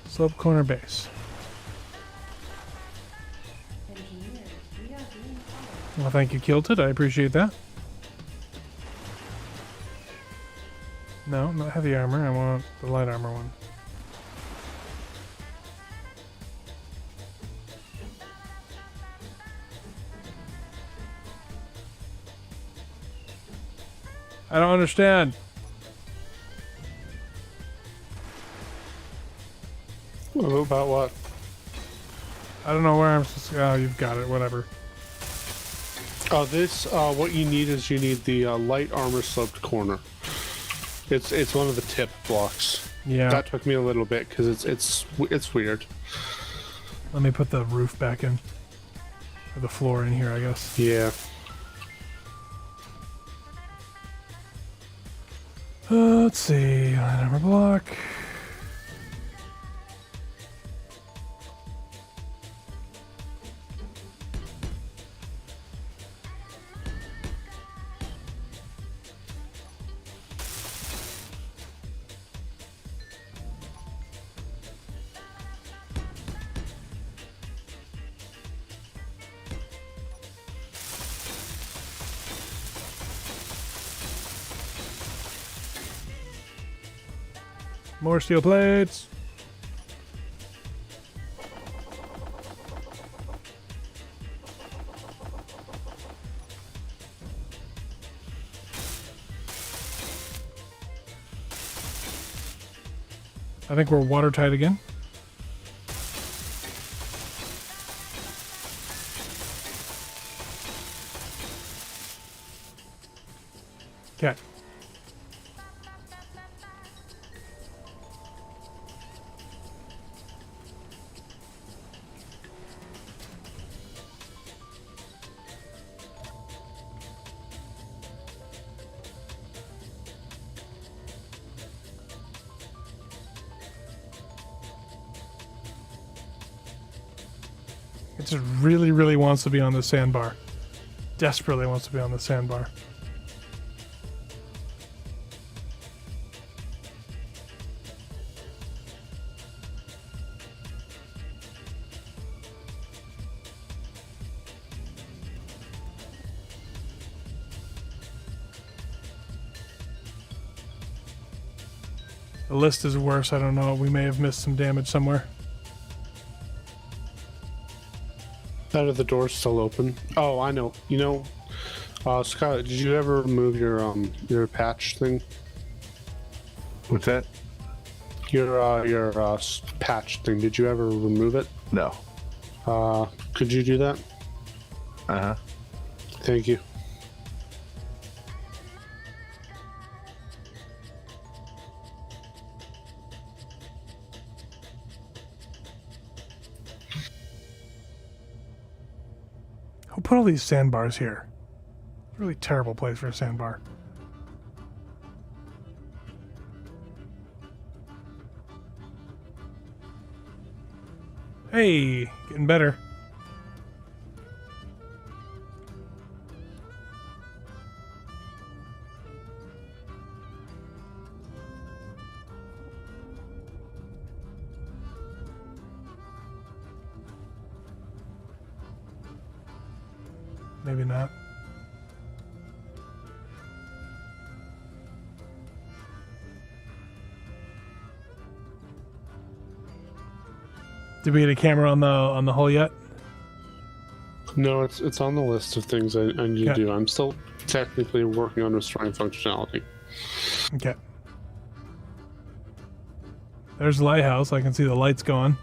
Slope corner base. Well, thank you, Kilted. I appreciate that. No, not heavy armor. I want the light armor one. I don't understand. About what? I don't know where I'm supposed to. Oh, you've got it. Whatever. Oh, this. What you need is you need the light armor sloped corner. It's one of the tip blocks. Yeah. That took me a little bit because it's weird. Let me put the roof back in. Or the floor in here, I guess. Yeah. Let's see. Light armor block. More steel plates. I think we're watertight again. Okay. It just really, really wants to be on the sandbar. Desperately wants to be on the sandbar. The list is worse. I don't know. We may have missed some damage somewhere. That are the doors still open? Oh, I know. You know, Scott, did you ever remove your patch thing? What's that? Your patch thing. Did you ever remove it? No. Could you do that? Uh-huh. Thank you. Who put all these sandbars here? Really terrible place for a sandbar. Hey, getting better. Maybe not. Did we get a camera on the hull yet? No, it's on the list of things I need to do. I'm still technically working on restoring functionality. Okay. There's the lighthouse. I can see the lights going.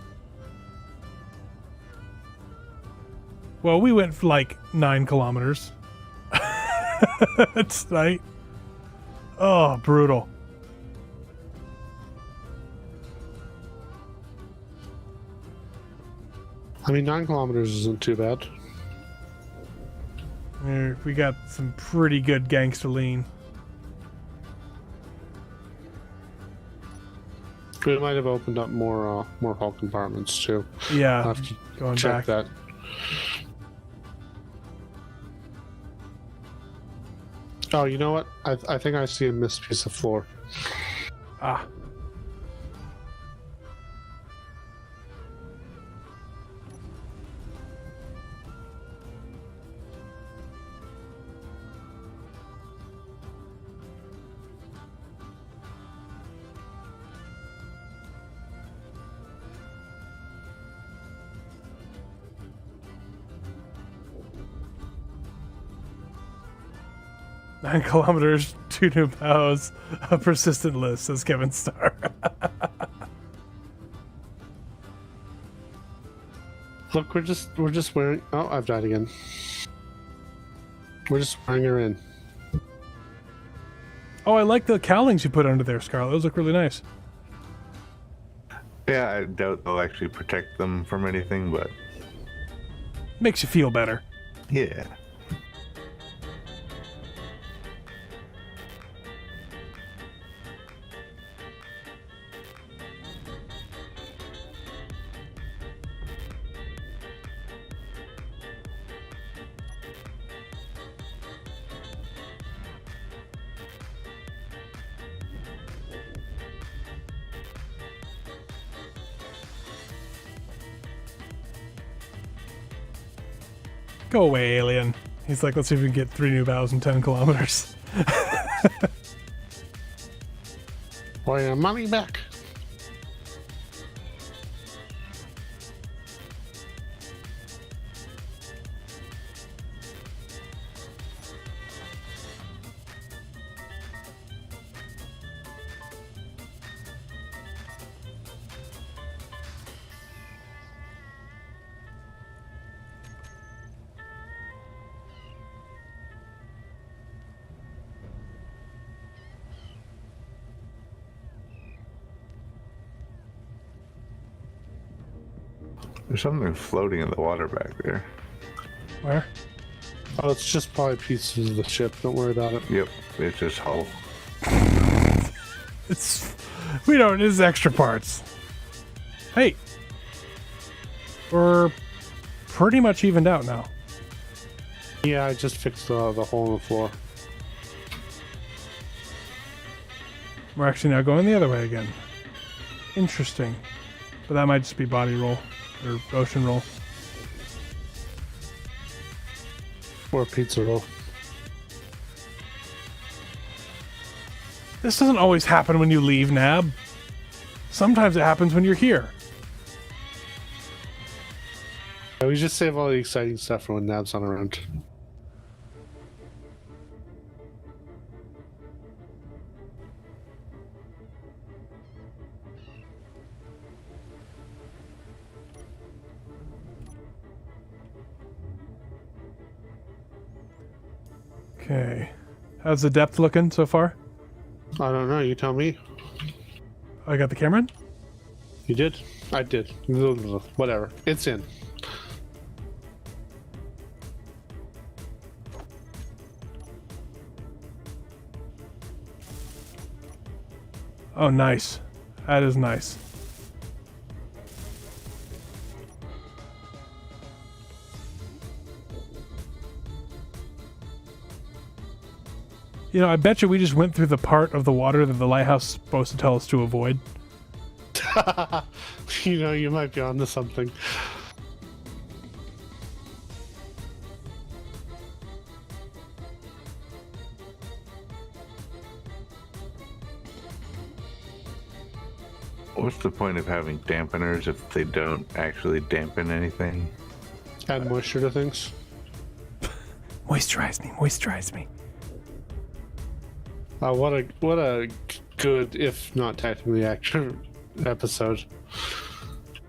Well, we went for like 9 kilometers tonight. Oh, brutal. I mean, 9 kilometers isn't too bad. We got some pretty good gangster lean. We might have opened up more hull compartments too. Yeah, I'll have to going check back. that. Oh, you know what? I think I see a missed piece of floor. Ah. "9 kilometers, 2 new bows, a persistent list," says Kevin Starr. Look, we're just wearing. Oh, I've died again. We're just wearing her in. Oh, I like the cowlings you put under there, Scarlet. Those look really nice. Yeah, I doubt they'll actually protect them from anything, but Makes you feel better. yeah. Go away, alien. He's like, let's see if we can get 3 new bows in 10 kilometers. Want your money back? There's something floating in the water back there. Where? Oh, it's just probably pieces of the ship. Don't worry about it. Yep, it's just hull. It's... We don't... It's extra parts. Hey! We're pretty much evened out now. Yeah, I just fixed the hole in the floor. We're actually now going the other way again. Interesting. But that might just be body roll. Or ocean roll. Or pizza roll. This doesn't always happen when you leave, Nab. Sometimes it happens when you're here. Yeah, we just save all the exciting stuff for when Nab's not around. Okay. How's the depth looking so far? I don't know. You tell me. I got the camera in? You did? I did. Whatever. It's in. Oh, nice. That is nice. You know, I bet you we just went through the part of the water that the lighthouse is supposed to tell us to avoid. You know, you might be onto something. What's the point of having dampeners if they don't actually dampen anything? Add moisture to things. Moisturize me, moisturize me. What a good, if not technically accurate, episode.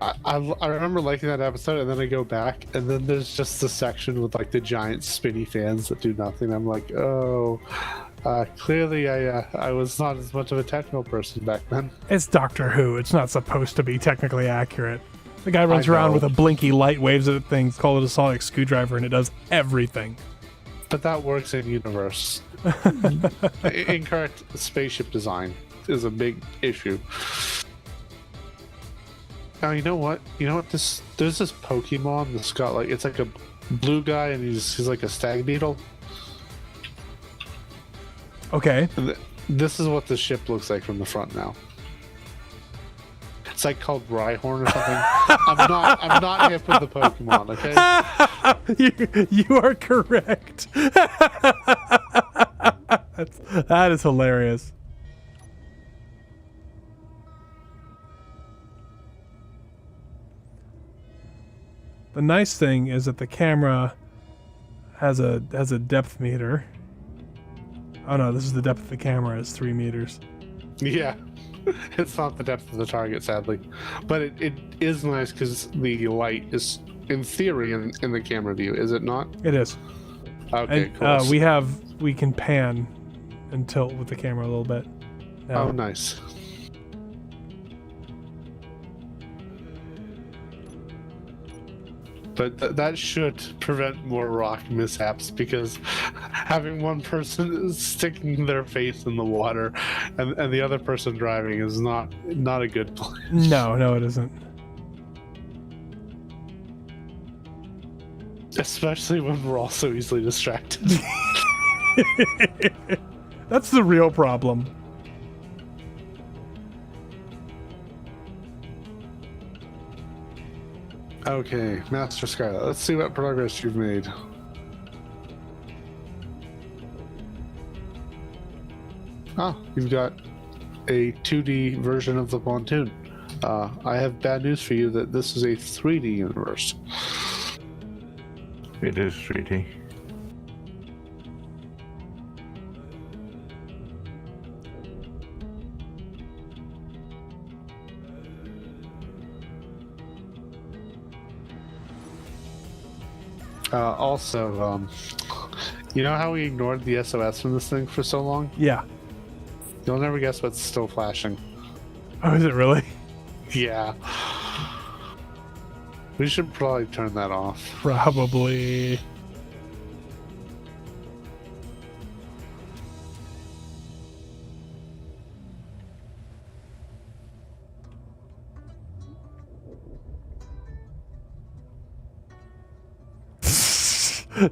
I remember liking that episode, and then I go back, and then there's just the section with like the giant spinny fans that do nothing. I'm like, oh, clearly I was not as much of a technical person back then. It's Doctor Who. It's not supposed to be technically accurate. The guy runs around with a blinky light, waves at things, call it a sonic screwdriver, and it does everything. But that works in universe. Incorrect spaceship design is a big issue. Now you know what? There's this Pokemon that's got like, it's like a blue guy and he's like a stag beetle. Okay. And this is what the ship looks like from the front now. It's like called Rhyhorn or something. I'm not hip with the Pokemon, okay? You are correct. That is hilarious. The nice thing is that the camera has a depth meter. Oh no, this is the depth of the camera is 3 meters. Yeah. It's not the depth of the target, sadly. But it is nice because the light is, in theory, in the camera view, is it not? It is. Okay, and, cool. we can pan and tilt with the camera a little bit. Now, oh, nice. But that should prevent more rock mishaps, because having one person sticking their face in the water and the other person driving is not a good plan. No, it isn't. Especially when we're all so easily distracted. That's the real problem. Okay, Master Skylar, let's see what progress you've made. You've got a 2D version of the pontoon. I have bad news for you that this is a 3D universe. It is 3D. Also, you know how we ignored the SOS from this thing for so long? Yeah. You'll never guess what's still flashing. Oh, is it really? Yeah. We should probably turn that off. Probably.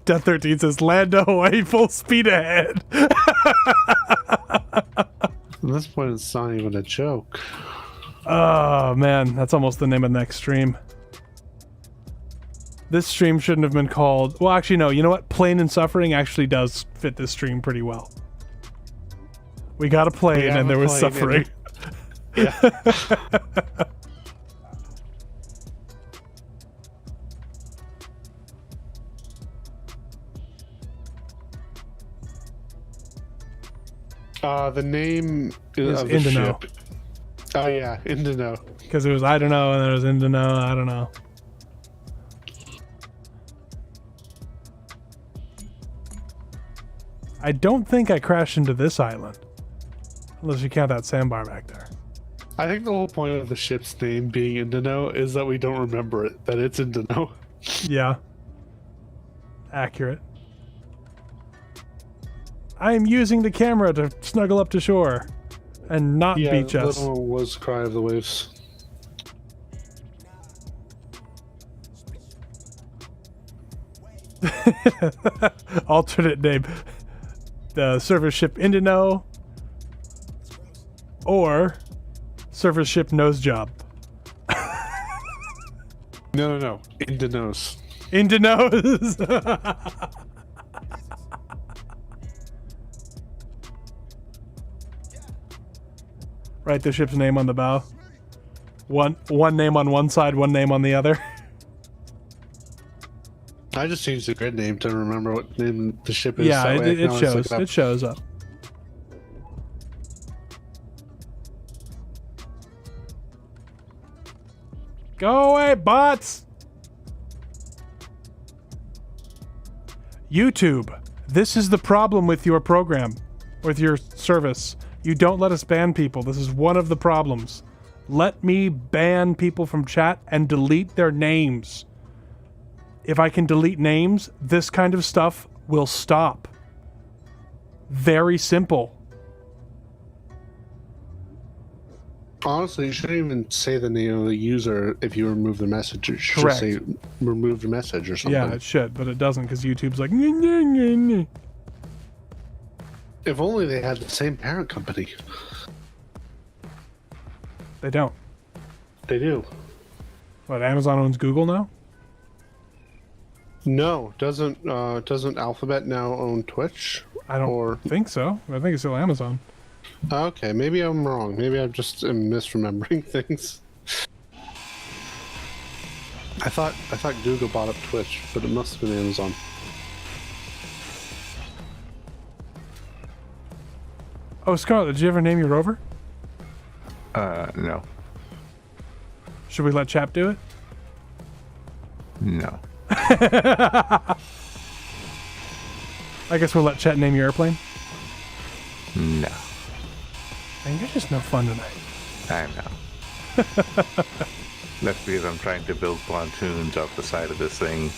Death 13 says, land away, full speed ahead. At this point, it's not even a joke. Oh, man. That's almost the name of the next stream. This stream shouldn't have been called... Well, actually, no. You know what? Plain and Suffering actually does fit this stream pretty well. We got a plane and there was suffering. Yeah. The name is of the Indino. ship. Oh yeah, Indino. Because it was I don't know and there was Indino, I don't know. I don't think I crashed into this island. Unless you count that sandbar back there. I think the whole point of the ship's name being Indino is that we don't remember it, that it's Indino. Yeah. Accurate. I am using the camera to snuggle up to shore. and not Yeah, beach the us. little one was Cry of the Waves. Alternate name. The surface ship Indino or surface ship Nose Job. No. Indonos. Indinos. Write the ship's name on the bow. One name on one side, one name on the other. I just changed the grid name to remember what name the ship is. Yeah, That way I can it always shows. look it up. It shows up. Go away, bots! YouTube, this is the problem with your program, with your service. You don't let us ban people. This is one of the problems. Let me ban people from chat and delete their names. If I can delete names, this kind of stuff will stop. Very simple. Honestly, you shouldn't even say the name of the user if you remove the message. You should Correct. just say remove the message or something. Yeah, it should, but it doesn't because YouTube's like, "Nyeh, nyeh, nyeh, nyeh." If only they had the same parent company. They don't. They do. What, Amazon owns Google now? No, doesn't Alphabet now own Twitch? I don't Or think so. I think it's still Amazon. okay, maybe I'm wrong. Maybe I'm just misremembering things. I thought Google bought up Twitch, but it must have been Amazon. Oh, Scarlett, did you ever name your rover? No. Should we let Chap do it? No. I guess we'll let Chat name your airplane. No. Man, you're just no fun tonight. I know. That's because I'm trying to build pontoons off the side of this thing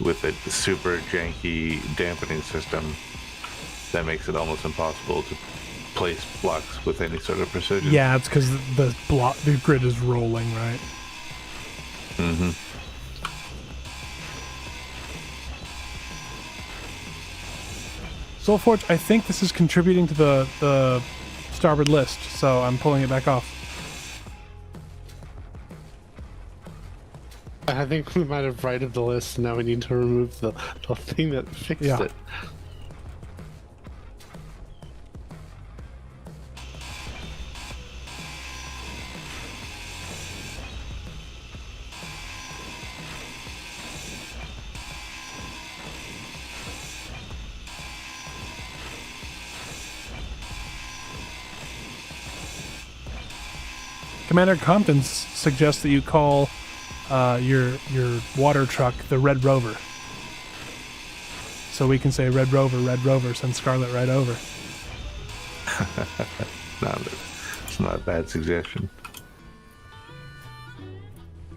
with a super janky dampening system that makes it almost impossible to place blocks with any sort of precision. Yeah, it's because the grid is rolling, right? Mm-hmm. Soulforge, I think this is contributing to the starboard list, so I'm pulling it back off. I think we might have righted the list, and now we need to remove the thing that fixed Yeah. it. Commander Compton suggests that you call your water truck the Red Rover. So we can say Red Rover, send Scarlet right over. It's not a bad suggestion.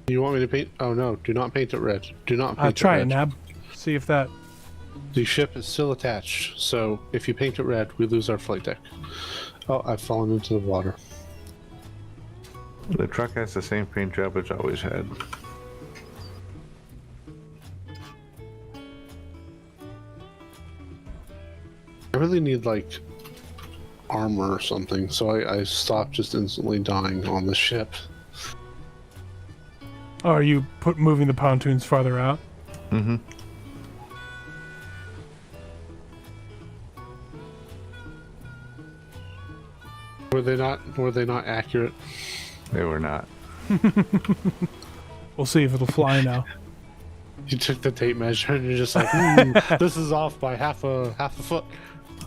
You want me to paint? Oh no! Do not paint it red. Do not paint Try it it, red. Nab. See if that... The ship is still attached, so if you paint it red, we lose our flight deck. Oh, I've fallen into the water. The truck has the same paint job it's always had. I really need like armor or something, so I stopped just instantly dying on the ship. Oh, are you moving the pontoons farther out? Mm-hmm. Were they not accurate? They were not. We'll see if it'll fly now. You took the tape measure and you're just like, this is off by half a foot.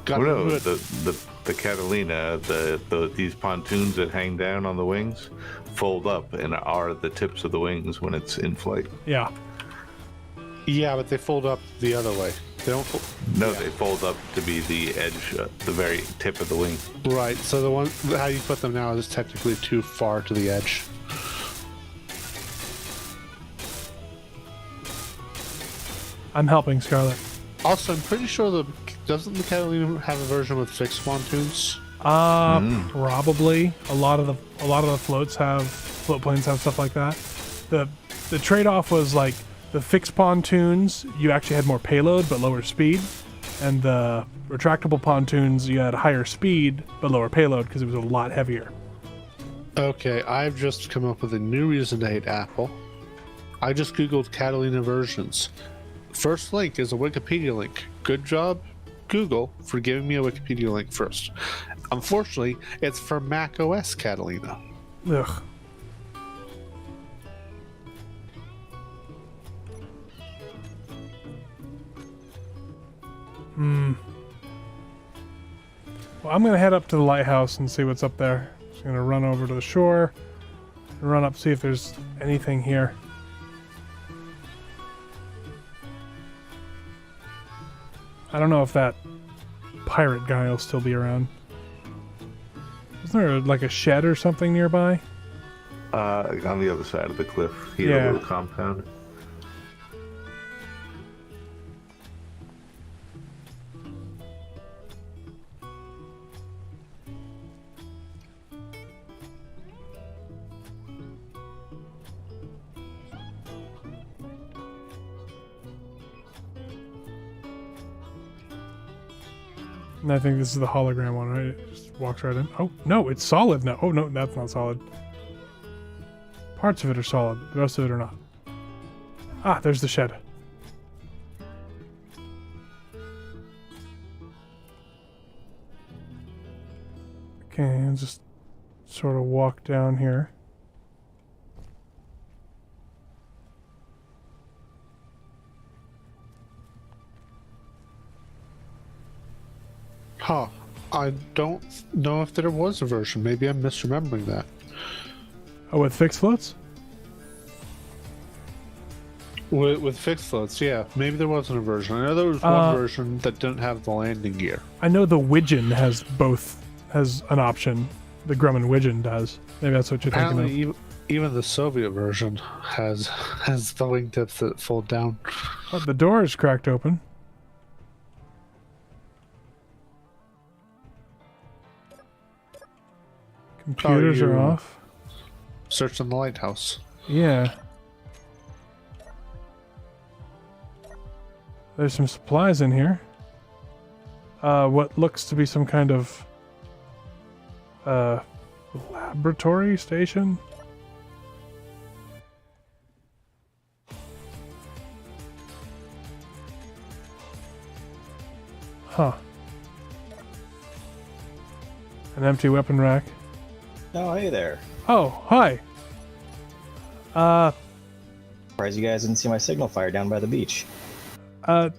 Got Oh to no, do it. the Catalina, these pontoons that hang down on the wings fold up and are the tips of the wings when it's in flight. Yeah. Yeah, but they fold up the other way. They don't. No, they fold up to be the edge, the very tip of the wing. Right. So the one how you put them now is technically too far to the edge. I'm helping Scarlet. Also, I'm pretty sure doesn't the Catalina have a version with fixed pontoons? Probably. A lot of the float planes have stuff like that. The trade-off was like the fixed pontoons, you actually had more payload but lower speed, and the retractable pontoons, you had higher speed but lower payload because it was a lot heavier. Okay, I've just come up with a new reason to hate Apple. I just googled Catalina versions. First link is a Wikipedia link. Good job, Google, for giving me a Wikipedia link first. Unfortunately, it's for Mac OS Catalina. Ugh. Well, I'm gonna head up to the lighthouse and see what's up there. Just gonna run over to the shore and run up, see if there's anything here. I don't know if that pirate guy will still be around. Isn't there like a shed or something nearby? On the other side of the cliff, he had a little compound. And I think this is the hologram one, right? It just walks right in. Oh, no, it's solid now. Oh, no, that's not solid. Parts of it are solid. The rest of it are not. Ah, there's the shed. Okay, I'll just sort of walk down here. Huh. I don't know if there was a version. Maybe I'm misremembering that. Oh, with fixed floats? With fixed floats, yeah. Maybe there wasn't a version. I know there was one version that didn't have the landing gear. I know the Widgeon has an option. The Grumman Widgeon does. Maybe that's what you're thinking of. Apparently, even the Soviet version has the wingtips that fold down. Oh, the door is cracked open. Computers are off. Search on the lighthouse. Yeah. There's some supplies in here. What looks to be some kind of laboratory station. Huh. An empty weapon rack. Oh, hey there. Oh, hi. Surprised you guys didn't see my signal fire down by the beach.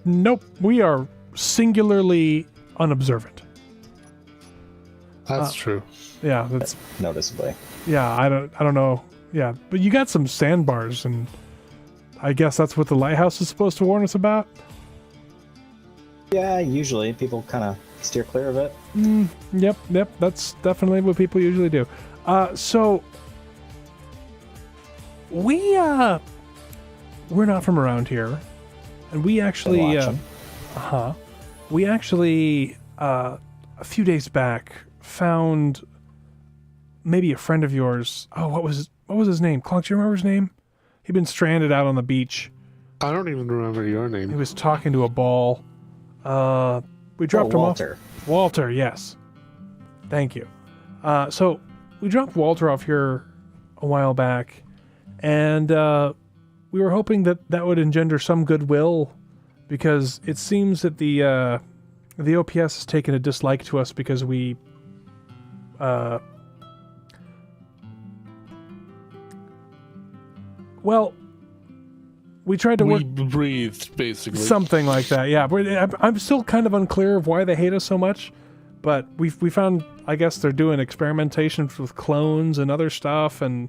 Nope. We are singularly unobservant. That's true. Yeah, that's Noticeably. yeah. I don't know. Yeah, but you got some sandbars, and I guess that's what the lighthouse is supposed to warn us about. Yeah, usually people kind of steer clear of it. Yep. That's definitely what people usually do. So we're not from around here, and we actually we actually a few days back found maybe a friend of yours. Oh, what was his name? Clonk, do you remember his name? He'd been stranded out on the beach. I don't even remember your name. He was talking to a ball. We dropped him Walter. off. Walter, yes. Thank you. So we dropped Walter off here a while back, and we were hoping that would engender some goodwill, because it seems that the OPS has taken a dislike to us because we we tried to work... We breathed, basically. Something like that, yeah. I'm still kind of unclear of why they hate us so much, but we found, I guess they're doing experimentations with clones and other stuff, and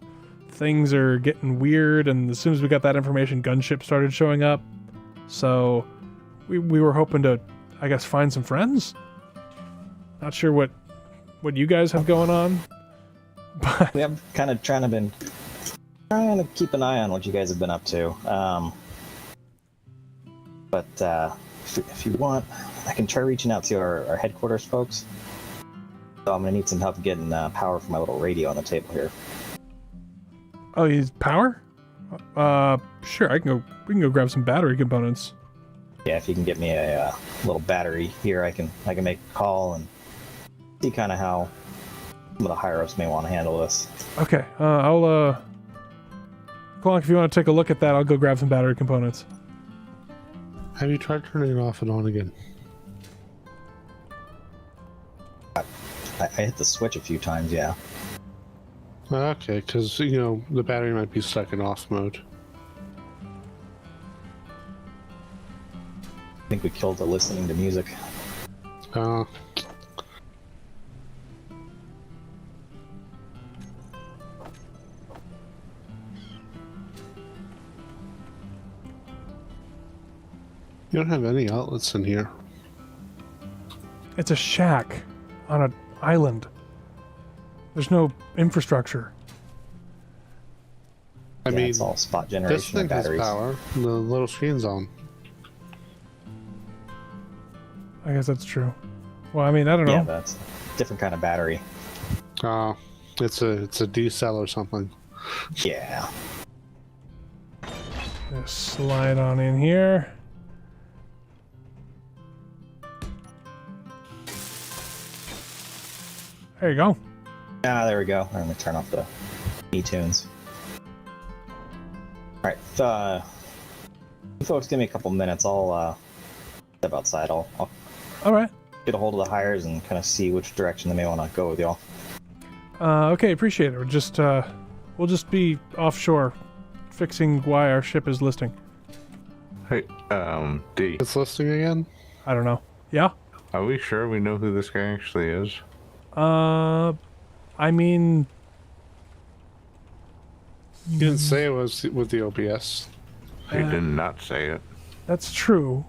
things are getting weird, and as soon as we got that information, gunships started showing up. So we were hoping to, I guess, find some friends. Not sure what you guys have going on. But We have kind of trying to keep an eye on what you guys have been up to. But if you want, I can try reaching out to our headquarters folks. So I'm gonna need some help getting power for my little radio on the table here. Oh, you need power? Sure. I can go. We can go grab some battery components. Yeah, if you can get me a little battery here, I can make a call and see kind of how some of the higher ups may want to handle this. Okay. I'll Clonk, if you want to take a look at that, I'll go grab some battery components. Have you tried turning it off and on again? I hit the switch a few times, yeah. Okay, because, you know, the battery might be stuck in off mode. I think we killed the listening to music. You don't have any outlets in here. It's a shack on an island. There's no infrastructure. I Yeah, mean, it's all spot this generation thing of has batteries. power. The little screen's on. I guess that's true. Well, I mean, I don't know. Yeah, that's a different kind of battery. It's a D-cell or something. Yeah. Just slide on in here. There you go. Ah, there we go. I'm gonna turn off the e-tunes. Alright, you folks give me a couple minutes. I'll step outside. I'll All right. get a hold of the hires and kind of see which direction they may want to go with y'all. Okay, appreciate it. We'll just be offshore, fixing why our ship is listing. Hey, D, It's listing again? I don't know. Yeah. are we sure we know who this guy actually is? I mean, You didn't say it was with the OBS. He did not say it. that's true.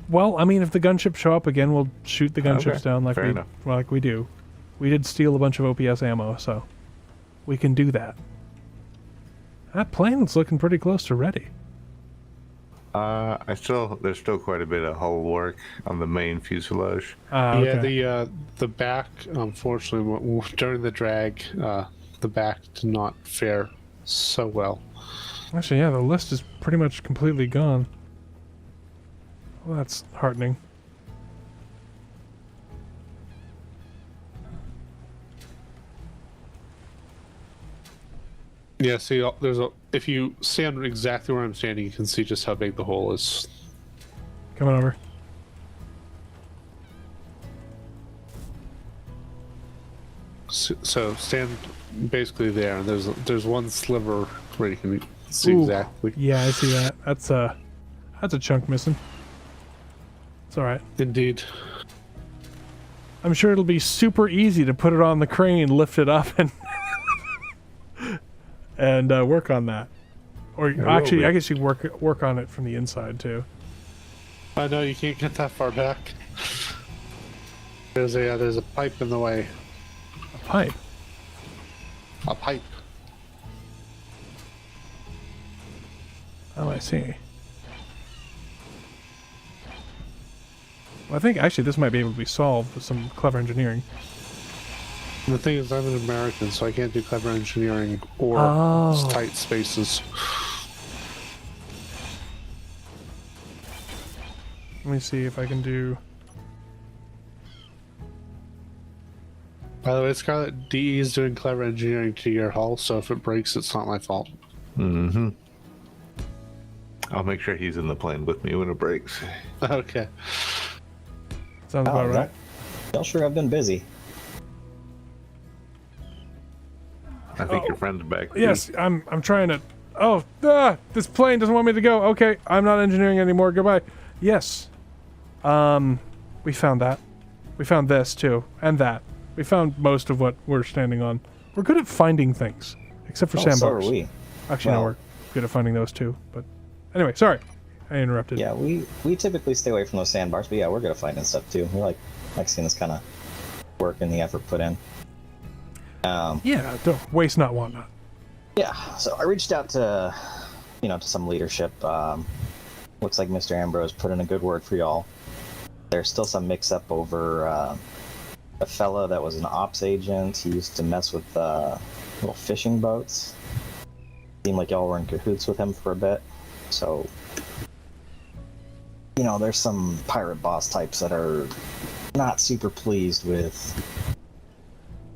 Well, I mean, if the gunships show up again, we'll shoot the gunships Okay, down fair enough. like we do. We did steal a bunch of OPS ammo, so we can do that. That plane's looking pretty close to ready. There's still quite a bit of hull work on the main fuselage. Okay. Yeah, the back, unfortunately, during the drag, the back did not fare so well. Actually, yeah, the list is pretty much completely gone. Well, that's heartening. Yeah, see, if you stand exactly where I'm standing, you can see just how big the hole is. Coming over. So stand basically there, and there's one sliver where you can see Ooh, exactly. Yeah, I see that. That's a chunk missing. It's all right. Indeed. I'm sure it'll be super easy to put it on the crane, lift it up, and and work on that. Or will actually, be. I guess you work on it from the inside too. I know you can't get that far back. There's a pipe in the way. A pipe. A pipe. Oh, I see. Well, I think actually this might be able to be solved with some clever engineering. And the thing is, I'm an American, so I can't do clever engineering or tight spaces. Let me see if I can do. By the way, Scarlet, DE is doing clever engineering to your hull, so if it breaks, it's not my fault. Mm-hmm. I'll make sure he's in the plane with me when it breaks. Okay. Sounds about right. Y'all sure have been busy. I think your friend's back. D. Yes, I'm trying to. Oh, this plane doesn't want me to go. Okay, I'm not engineering anymore. Goodbye. Yes. We found that. We found this too, and that. We found most of what we're standing on. We're good at finding things, except for So sandbars. are we. Actually, no, Well- we're good at finding those too. But anyway, sorry, I interrupted. Yeah, we typically stay away from those sandbars, but yeah, we're good at finding stuff too. We like seeing this kind of work and the effort put in. Yeah, don't waste not, want not. Yeah, so I reached out to, to some leadership. Looks like Mr. Ambrose put in a good word for y'all. There's still some mix-up over a fella that was an ops agent. He used to mess with little fishing boats. Seemed like y'all were in cahoots with him for a bit. So, you know, there's some pirate boss types that are not super pleased with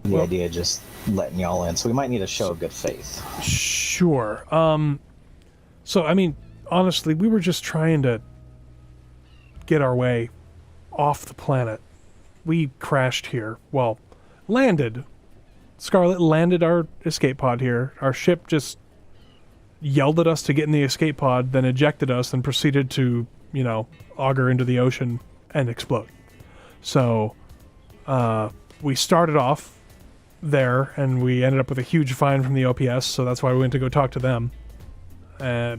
the idea of just letting y'all in. So we might need a show of good faith. Sure. So, I mean, honestly, we were just trying to get our way off the planet. We crashed here. Well, landed. Scarlet landed our escape pod here. Our ship just yelled at us to get in the escape pod, then ejected us, and proceeded to, you know, auger into the ocean and explode. So, we started off there, and we ended up with a huge fine from the OPS, so that's why we went to go talk to them,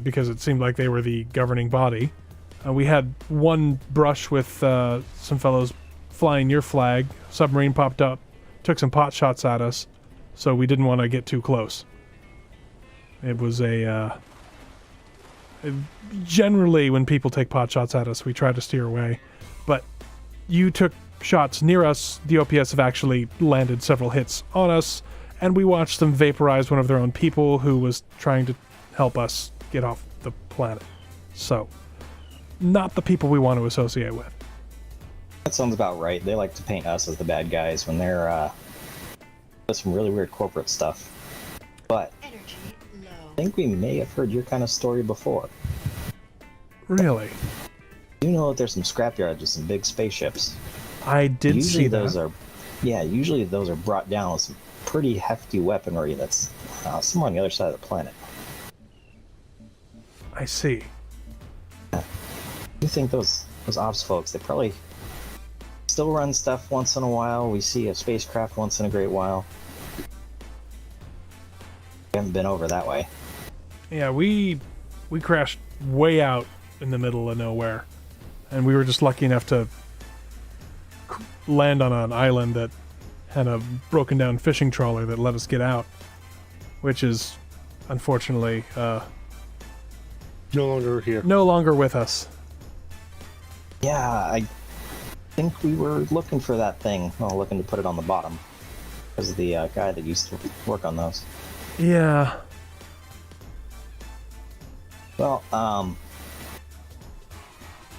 because it seemed like they were the governing body. We had one brush with some fellows flying your flag. Submarine popped up, took some pot shots at us, so we didn't want to get too close. It was generally, when people take pot shots at us, we try to steer away. But you took shots near us. The OPS have actually landed several hits on us, and we watched them vaporize one of their own people who was trying to help us get off the planet. So, not the people we want to associate with. That sounds about right. They like to paint us as the bad guys when they're doing some really weird corporate stuff. But Energy low. I think we may have heard your kind of story before. Really? You know that there's some scrapyards with some big spaceships. I did Usually see those that. usually those are brought down with some pretty hefty weaponry that's somewhere on the other side of the planet. I see. You think those ops folks, they probably still run stuff once in a while. We see a spacecraft once in a great while. We haven't been over that way. Yeah, we crashed way out in the middle of nowhere, and we were just lucky enough to land on an island that had a broken down fishing trawler that let us get out, which is unfortunately No longer here. no longer with us. Yeah, I think we were looking for that thing. Well, looking to put it on the bottom. Because of the guy that used to work on those. Yeah. Well, I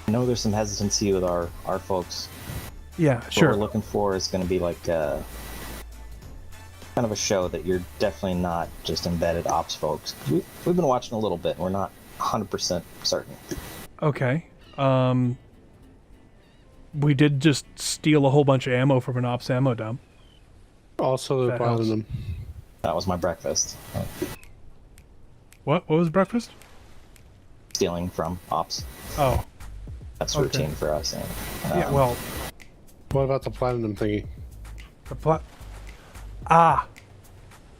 know there's some hesitancy with our folks. Yeah, What sure. we're looking for is going to be like kind of a show that you're definitely not just embedded ops folks. We've been watching a little bit, and we're not 100% certain. Okay. We did just steal a whole bunch of ammo from an ops ammo dump. Also, they're That helps. bothering them. That was my breakfast. What was breakfast? Stealing from ops. Oh, That's Okay. routine for us. And, yeah, well, What about the platinum thingy? the plot.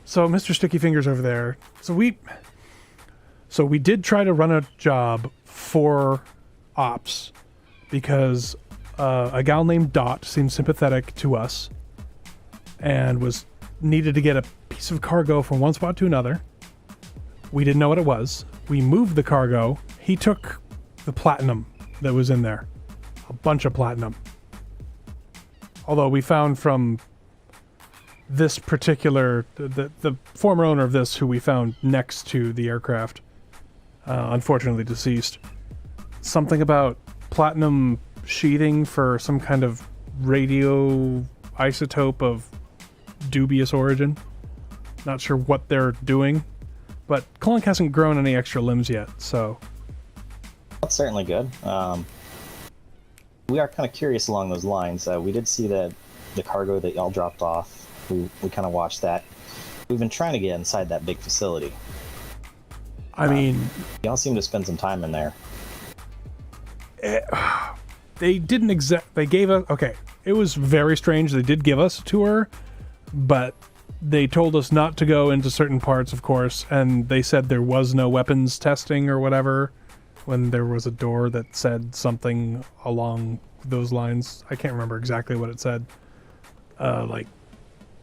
So Mr. Sticky Fingers over there. So we did try to run a job for ops because a gal named Dot seemed sympathetic to us and needed to get a piece of cargo from one spot to another. We didn't know what it was. We moved the cargo. He took the platinum that was in there. A bunch of platinum. Although we found from this particular, the former owner of this, who we found next to the aircraft, unfortunately deceased, something about platinum sheathing for some kind of radio isotope of dubious origin. Not sure what they're doing, but Clunk hasn't grown any extra limbs yet, so... That's certainly good. We are kind of curious along those lines. We did see the cargo that y'all dropped off. We kind of watched that. We've been trying to get inside that big facility. I mean... Y'all seem to spend some time in there. They didn't they gave us... Okay, it was very strange. They did give us a tour, but they told us not to go into certain parts, of course, and they said there was no weapons testing or whatever when there was a door that said something along those lines. I can't remember exactly what it said. Like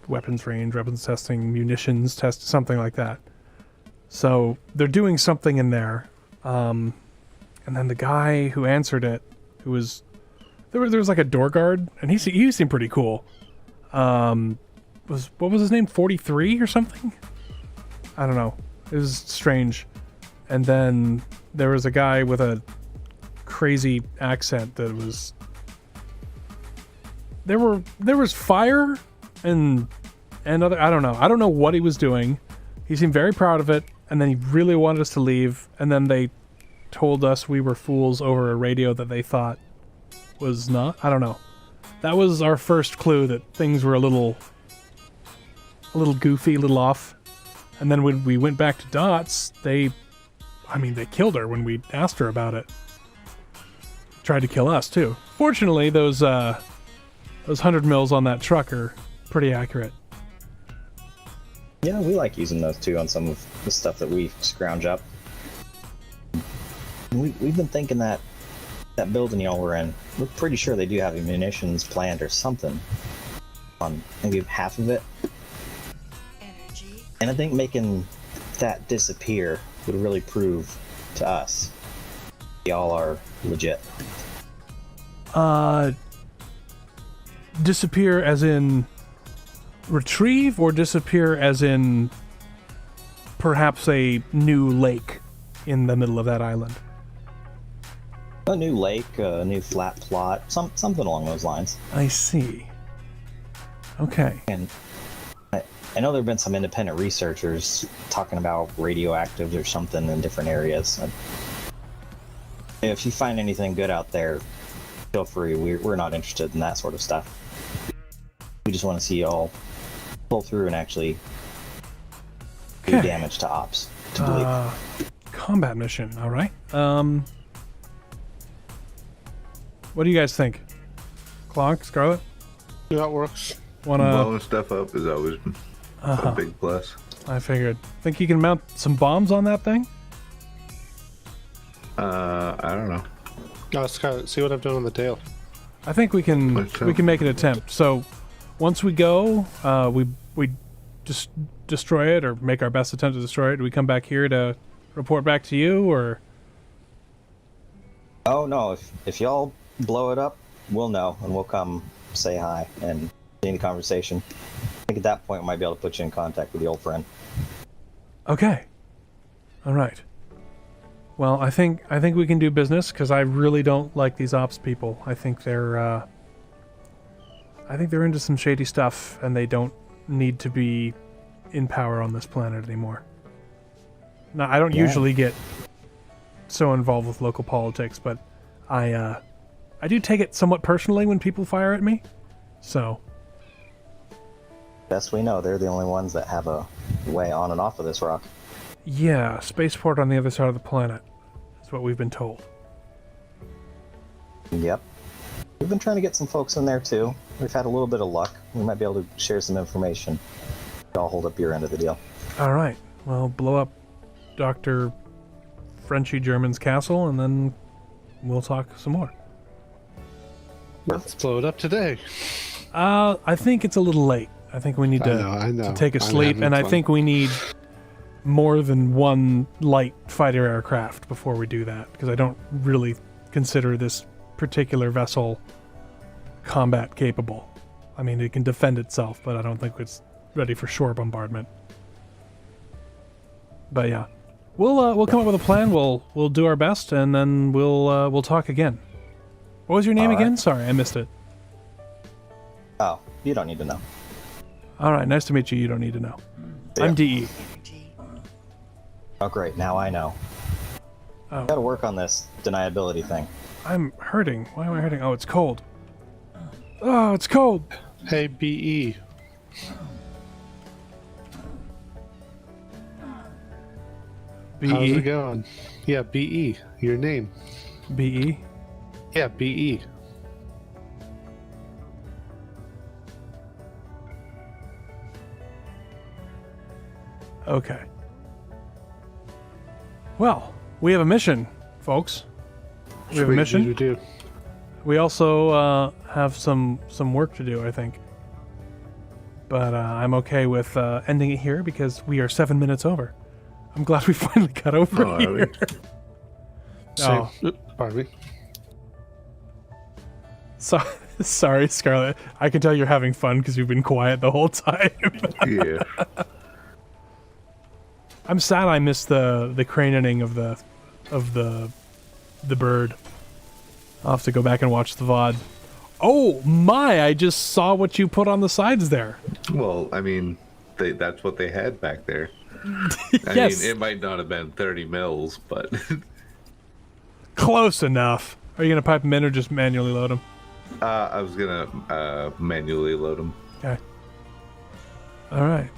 weapons range, weapons testing, munitions test, something like that. So they're doing something in there. And then the guy who answered it, who was... There was like a door guard, and he seemed pretty cool. what was his name? 43 or something? I don't know. It was strange. And then there was a guy with a crazy accent that was. There was fire and other. I don't know. I don't know what he was doing. He seemed very proud of it, and then he really wanted us to leave. And then they told us we were fools over a radio that they thought was not. I don't know. That was our first clue that things were a little goofy, a little off. And then when we went back to Dots, they killed her when we asked her about it. Tried to kill us too. Fortunately, those 100 mils on that truck are pretty accurate. Yeah, we like using those too on some of the stuff that we scrounge up. We've been thinking that building y'all were in, we're pretty sure they do have a munitions plant or something on maybe half of it. Energy. And I think making that disappear would really prove to us y'all are legit. Disappear as in retrieve, or disappear as in perhaps a new lake in the middle of that island? A new lake, a new flat plot, something along those lines. I see. Okay. And I know there have been some independent researchers talking about radioactives or something in different areas. If you find anything good out there, feel free. We're not interested in that sort of stuff. We just want to see y'all pull through and actually do damage to ops. Combat mission, all right. What do you guys think? Clonk, Scarlet? Yeah, that works. Blowing stuff up is always a big plus. I figured. Think you can mount some bombs on that thing? I don't know. Let's see what I've done on the tail. I think we can make an attempt. So once we go, we just destroy it or make our best attempt to destroy it. Do we come back here to report back to you, or? Oh no! If y'all blow it up, we'll know and we'll come say hi and continue the conversation. I think at that point we might be able to put you in contact with the old friend. Okay. All right. Well, I think we can do business, because I really don't like these ops people. I think they're into some shady stuff, and they don't need to be in power on this planet anymore. Now, I don't usually get so involved with local politics, but I do take it somewhat personally when people fire at me. So, Best we know, they're the only ones that have a way on and off of this rock. yeah, spaceport on the other side of the planet is what we've been told. Yep. We've been trying to get some folks in there too. We've had a little bit of luck. We might be able to share some information. I'll hold up your end of the deal. All right. Well, blow up Dr. Frenchy German's castle, and then we'll talk some more. Let's blow it up today. I think it's a little late. I think we need to take a sleep, and I think we need more than one light fighter aircraft before we do that, because I don't really consider this particular vessel combat capable. I mean, it can defend itself, but I don't think it's ready for shore bombardment. But yeah, we'll come up with a plan. We'll do our best, and then we'll talk again. What was your name again? Sorry, I missed it. Oh, you don't need to know. All right, nice to meet you. You don't need to know. Yeah. I'm DE. Oh, great. Now I know. Oh. Gotta work on this deniability thing. I'm hurting. Why am I hurting? Oh, it's cold. Oh, it's cold. Hey, BE. BE? How's it going? Yeah, BE. Your name. BE? Yeah, BE. Okay. Well, we have a mission, folks. We have a mission. We do. We also have some work to do, I think. But I'm okay with ending it here because we are 7 minutes over. I'm glad we finally got over here. Pardon me. So, Sorry, Scarlett. I can tell you're having fun because you've been quiet the whole time. Yeah. I'm sad I missed the craning of the bird. I'll have to go back and watch the VOD. Oh my, I just saw what you put on the sides there. Well, I mean, that's what they had back there. Yes. I mean, it might not have been 30 mils, but... Close enough. Are you going to pipe them in or just manually load them? I was going to manually load them. Okay. All right.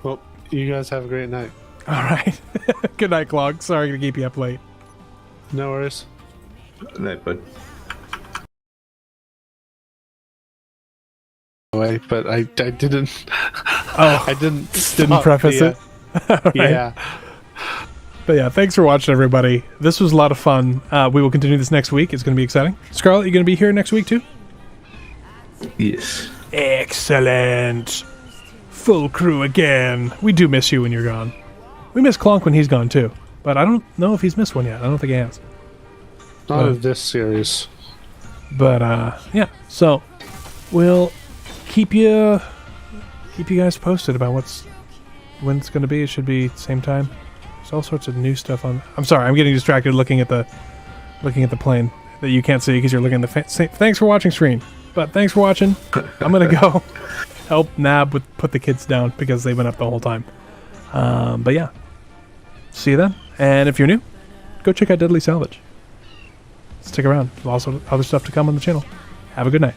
Well, you guys have a great night. All right. Good night, Clog. Sorry to keep you up late. No worries. Night, bud. Way, but I didn't. Oh, I didn't preface it. Right. Yeah. But yeah, thanks for watching, everybody. This was a lot of fun. We will continue this next week. It's going to be exciting. Scarlett, you going to be here next week too? Yes. Excellent. Full crew again. We do miss you when you're gone. We miss Clonk when he's gone too. But I don't know if he's missed one yet. I don't think he has. Not of this series. But yeah. So we'll keep you guys posted about when it's going to be. It should be same time. There's all sorts of new stuff on. I'm sorry, I'm getting distracted looking at the plane that you can't see because you're looking at the. Thanks for watching screen. But thanks for watching. I'm gonna go help Nab put the kids down because they've been up the whole time. But yeah, see you then. And if you're new, go check out Deadly Salvage. Stick around. There's also other stuff to come on the channel. Have a good night.